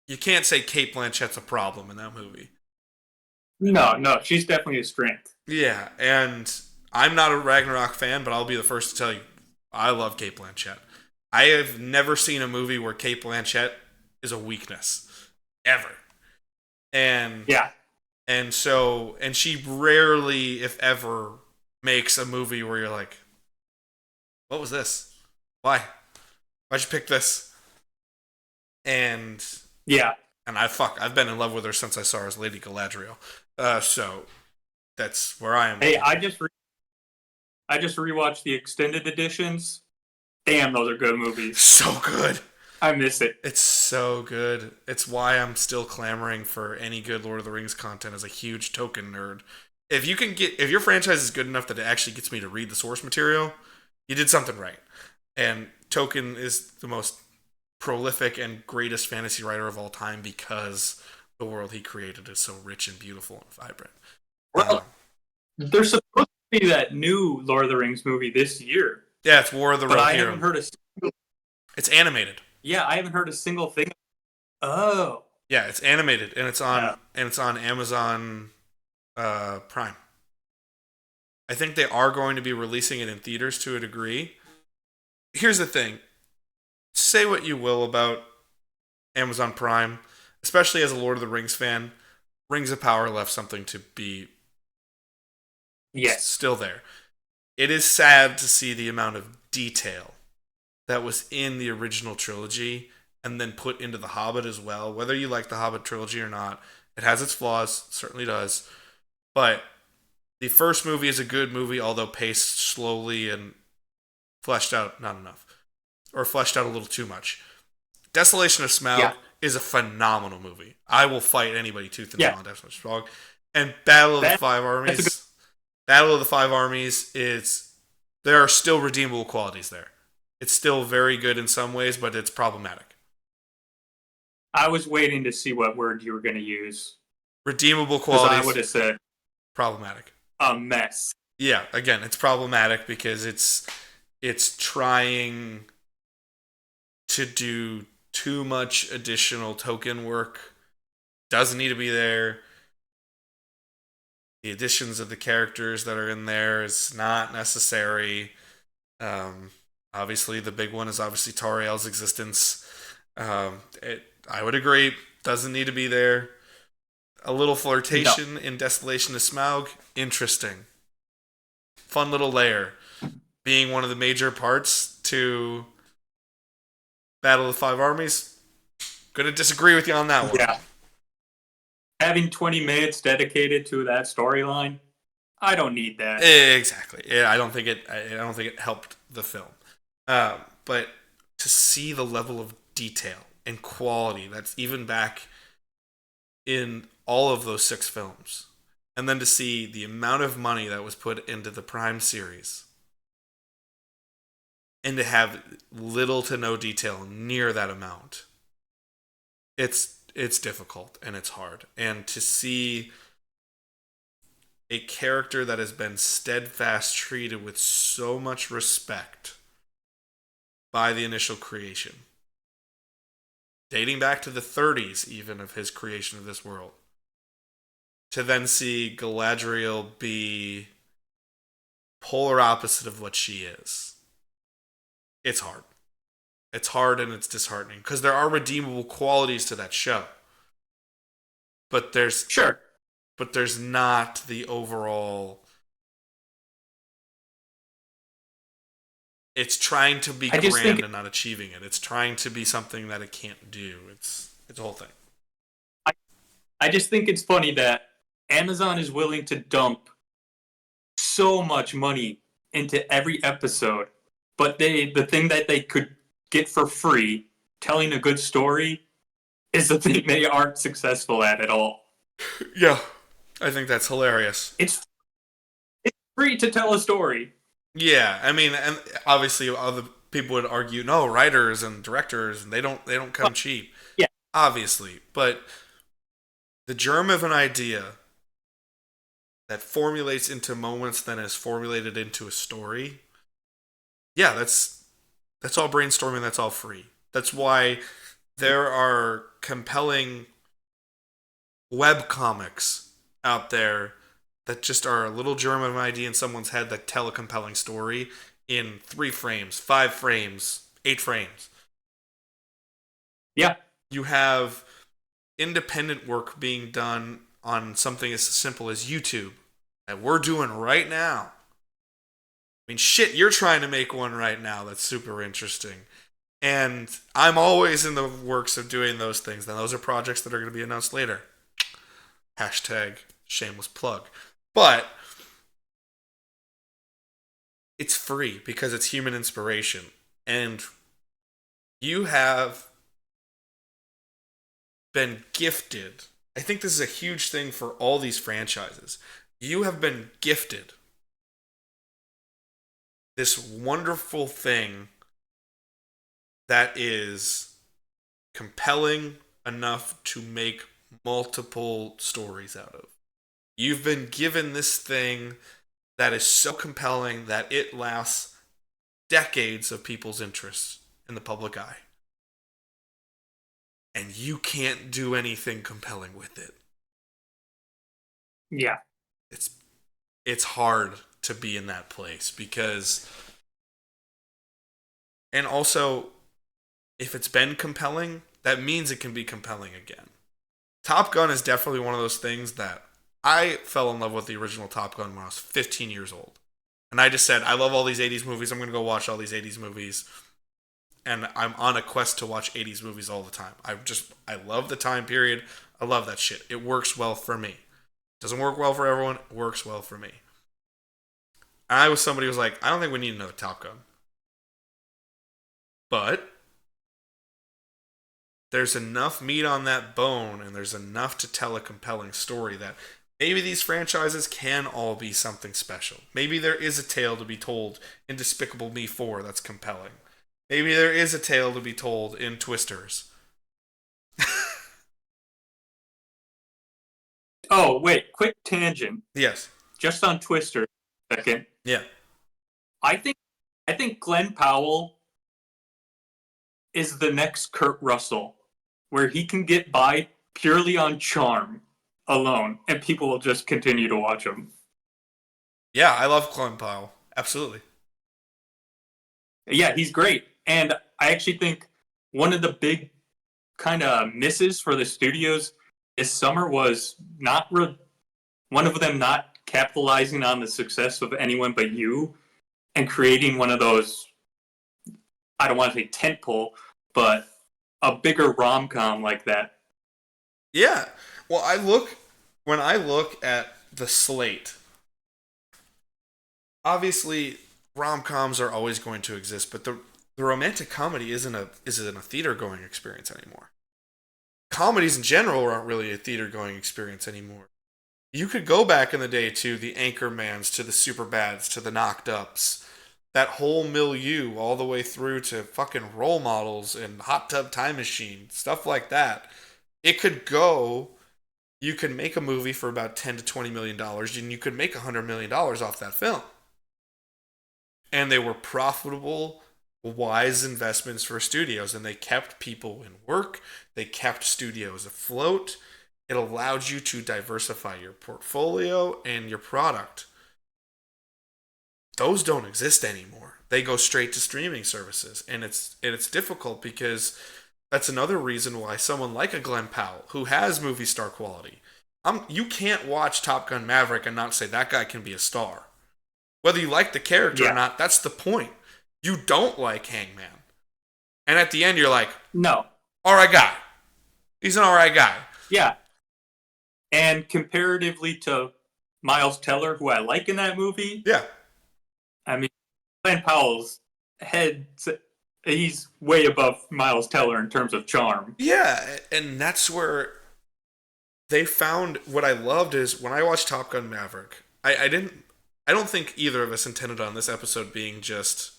[SPEAKER 1] you can't say Cate Blanchett's a problem in that movie.
[SPEAKER 2] No, she's definitely a strength.
[SPEAKER 1] Yeah, and I'm not a Ragnarok fan, but I'll be the first to tell you, I love Cate Blanchett. I have never seen a movie where Cate Blanchett is a weakness. Ever. And
[SPEAKER 2] yeah.
[SPEAKER 1] And she rarely, if ever, makes a movie where you're like, what was this? Why? Why'd you pick this? And
[SPEAKER 2] yeah.
[SPEAKER 1] And I've been in love with her since I saw her as Lady Galadriel. So that's where I am.
[SPEAKER 2] Hey, I just rewatched the extended editions. Damn, those are good movies.
[SPEAKER 1] So good.
[SPEAKER 2] I miss it.
[SPEAKER 1] It's so good. It's why I'm still clamoring for any good Lord of the Rings content as a huge Tolkien nerd. If your franchise is good enough that it actually gets me to read the source material, you did something right. And Tolkien is the most prolific and greatest fantasy writer of all time because the world he created is so rich and beautiful and vibrant.
[SPEAKER 2] Well, there's supposed to be that new Lord of the Rings movie this year.
[SPEAKER 1] Yeah, it's War of the Rohirrim.
[SPEAKER 2] But I haven't heard a single...
[SPEAKER 1] It's animated.
[SPEAKER 2] Yeah, I haven't heard a single thing. Oh.
[SPEAKER 1] Yeah, it's animated and it's on Amazon Prime. I think they are going to be releasing it in theaters to a degree. Here's the thing. Say what you will about Amazon Prime, especially as a Lord of the Rings fan, Rings of Power left something to be still there. It is sad to see the amount of detail that was in the original trilogy and then put into The Hobbit as well. Whether you like the Hobbit trilogy or not, it has its flaws, certainly does. But the first movie is a good movie, although paced slowly and fleshed out not enough. Or fleshed out a little too much. Desolation of Smaug is a phenomenal movie. I will fight anybody tooth and nail on Desolation of Smaug. And Battle of the Five Armies there are still redeemable qualities there. It's still very good in some ways, but it's problematic.
[SPEAKER 2] I was waiting to see what word you were going to use.
[SPEAKER 1] Redeemable qualities.
[SPEAKER 2] I would have said
[SPEAKER 1] problematic.
[SPEAKER 2] A mess.
[SPEAKER 1] Yeah, again, it's problematic because it's trying to do too much additional token work. Doesn't need to be there. The additions of the characters that are in there is not necessary. Obviously, the big one is obviously Tariel's existence. I would agree. Doesn't need to be there. A little flirtation in Desolation of Smaug. Interesting. Fun little layer. Being one of the major parts to Battle of the Five Armies. Gonna disagree with you on that one.
[SPEAKER 2] Yeah. Having 20 minutes dedicated to that storyline, I don't need that.
[SPEAKER 1] Exactly. Yeah, I don't think it helped the film. But to see the level of detail and quality that's even back in all of those 6 films, and then to see the amount of money that was put into the Prime series, and to have little to no detail near that amount, it's difficult and it's hard. And to see a character that has been steadfast treated with so much respect by the initial creation, dating back to the 30s even of his creation of this world, to then see Galadriel be polar opposite of what she is, it's hard. It's hard and it's disheartening because there are redeemable qualities to that show. But there's not the overall. It's trying to be grand and not achieving it. It's trying to be something that it can't do. It's a whole thing.
[SPEAKER 2] I just think it's funny that Amazon is willing to dump so much money into every episode, but the thing that they could get for free, telling a good story, is the thing they aren't successful at all.
[SPEAKER 1] Yeah, I think that's hilarious.
[SPEAKER 2] It's free to tell a story.
[SPEAKER 1] Yeah, I mean, and obviously other people would argue, no, writers and directors, and they don't come cheap.
[SPEAKER 2] Yeah.
[SPEAKER 1] Obviously, but the germ of an idea that formulates into moments, then is formulated into a story. Yeah, that's all brainstorming. That's all free. That's why there are compelling web comics out there that just are a little germ of an idea in someone's head that tell a compelling story in 3 frames, 5 frames, 8 frames.
[SPEAKER 2] Yeah.
[SPEAKER 1] You have independent work being done on something as simple as YouTube that we're doing right now. I mean, shit, you're trying to make one right now that's super interesting. And I'm always in the works of doing those things. Now, those are projects that are going to be announced later. Hashtag shameless plug. But it's free because it's human inspiration. And you have been gifted. I think this is a huge thing for all these franchises. You have been gifted this wonderful thing that is compelling enough to make multiple stories out of. You've been given this thing that is so compelling that it lasts decades of people's interests in the public eye. And you can't do anything compelling with it.
[SPEAKER 2] Yeah.
[SPEAKER 1] It's hard to be in that place because, and also, if it's been compelling, that means it can be compelling again. Top Gun is definitely one of those things that I fell in love with the original Top Gun when I was 15 years old. And I just said, I love all these 80s movies. I'm going to go watch all these 80s movies. And I'm on a quest to watch 80s movies all the time. I love the time period. I love that shit. It works well for me. Doesn't work well for everyone. It works well for me. I was somebody who was like, I don't think we need another Top Gun. But there's enough meat on that bone and there's enough to tell a compelling story that maybe these franchises can all be something special. Maybe there is a tale to be told in Despicable Me 4 that's compelling. Maybe there is a tale to be told in Twisters.
[SPEAKER 2] Oh, wait, quick tangent.
[SPEAKER 1] Yes.
[SPEAKER 2] Just on Twister, second.
[SPEAKER 1] Yeah.
[SPEAKER 2] I think Glenn Powell is the next Kurt Russell, where he can get by purely on charm alone, and people will just continue to watch him.
[SPEAKER 1] Yeah, I love Glenn Powell. Absolutely.
[SPEAKER 2] Yeah, he's great. And I actually think one of the big kind of misses for the studios this summer was one of them not capitalizing on the success of Anyone But You and creating one of those, I don't want to say tentpole, but a bigger rom-com like that.
[SPEAKER 1] Yeah. Well, when I look at the slate, obviously rom-coms are always going to exist, but the romantic comedy isn't a theater-going experience anymore. Comedies in general aren't really a theater-going experience anymore. You could go back in the day to the Anchormans, to the Superbads, to the Knocked Ups, that whole milieu all the way through to fucking Role Models and Hot Tub Time Machine, stuff like that. It could go, you could make a movie for about $10 to $20 million and you could make $100 million off that film. And they were profitable, wise investments for studios, and they kept people in work, they kept studios afloat. It allowed you to diversify your portfolio and your product. Those don't exist anymore. They go straight to streaming services, and it's difficult because that's another reason why someone like a Glenn Powell, who has movie star quality, you can't watch Top Gun Maverick and not say that guy can be a star. Whether you like the character or not, that's the point. You don't like Hangman. And at the end, you're like,
[SPEAKER 2] no.
[SPEAKER 1] Alright guy. He's an alright guy.
[SPEAKER 2] Yeah. And comparatively to Miles Teller, who I like in that movie,
[SPEAKER 1] yeah,
[SPEAKER 2] I mean, Glenn Powell's he's way above Miles Teller in terms of charm.
[SPEAKER 1] Yeah, and that's where they found what I loved is when I watched Top Gun Maverick. I don't think either of us intended on this episode being just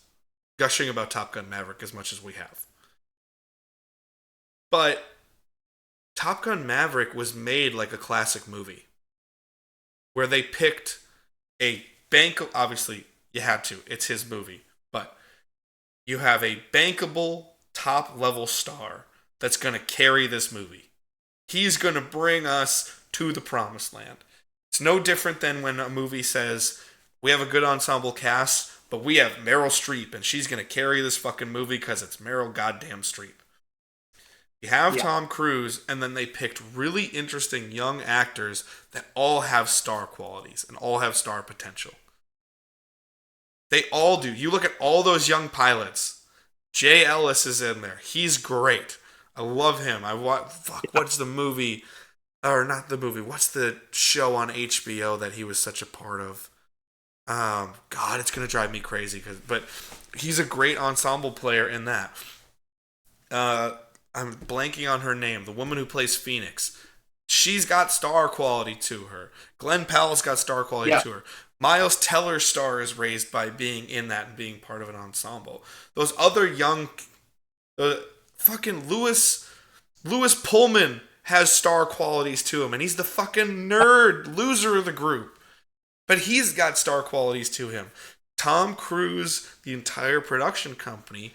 [SPEAKER 1] gushing about Top Gun Maverick as much as we have. But Top Gun Maverick was made like a classic movie where they picked a bank. Obviously, you had to. It's his movie. But you have a bankable, top level star that's going to carry this movie. He's going to bring us to the promised land. It's no different than when a movie says, we have a good ensemble cast, but we have Meryl Streep, and she's going to carry this fucking movie because it's Meryl goddamn Streep. You have Tom Cruise, and then they picked really interesting young actors that all have star qualities and all have star potential. They all do. You look at all those young pilots. Jay Ellis is in there. He's great. I love him. What's the movie? Or not the movie. What's the show on HBO that he was such a part of? God, it's going to drive me crazy. But he's a great ensemble player in that. I'm blanking on her name. The woman who plays Phoenix. She's got star quality to her. Glenn Powell's got star quality to her. Miles Teller's star is raised by being in that and being part of an ensemble. Those other young... fucking Lewis Pullman has star qualities to him, and he's the fucking nerd loser of the group. But he's got star qualities to him. Tom Cruise, the entire production company,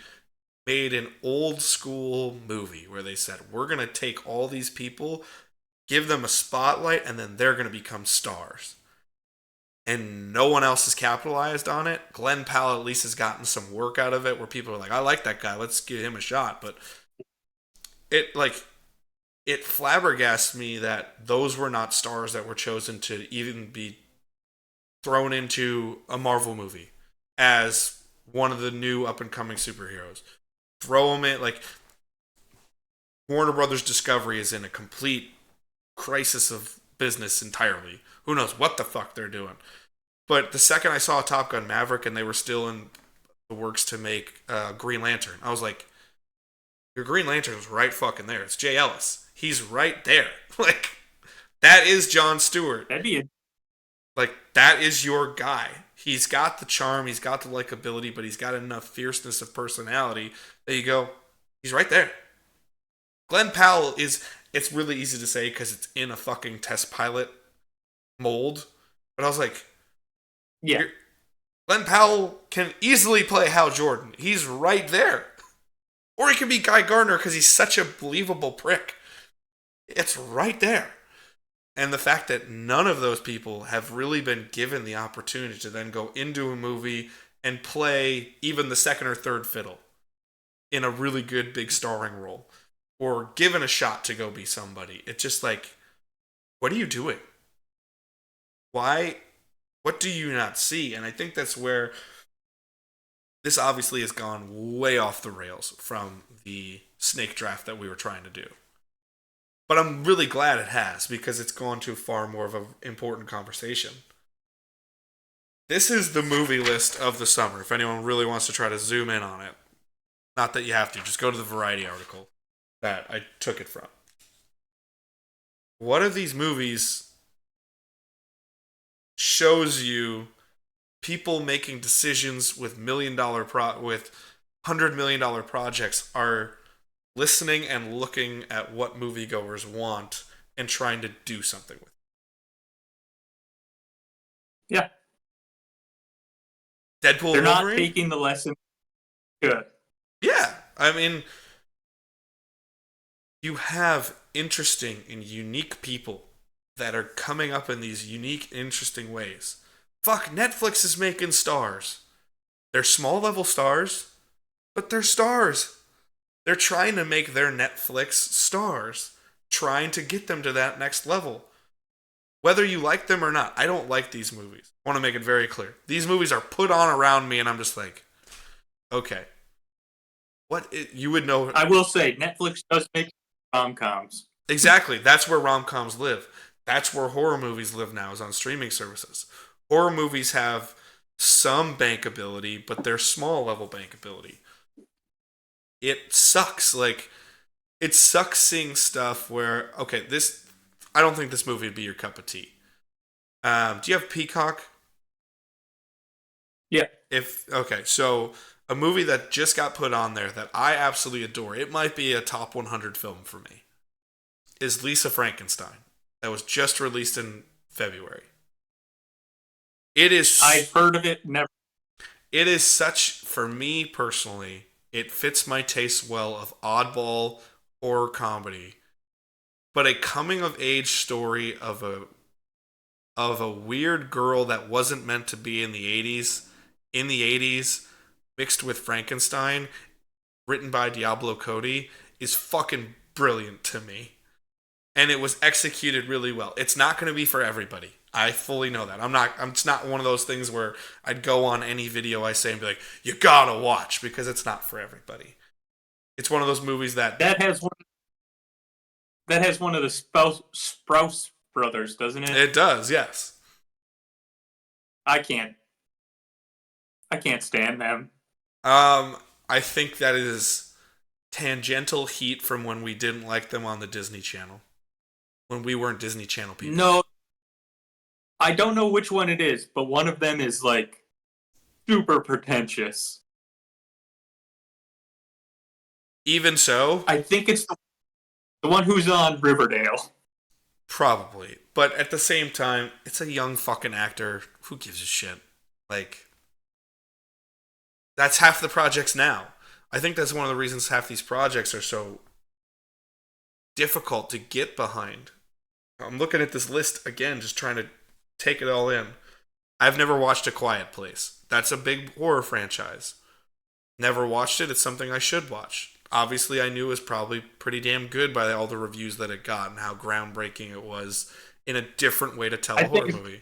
[SPEAKER 1] made an old school movie where they said, we're going to take all these people, give them a spotlight, and then they're going to become stars. And no one else has capitalized on it. Glenn Powell at least has gotten some work out of it where people are like, I like that guy, let's give him a shot. But it flabbergasts me that those were not stars that were chosen to even be thrown into a Marvel movie as one of the new up-and-coming superheroes. Throw them in, like, Warner Brothers Discovery is in a complete crisis of business entirely. Who knows what the fuck they're doing. But the second I saw Top Gun Maverick and they were still in the works to make Green Lantern, I was like, your Green Lantern's right fucking there. It's Jay Ellis. He's right there. Like, that is Jon Stewart.
[SPEAKER 2] That'd be
[SPEAKER 1] Like, that is your guy. He's got the charm, he's got the likability, but he's got enough fierceness of personality that you go, he's right there. Glenn Powell is, it's really easy to say because it's in a fucking test pilot mold, but I was like, Glenn Powell can easily play Hal Jordan. He's right there. Or he could be Guy Gardner because he's such a believable prick. It's right there. And the fact that none of those people have really been given the opportunity to then go into a movie and play even the second or third fiddle in a really good big starring role, or given a shot to go be somebody. It's just like, what are you doing? Why? What do you not see? And I think that's where this obviously has gone way off the rails from the snake draft that we were trying to do. But I'm really glad it has, because it's gone to far more of an important conversation. This is the movie list of the summer, if anyone really wants to try to zoom in on it. Not that you have to, just go to the Variety article that I took it from. What of these movies shows you people making decisions with with $100 million projects are listening and looking at what moviegoers want and trying to do something with it?
[SPEAKER 2] Yeah.
[SPEAKER 1] Deadpool
[SPEAKER 2] They're
[SPEAKER 1] and
[SPEAKER 2] not
[SPEAKER 1] Wolverine?
[SPEAKER 2] taking the lesson. Good.
[SPEAKER 1] Yeah. I mean, you have interesting and unique people that are coming up in these unique, interesting ways. Fuck, Netflix is making stars. They're small level stars, but they're stars. They're trying to make their Netflix stars, trying to get them to that next level. Whether you like them or not, I don't like these movies. I want to make it very clear. These movies are put on around me, and I'm just like, okay. You would know.
[SPEAKER 2] I will say, Netflix does make rom-coms.
[SPEAKER 1] Exactly. That's where rom-coms live. That's where horror movies live now, is on streaming services. Horror movies have some bankability, but they're small level bankability. It sucks. Like, it sucks seeing stuff where, okay, this, I don't think this movie would be your cup of tea. Do you have Peacock?
[SPEAKER 2] Yeah.
[SPEAKER 1] Okay, so a movie that just got put on there that I absolutely adore, it might be a top 100 film for me, is Lisa Frankenstein. That was just released in February. It
[SPEAKER 2] I've
[SPEAKER 1] is
[SPEAKER 2] heard of it, never.
[SPEAKER 1] it is such, for me personally, it fits my taste well of oddball horror comedy, but a coming of age story of a weird girl that wasn't meant to be in the 80s, mixed with Frankenstein, written by Diablo Cody, is fucking brilliant to me. And it was executed really well. It's not going to be for everybody. I fully know that. It's not one of those things where I'd go on any video I say and be like, you gotta watch, because it's not for everybody. It's one of those movies that
[SPEAKER 2] That has one of the Sprouse brothers, doesn't it?
[SPEAKER 1] it does, yes.
[SPEAKER 2] I can't. I can't stand them.
[SPEAKER 1] I think that is tangential heat from when we didn't like them on the Disney Channel. When we weren't Disney Channel people.
[SPEAKER 2] No, I don't know which one it is, but one of them is like super pretentious.
[SPEAKER 1] Even so,
[SPEAKER 2] I think it's the one who's on Riverdale.
[SPEAKER 1] probably. But at the same time, it's a young fucking actor. Who gives a shit? Like, that's half the projects now. I think that's one of the reasons half these projects are so difficult to get behind. I'm looking at this list again, just trying to take it all in. I've never watched A Quiet Place. That's a big horror franchise. Never watched it. It's something I should watch. Obviously, I knew it was probably pretty damn good by all the reviews that it got and how groundbreaking it was in a different way to tell a horror movie.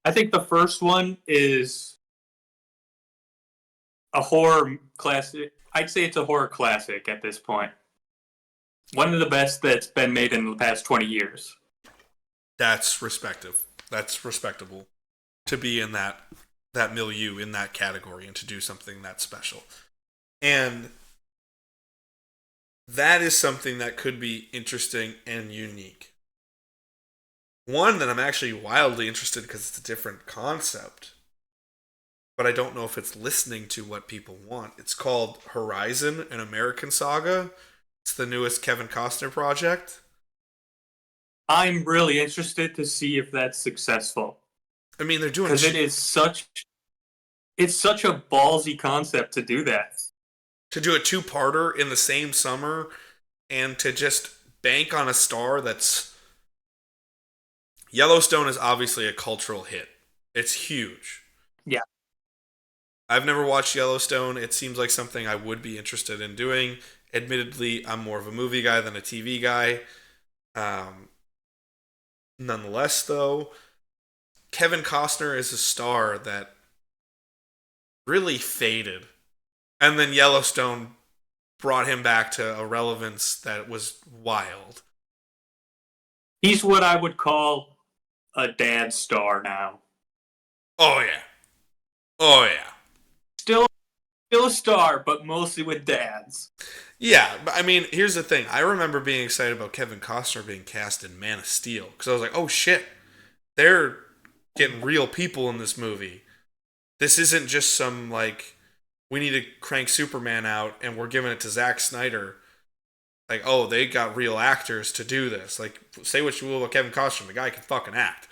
[SPEAKER 2] I think the first one is a horror classic. I'd say it's a horror classic at this point. One of the best that's been made in the past 20 years.
[SPEAKER 1] That's respective. That's respectable to be in that milieu, in that category, and to do something that special. And that is something that could be interesting and unique. One that I'm actually wildly interested because it's a different concept, but I don't know if it's listening to what people want. It's called Horizon, an American Saga. It's the newest Kevin Costner project.
[SPEAKER 2] I'm really interested to see if that's successful.
[SPEAKER 1] I mean, they're doing
[SPEAKER 2] because it's such a ballsy concept to do that.
[SPEAKER 1] To do a two-parter in the same summer and to just bank on a star that's... Yellowstone is obviously a cultural hit. It's huge.
[SPEAKER 2] Yeah.
[SPEAKER 1] I've never watched Yellowstone. It seems like something I would be interested in doing. Admittedly, I'm more of a movie guy than a TV guy. Nonetheless, though, Kevin Costner is a star that really faded. And then Yellowstone brought him back to a relevance that was wild.
[SPEAKER 2] He's what I would call a dad star now.
[SPEAKER 1] Oh, yeah. Oh, yeah.
[SPEAKER 2] Still a star, but mostly with dads.
[SPEAKER 1] Yeah, but I mean, here's the thing. I remember being excited about Kevin Costner being cast in Man of Steel. Because I was like, oh, shit. They're getting real people in this movie. This isn't just some, like... we need to crank Superman out and we're giving it to Zack Snyder. Like, oh, they got real actors to do this. Like, say what you will about Kevin Costner, the guy can fucking act.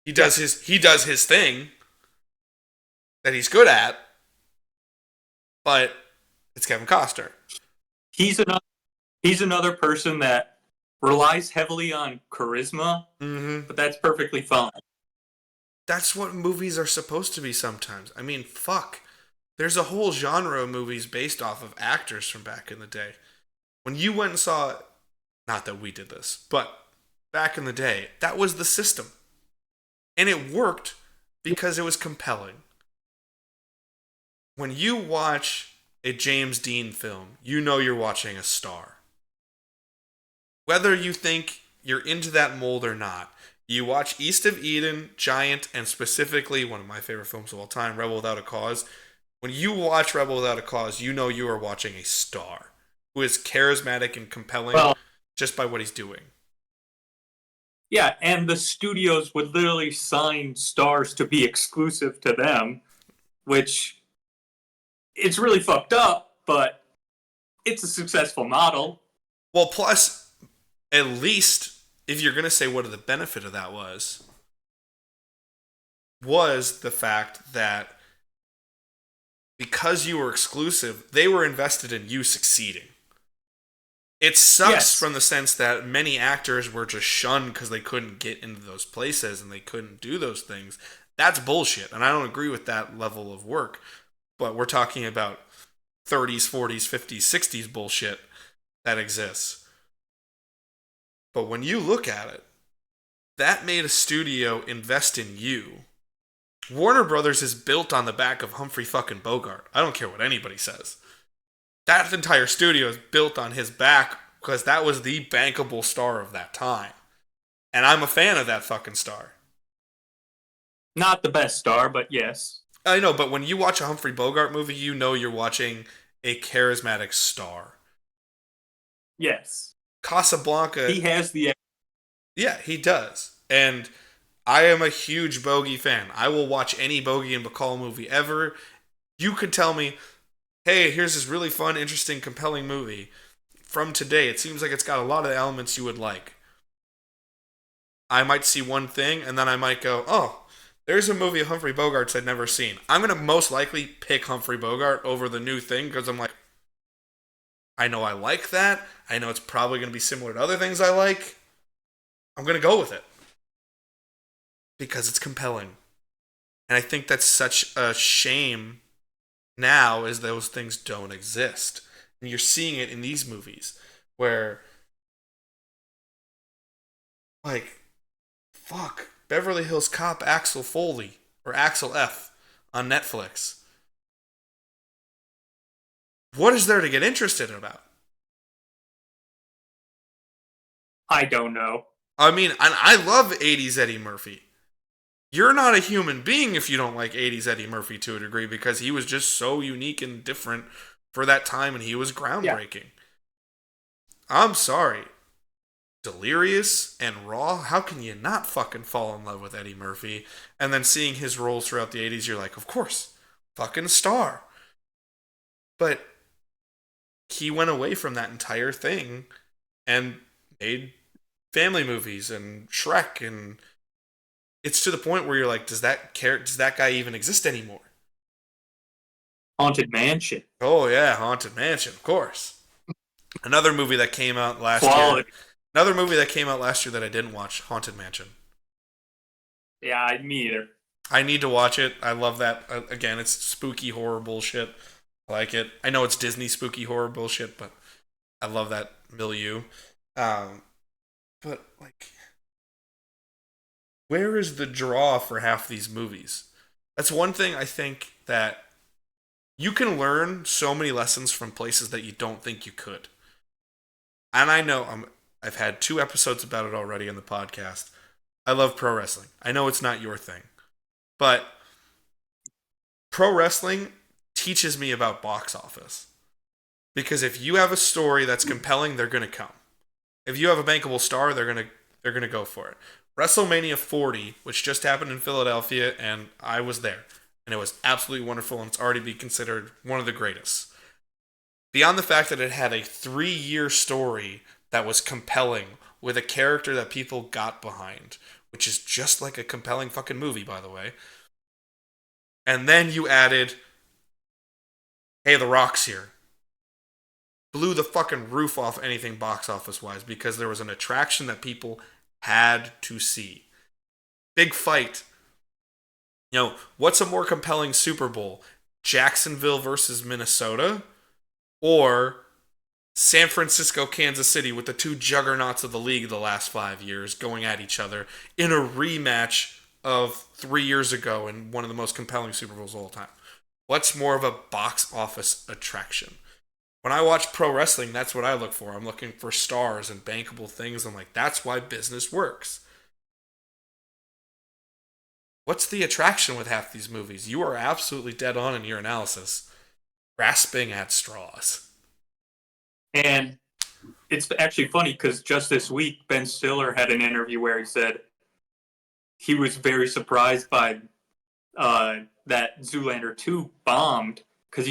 [SPEAKER 1] He does his thing that he's good at, but it's Kevin Costner.
[SPEAKER 2] He's another person that relies heavily on charisma, but that's perfectly fine.
[SPEAKER 1] That's what movies are supposed to be sometimes. I mean, fuck. There's a whole genre of movies based off of actors from back in the day. When you went and saw, not that we did this, but back in the day, that was the system. And it worked because it was compelling. When you watch a James Dean film, you know you're watching a star. Whether you think you're into that mold or not, You watch East of Eden, Giant, and specifically one of my favorite films of all time, Rebel Without a Cause. When you watch Rebel Without a Cause, you know you are watching a star who is charismatic and compelling
[SPEAKER 2] Well,
[SPEAKER 1] just by what he's doing.
[SPEAKER 2] yeah, and the studios would literally sign stars to be exclusive to them, which it's really fucked up, but it's a successful model.
[SPEAKER 1] Well, plus, at least if you're going to say what the benefit of that was the fact that because you were exclusive, they were invested in you succeeding. It sucks
[SPEAKER 2] Yes.
[SPEAKER 1] from the sense that many actors were just shunned because they couldn't get into those places and they couldn't do those things. That's bullshit, and I don't agree with that level of work. But we're talking about 30s, 40s, 50s, 60s bullshit that exists. But when you look at it, that made a studio invest in you. Warner Brothers is built on the back of Humphrey fucking Bogart. I don't care what anybody says. That entire studio is built on his back because that was the bankable star of that time. And I'm a fan of that fucking star.
[SPEAKER 2] Not the best star, but yes.
[SPEAKER 1] I know, but when you watch a Humphrey Bogart movie, you know you're watching a charismatic star.
[SPEAKER 2] Yes.
[SPEAKER 1] Casablanca.
[SPEAKER 2] He has the.
[SPEAKER 1] Yeah, he does. And I am a huge Bogey fan. I will watch any Bogey and Bacall movie ever. You could tell me, hey, here's this really fun, interesting, compelling movie from today. It seems like it's got a lot of the elements you would like. I might see one thing, and then I might go, oh, there's a movie of Humphrey Bogart's I'd never seen. I'm going to most likely pick Humphrey Bogart over the new thing because I'm like, I know I like that. I know it's probably going to be similar to other things I like. I'm going to go with it because it's compelling. And I think that's such a shame now as those things don't exist. And you're seeing it in these movies where, like, fuck, Beverly Hills Cop Axel Foley or Axel F on Netflix. What is there to get interested about?
[SPEAKER 2] I don't know.
[SPEAKER 1] I mean, I love 80s Eddie Murphy. You're not a human being if you don't like 80s Eddie Murphy to a degree because he was just so unique and different for that time and he was groundbreaking. Yeah. I'm sorry. Delirious and Raw, how can you not fucking fall in love with Eddie Murphy? And then seeing his roles throughout the 80s, you're like, of course, fucking star. But he went away from that entire thing and made family movies and Shrek, and it's to the point where you're like, does that guy even exist anymore?
[SPEAKER 2] Haunted Mansion.
[SPEAKER 1] Oh yeah, Haunted Mansion, of course. Another movie that came out last
[SPEAKER 2] Quality.
[SPEAKER 1] year. Another movie that came out last year that I didn't watch, Haunted Mansion.
[SPEAKER 2] Yeah, me either.
[SPEAKER 1] I need to watch it. I love that. Again, it's spooky horror bullshit. I like it. I know it's Disney spooky horror bullshit, but I love that milieu. But, like, where is the draw for half these movies? That's one thing I think that you can learn so many lessons from places that you don't think you could. And I know I've had 2 episodes about it already in the podcast. I love pro wrestling. I know it's not your thing. But pro wrestling teaches me about box office. Because if you have a story that's compelling, they're going to come. If you have a bankable star, they're going to go for it. WrestleMania 40, which just happened in Philadelphia, and I was there. And it was absolutely wonderful, and it's already been considered one of the greatest. Beyond the fact that it had a 3-year story that was compelling, with a character that people got behind, which is just like a compelling fucking movie, by the way. And then you added, hey, The Rock's here. Blew the fucking roof off anything box office wise because there was an attraction that people had to see. Big fight. You know, what's a more compelling Super Bowl? Jacksonville versus Minnesota? Or San Francisco, Kansas City with the 2 juggernauts of the league the last 5 years going at each other in a rematch of 3 years ago in one of the most compelling Super Bowls of all time? What's more of a box office attraction? When I watch pro wrestling, that's what I look for. I'm looking for stars and bankable things. I'm like, that's why business works. What's the attraction with half these movies? You are absolutely dead on in your analysis. Grasping at straws.
[SPEAKER 2] And it's actually funny because just this week, Ben Stiller had an interview where he said he was very surprised by that Zoolander 2 bombed because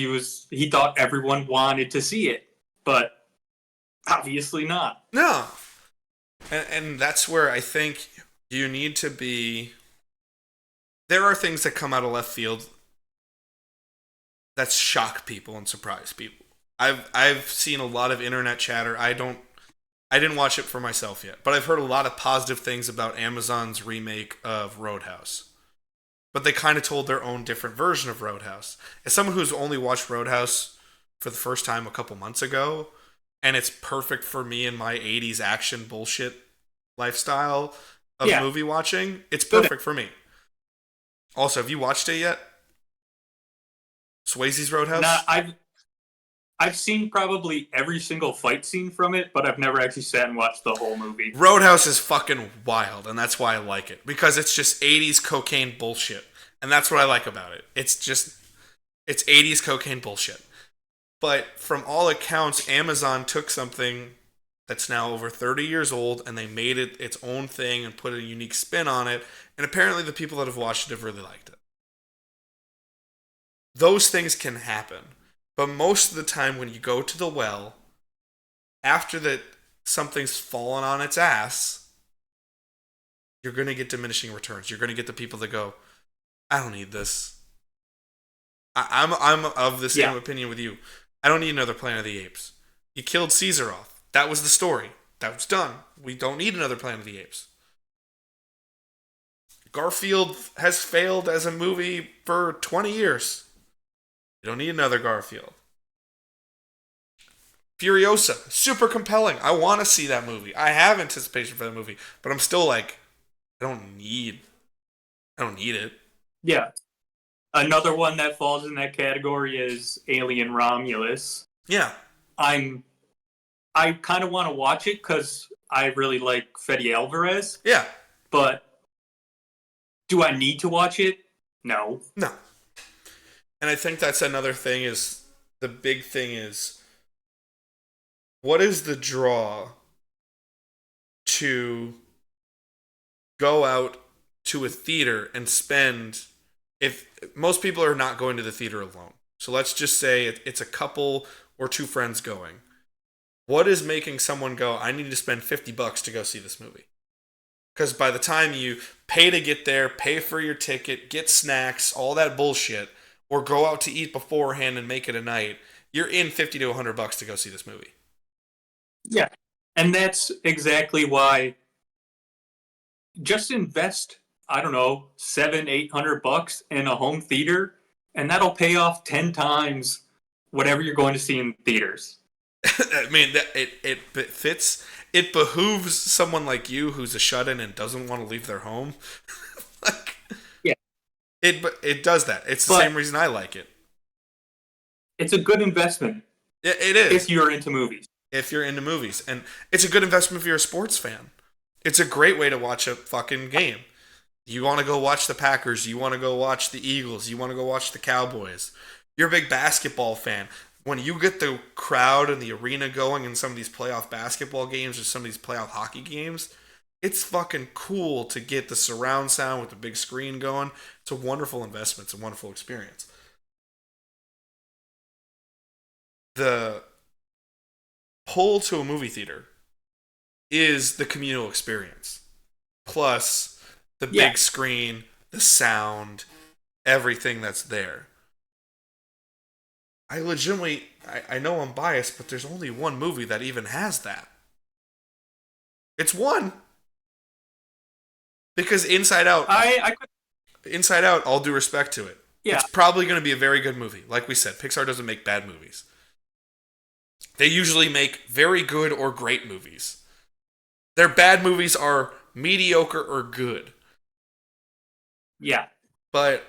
[SPEAKER 2] he thought everyone wanted to see it, but obviously not.
[SPEAKER 1] No. And that's where I think you need to be. There are things that come out of left field that shock people and surprise people. I've seen a lot of internet chatter. I didn't watch it for myself yet, but I've heard a lot of positive things about Amazon's remake of Roadhouse. But they kind of told their own different version of Roadhouse. As someone who's only watched Roadhouse for the first time a couple months ago, and it's perfect for me in my 80s action bullshit lifestyle of movie watching, it's perfect for me. Also, have you watched it yet? Swayze's Roadhouse?
[SPEAKER 2] Nah, I've seen probably every single fight scene from it, but I've never actually sat and watched the whole movie.
[SPEAKER 1] Roadhouse is fucking wild, and that's why I like it. Because it's just 80s cocaine bullshit. And that's what I like about it. It's 80s cocaine bullshit. But from all accounts, Amazon took something that's now over 30 years old, and they made it its own thing and put a unique spin on it. And apparently the people that have watched it have really liked it. Those things can happen. But most of the time when you go to the well, after that something's fallen on its ass, you're going to get diminishing returns. You're going to get the people that go, I don't need this. I'm of the same opinion with you. I don't need another Planet of the Apes. You killed Caesar off. That was the story. That was done. We don't need another Planet of the Apes. Garfield has failed as a movie for 20 years. You don't need another Garfield. Furiosa, super compelling. I want to see that movie. I have anticipation for that movie, but I'm still like, I don't need it.
[SPEAKER 2] Yeah. Another one that falls in that category is Alien Romulus.
[SPEAKER 1] Yeah.
[SPEAKER 2] I kind of want to watch it because I really like Fede Alvarez.
[SPEAKER 1] Yeah.
[SPEAKER 2] But do I need to watch it? No.
[SPEAKER 1] No. And I think that's another thing is, the big thing is, what is the draw to go out to a theater and spend, if most people are not going to the theater alone. So let's just say it's a couple or two friends going. What is making someone go, I need to spend $50 to go see this movie? Because by the time you pay to get there, pay for your ticket, get snacks, all that bullshit, or go out to eat beforehand and make it a night, you're in $50 to $100 to go see this movie.
[SPEAKER 2] Yeah. And that's exactly why just invest, I don't know, $700-800 in a home theater, and that'll pay off 10 times whatever you're going to see in theaters.
[SPEAKER 1] I mean, it fits. It behooves someone like you who's a shut-in and doesn't want to leave their home. Like,
[SPEAKER 2] yeah,
[SPEAKER 1] it does that. It's the same reason I like it.
[SPEAKER 2] It's a good investment.
[SPEAKER 1] It is.
[SPEAKER 2] If you're into movies.
[SPEAKER 1] If you're into movies. And it's a good investment if you're a sports fan. It's a great way to watch a fucking game. You want to go watch the Packers. You want to go watch the Eagles. You want to go watch the Cowboys. You're a big basketball fan. When you get the crowd and the arena going in some of these playoff basketball games or some of these playoff hockey games, it's fucking cool to get the surround sound with the big screen going. It's a wonderful investment. It's a wonderful experience. The pull to a movie theater is the communal experience. Plus the big screen, the sound, everything that's there. I legitimately, I know I'm biased, but there's only one movie that even has that. It's one. Because Inside Out, Inside Out, all due respect to it, it's probably going to be a very good movie. Like we said, Pixar doesn't make bad movies. They usually make very good or great movies. Their bad movies are mediocre or good.
[SPEAKER 2] Yeah.
[SPEAKER 1] But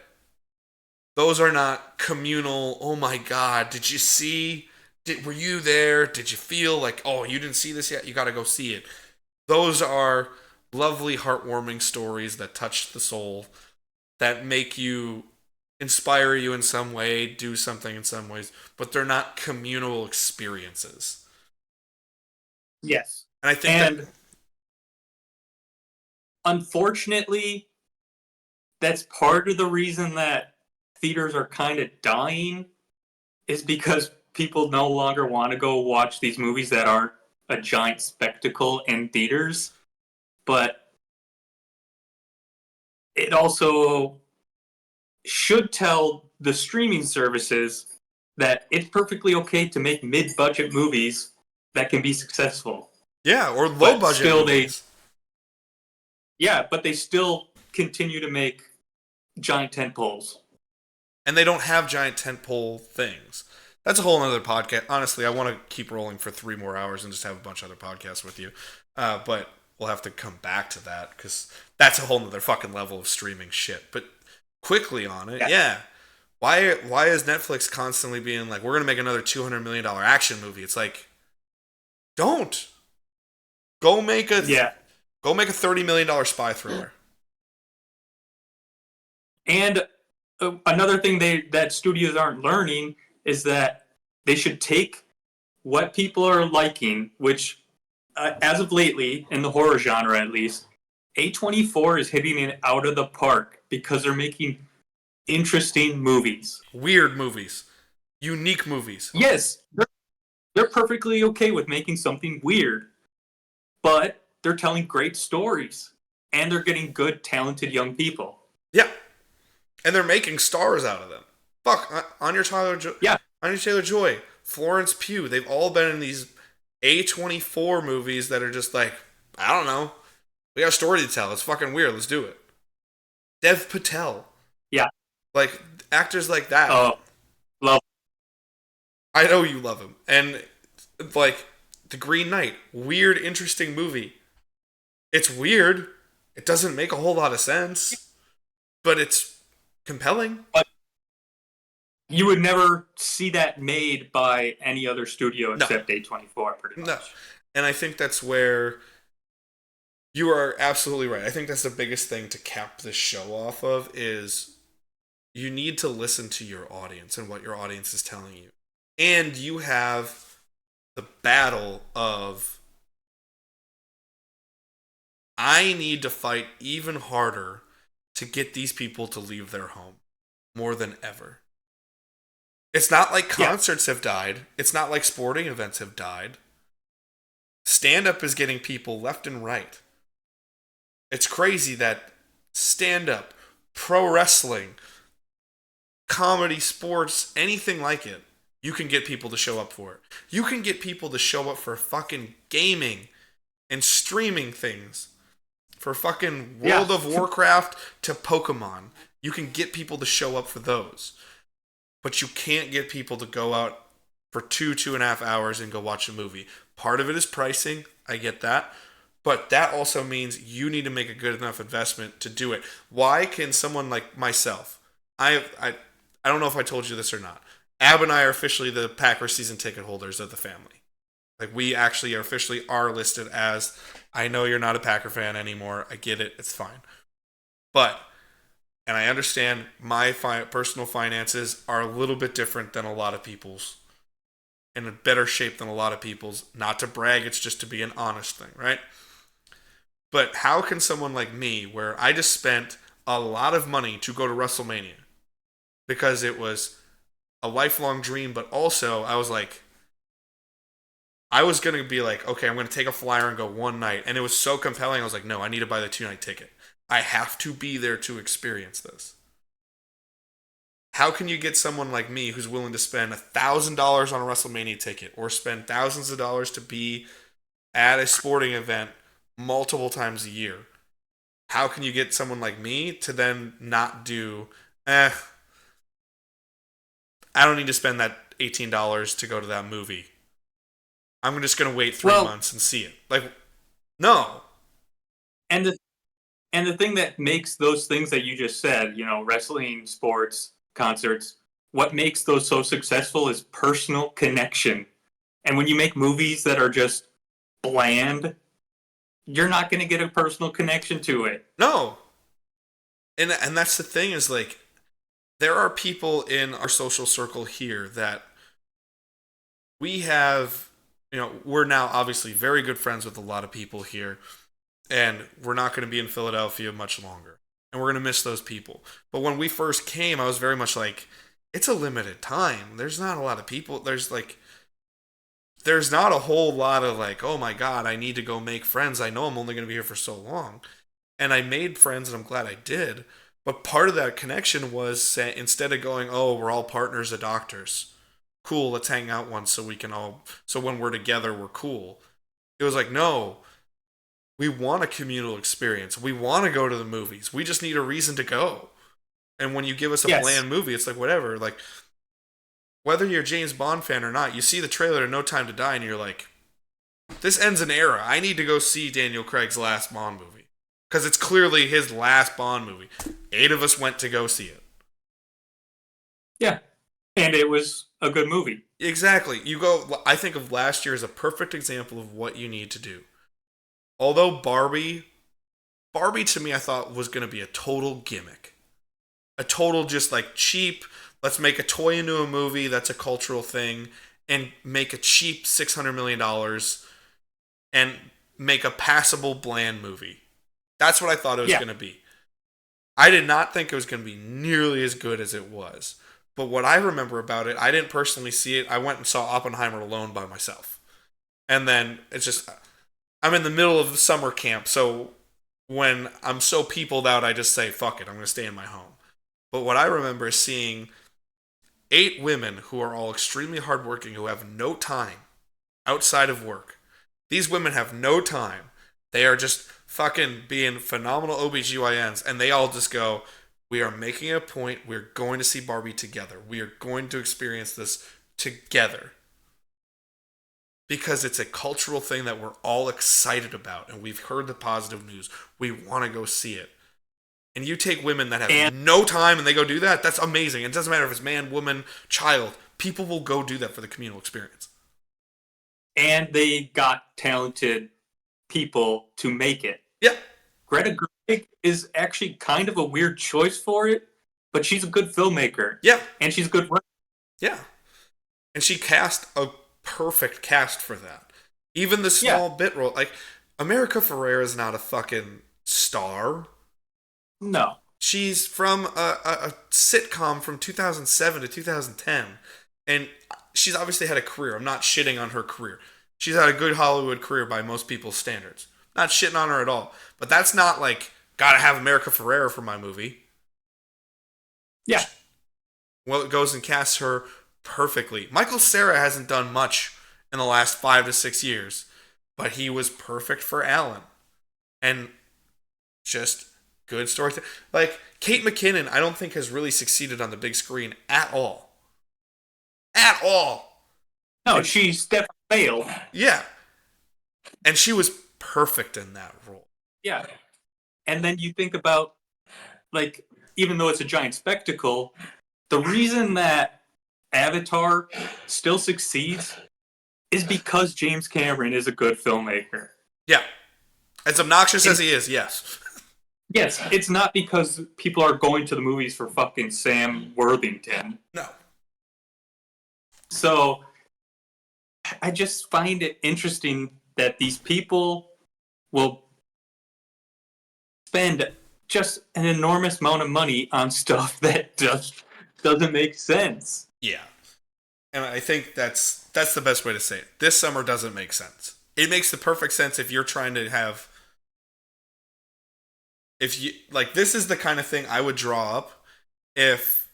[SPEAKER 1] those are not communal, oh my god, did you see? Were you there? Did you feel like, oh, you didn't see this yet? You got to go see it. Those are lovely, heartwarming stories that touch the soul that make you inspire you in some way, do something in some ways, but they're not communal experiences.
[SPEAKER 2] Yes.
[SPEAKER 1] And I think
[SPEAKER 2] And
[SPEAKER 1] that
[SPEAKER 2] unfortunately, that's part of the reason that theaters are kind of dying is because people no longer want to go watch these movies that aren't a giant spectacle in theaters. But it also should tell the streaming services that it's perfectly okay to make mid-budget movies that can be successful.
[SPEAKER 1] yeah, or low
[SPEAKER 2] But
[SPEAKER 1] budget
[SPEAKER 2] still
[SPEAKER 1] movies.
[SPEAKER 2] but they still continue to make giant tent poles.
[SPEAKER 1] And they don't have giant tentpole things. That's a whole other podcast. Honestly, I want to keep rolling for 3 more hours and just have a bunch of other podcasts with you. But we'll have to come back to that because that's a whole other fucking level of streaming shit. But quickly on it, yeah. Why is Netflix constantly being like, we're gonna make another $200 million action movie? It's like, don't go make a $30 million spy thriller.
[SPEAKER 2] And another thing that studios aren't learning is that they should take what people are liking, which as of lately, in the horror genre at least, A24 is hitting it out of the park because they're making interesting movies.
[SPEAKER 1] Weird movies. Unique movies.
[SPEAKER 2] Yes, they're perfectly okay with making something weird, but they're telling great stories and they're getting good, talented young people.
[SPEAKER 1] Yeah. And they're making stars out of them. Fuck, Anya Taylor-Joy, Florence Pugh, they've all been in these A24 movies that are just like, I don't know. We got a story to tell. It's fucking weird. Let's do it. Dev Patel.
[SPEAKER 2] Yeah.
[SPEAKER 1] Like, actors like that.
[SPEAKER 2] Oh, love.
[SPEAKER 1] I know you love him. And, like, The Green Knight. Weird, interesting movie. It's weird. It doesn't make a whole lot of sense. But it's compelling.
[SPEAKER 2] But you would never see that made by any other studio except A24, pretty much.
[SPEAKER 1] No. And I think that's where you are absolutely right. I think that's the biggest thing to cap this show off of is you need to listen to your audience and what your audience is telling you. And you have the battle of I need to fight even harder to get these people to leave their home more than ever. It's not like concerts have died. It's not like sporting events have died. Stand-up is getting people left and right. It's crazy that stand-up, pro wrestling, comedy, sports, anything like it, you can get people to show up for it. You can get people to show up for fucking gaming and streaming things. For fucking World of Warcraft to Pokemon. You can get people to show up for those. But you can't get people to go out for 2.5 hours and go watch a movie. Part of it is pricing. I get that. But that also means you need to make a good enough investment to do it. Why can someone like myself, I don't know if I told you this or not. Ab and I are officially the Packers season ticket holders of the family. Like, we actually officially are listed as, I know you're not a Packer fan anymore. I get it. It's fine. But, and I understand my personal finances are a little bit different than a lot of people's. In a better shape than a lot of people's. Not to brag, it's just to be an honest thing, right? But how can someone like me, where I just spent a lot of money to go to WrestleMania, because it was a lifelong dream, but also I was like, I was going to be like, okay, I'm going to take a flyer and go one night. And it was so compelling. I was like, no, I need to buy the 2-night ticket. I have to be there to experience this. How can you get someone like me who's willing to spend $1,000 on a WrestleMania ticket or spend thousands of dollars to be at a sporting event multiple times a year? How can you get someone like me to then not do, I don't need to spend that $18 to go to that movie. I'm just going to wait 3 months and see it. Like, no.
[SPEAKER 2] And the thing that makes those things that you just said, wrestling, sports, concerts, what makes those so successful is personal connection. And when you make movies that are just bland, you're not going to get a personal connection to it.
[SPEAKER 1] No. And that's the thing is like there are people in our social circle here that we have, we're now obviously very good friends with a lot of people here, and we're not going to be in Philadelphia much longer. And we're going to miss those people. But when we first came, I was very much like, it's a limited time. There's not a lot of people. There's not a whole lot of like, oh my God, I need to go make friends. I know I'm only going to be here for so long. And I made friends, and I'm glad I did. But part of that connection was instead of going, oh, we're all partners of doctors. Cool, let's hang out once so when we're together, we're cool. It was like, no, we want a communal experience. We want to go to the movies. We just need a reason to go. And when you give us a bland movie, it's like, whatever. Like, whether you're a James Bond fan or not, you see the trailer to No Time to Die, and you're like, this ends an era. I need to go see Daniel Craig's last Bond movie. Because it's clearly his last Bond movie. 8 of us went to go see it.
[SPEAKER 2] Yeah. And it was a good movie.
[SPEAKER 1] Exactly. I think of last year as a perfect example of what you need to do. Although Barbie to me I thought was going to be a total gimmick. A total just like cheap, let's make a toy into a movie that's a cultural thing and make a cheap $600 million and make a passable bland movie. That's what I thought it was going to be. I did not think it was going to be nearly as good as it was. But what I remember about it, I didn't personally see it. I went and saw Oppenheimer alone by myself. And then it's just, I'm in the middle of the summer camp, so when I'm so peopled out, I just say, fuck it, I'm going to stay in my home. But what I remember is seeing 8 women who are all extremely hardworking, who have no time outside of work. These women have no time. They are just fucking being phenomenal OBGYNs, and they all just go, we are making a point, we're going to see Barbie together. We are going to experience this together. Because it's a cultural thing that we're all excited about, and we've heard the positive news. We want to go see it. And you take women that have no time and they go do that, that's amazing. It doesn't matter if it's man, woman, child. People will go do that for the communal experience.
[SPEAKER 2] And they got talented people to make it.
[SPEAKER 1] Yeah.
[SPEAKER 2] Greta Gerwig is actually kind of a weird choice for it, but she's a good filmmaker.
[SPEAKER 1] Yeah.
[SPEAKER 2] And she's a good writer.
[SPEAKER 1] Yeah. And she cast a perfect cast for that. Even the small bit role. Like, America Ferrera is not a fucking star.
[SPEAKER 2] No.
[SPEAKER 1] She's from a sitcom from 2007 to 2010. And she's obviously had a career. I'm not shitting on her career. She's had a good Hollywood career by most people's standards. Not shitting on her at all. But that's not like, gotta have America Ferrera for my movie.
[SPEAKER 2] Yeah.
[SPEAKER 1] Well, it goes and casts her perfectly. Michael Cera hasn't done much in the last 5 to 6 years. But he was perfect for Alan. And just good story. Like, Kate McKinnon, I don't think has really succeeded on the big screen at all. At all.
[SPEAKER 2] No, she's definitely failed.
[SPEAKER 1] Yeah. And she was perfect in that role.
[SPEAKER 2] Yeah. And then you think about, like, even though it's a giant spectacle, the reason that Avatar still succeeds is because James Cameron is a good filmmaker.
[SPEAKER 1] Yeah. As obnoxious as he is, yes.
[SPEAKER 2] Yes, it's not because people are going to the movies for fucking Sam Worthington.
[SPEAKER 1] No.
[SPEAKER 2] So, I just find it interesting that these people will spend just an enormous amount of money on stuff that just doesn't make sense.
[SPEAKER 1] Yeah. And I think that's the best way to say it. This summer doesn't make sense. It makes the perfect sense if you're trying to have... If you like, this is the kind of thing I would draw up if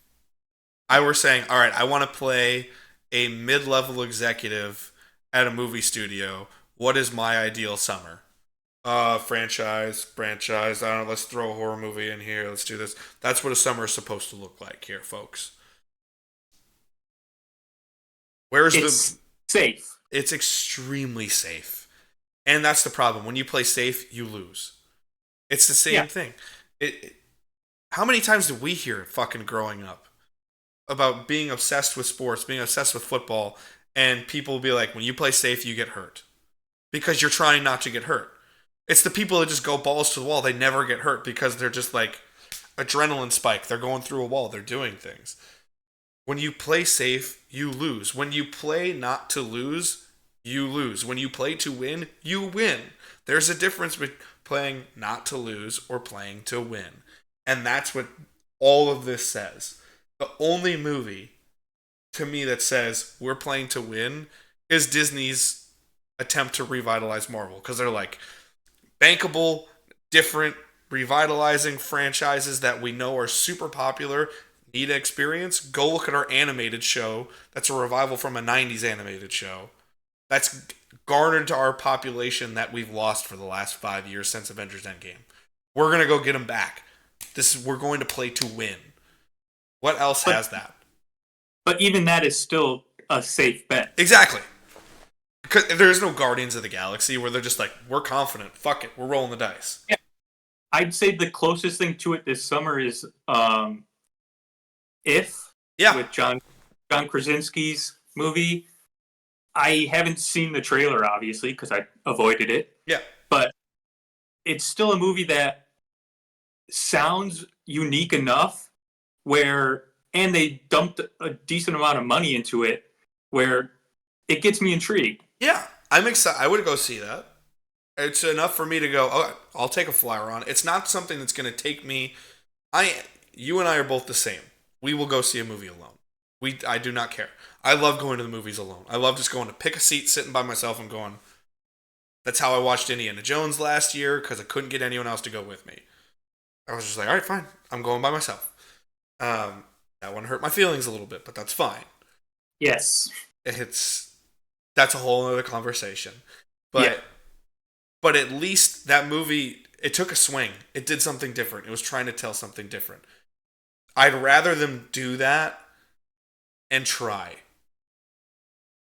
[SPEAKER 1] I were saying, all right, I want to play a mid-level executive at a movie studio. What is my ideal summer? Franchise. I don't know, let's throw a horror movie in here. Let's do this. That's what a summer is supposed to look like here, folks.
[SPEAKER 2] It's safe.
[SPEAKER 1] It's extremely safe. And that's the problem. When you play safe, you lose. It's the same thing. How many times did we hear fucking growing up about being obsessed with sports, being obsessed with football, and people will be like, when you play safe, you get hurt. Because you're trying not to get hurt. It's the people that just go balls to the wall. They never get hurt because they're just like, adrenaline spike. They're going through a wall. They're doing things. When you play safe, you lose. When you play not to lose, you lose. When you play to win, you win. There's a difference between playing not to lose or playing to win. And that's what all of this says. The only movie to me that says we're playing to win is Disney's attempt to revitalize Marvel. Because they're like bankable, different, revitalizing franchises that we know are super popular, need an experience. Go look at our animated show. That's a revival from a 90s animated show. That's garnered to our population that we've lost for the last 5 years since Avengers Endgame. We're going to go get them back. We're going to play to win. What else has that?
[SPEAKER 2] But even that is still a safe bet.
[SPEAKER 1] Exactly. Because there's no Guardians of the Galaxy where they're just like, we're confident. Fuck it. We're rolling the dice.
[SPEAKER 2] Yeah. I'd say the closest thing to it this summer is If, with John Krasinski's movie. I haven't seen the trailer, obviously, because I avoided it.
[SPEAKER 1] Yeah.
[SPEAKER 2] But it's still a movie that sounds unique enough and they dumped a decent amount of money into it, where it gets me intrigued.
[SPEAKER 1] Yeah, I'm excited. I would go see that. It's enough for me to go, oh, I'll take a flyer on. It's not something that's going to take me. You and I are both the same. We will go see a movie alone. I do not care. I love going to the movies alone. I love just going to pick a seat, sitting by myself and going. That's how I watched Indiana Jones last year because I couldn't get anyone else to go with me. I was just like, all right, fine. I'm going by myself. That one hurt my feelings a little bit, but that's fine.
[SPEAKER 2] Yes.
[SPEAKER 1] That's a whole other conversation. But at least that movie, it took a swing. It did something different. It was trying to tell something different. I'd rather them do that and try.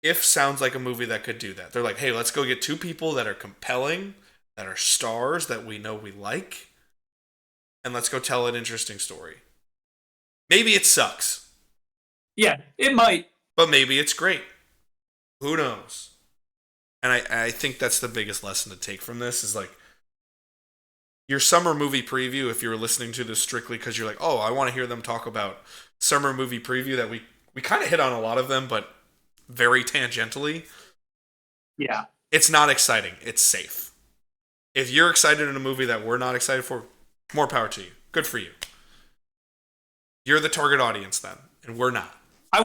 [SPEAKER 1] If sounds like a movie that could do that. They're like, hey, let's go get two people that are compelling, that are stars, that we know we like, and let's go tell an interesting story. Maybe it sucks.
[SPEAKER 2] Yeah, it might.
[SPEAKER 1] But maybe it's great. Who knows? And I think that's the biggest lesson to take from this is like, your summer movie preview, if you're listening to this strictly because you're like, oh, I want to hear them talk about summer movie preview, that we kind of hit on a lot of them, but very tangentially.
[SPEAKER 2] Yeah.
[SPEAKER 1] It's not exciting. It's safe. If you're excited in a movie that we're not excited for, more power to you. Good for you. You're the target audience then, and we're not.
[SPEAKER 2] I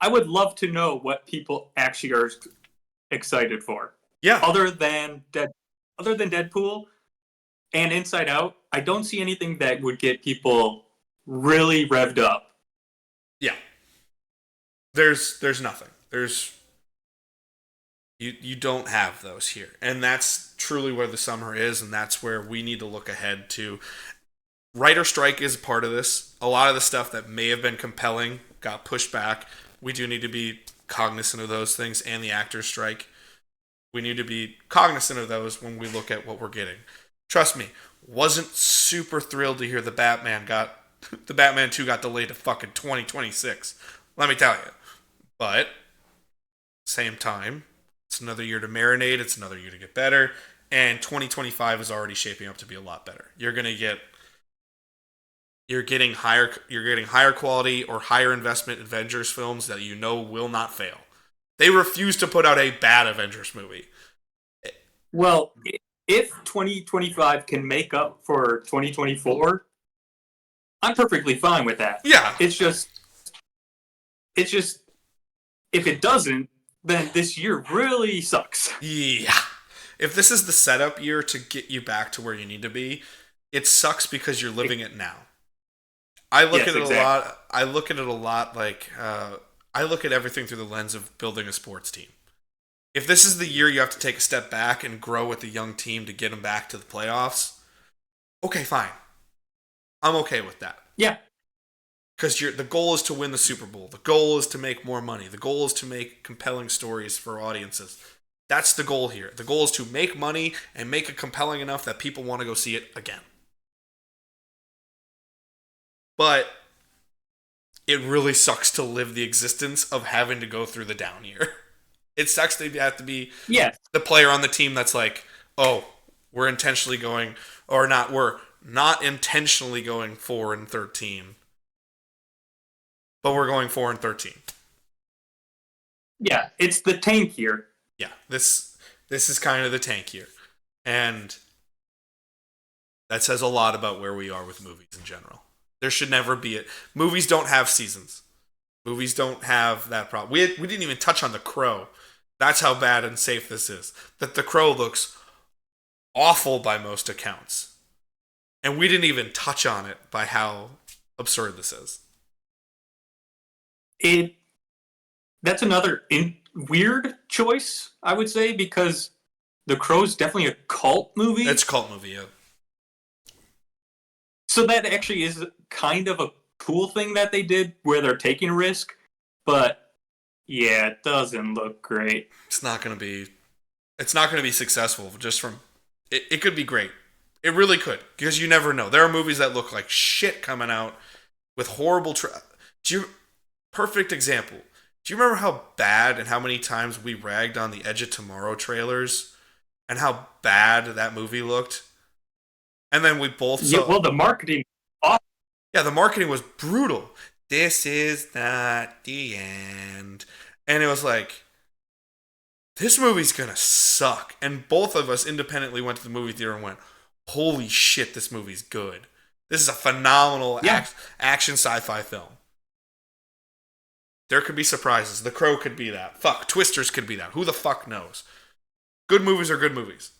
[SPEAKER 2] would love to know what people actually are excited for.
[SPEAKER 1] Yeah.
[SPEAKER 2] Other than Deadpool and Inside Out, I don't see anything that would get people really revved up.
[SPEAKER 1] Yeah. There's nothing. You don't have those here. And that's truly where the summer is, and that's where we need to look ahead to. Writer strike is part of this. A lot of the stuff that may have been compelling got pushed back. We do need to be cognizant of those things, and the actors strike. We need to be cognizant of those when we look at what we're getting. Trust me, wasn't super thrilled to hear the Batman 2 got delayed to fucking 2026. Let me tell you. But same time, it's another year to marinate, it's another year to get better, and 2025 is already shaping up to be a lot better. You're getting higher quality or higher investment Avengers films that you know will not fail. They refuse to put out a bad Avengers movie.
[SPEAKER 2] Well, if 2025 can make up for 2024, I'm perfectly fine with that.
[SPEAKER 1] Yeah.
[SPEAKER 2] It's just if it doesn't, then this year really sucks.
[SPEAKER 1] Yeah. If this is the setup year to get you back to where you need to be, it sucks because you're living it now. I look at it a lot like I look at everything through the lens of building a sports team. If this is the year you have to take a step back and grow with a young team to get them back to the playoffs, okay, fine. I'm okay with that.
[SPEAKER 2] Yeah.
[SPEAKER 1] Because the goal is to win the Super Bowl. The goal is to make more money. The goal is to make compelling stories for audiences. That's the goal here. The goal is to make money and make it compelling enough that people want to go see it again. But it really sucks to live the existence of having to go through the down year. It sucks to have to be the player on the team that's like, oh, we're intentionally going, or not, we're not intentionally going 4-13, but we're going 4-13.
[SPEAKER 2] Yeah, it's the tank year.
[SPEAKER 1] Yeah, this is kind of the tank year. And that says a lot about where we are with movies in general. There should never be it. Movies don't have seasons. Movies don't have that problem. We didn't even touch on The Crow. That's how bad and safe this is. That The Crow looks awful by most accounts. And we didn't even touch on it by how absurd this is.
[SPEAKER 2] That's another weird choice, I would say, because The Crow's definitely a cult movie.
[SPEAKER 1] It's a cult movie, yeah.
[SPEAKER 2] So that actually is kind of a cool thing that they did where they're taking a risk. But yeah, it doesn't look great.
[SPEAKER 1] It's not going to be successful just from it could be great. It really could, because you never know. There are movies that look like shit coming out with horrible perfect example. Do you remember how bad and how many times we ragged on the Edge of Tomorrow trailers and how bad that movie looked? And then we both saw...
[SPEAKER 2] Yeah, well, the marketing...
[SPEAKER 1] Yeah, the marketing was brutal. This is not the end. And it was like, this movie's gonna suck. And both of us independently went to the movie theater and went, holy shit, this movie's good. This is a phenomenal action sci-fi film. There could be surprises. The Crow could be that. Fuck, Twisters could be that. Who the fuck knows? Good movies are good movies.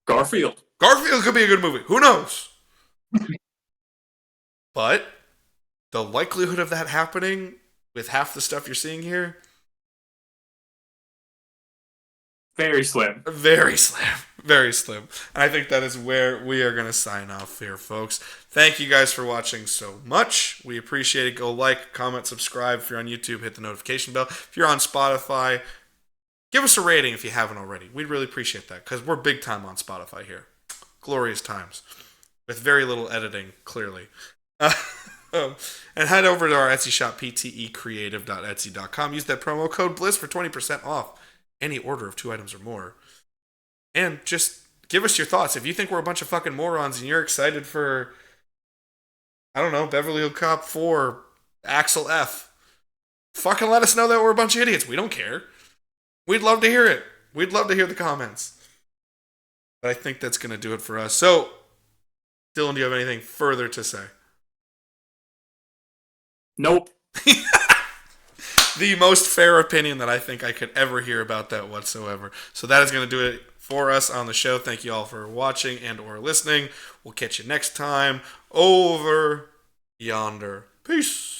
[SPEAKER 2] Garfield
[SPEAKER 1] could be a good movie. Who knows? But the likelihood of that happening with half the stuff you're seeing here,
[SPEAKER 2] very slim.
[SPEAKER 1] Very slim. Very slim. And I think that is where we are going to sign off here, folks. Thank you guys for watching so much. We appreciate it. Go like, comment, subscribe. If you're on YouTube, hit the notification bell. If you're on Spotify, give us a rating if you haven't already. We'd really appreciate that, because we're big time on Spotify here. Glorious times. With very little editing, clearly. And head over to our Etsy shop, ptecreative.etsy.com. Use that promo code BLISS for 20% off any order of 2 items or more. And just give us your thoughts. If you think we're a bunch of fucking morons and you're excited for, I don't know, Beverly Hills Cop 4, Axel F, fucking let us know that we're a bunch of idiots. We don't care. We'd love to hear it. We'd love to hear the comments. But I think that's going to do it for us. So, Dylan, do you have anything further to say?
[SPEAKER 2] Nope.
[SPEAKER 1] The most fair opinion that I think I could ever hear about that whatsoever. So that is going to do it for us on the show. Thank you all for watching and or listening. We'll catch you next time over yonder. Peace.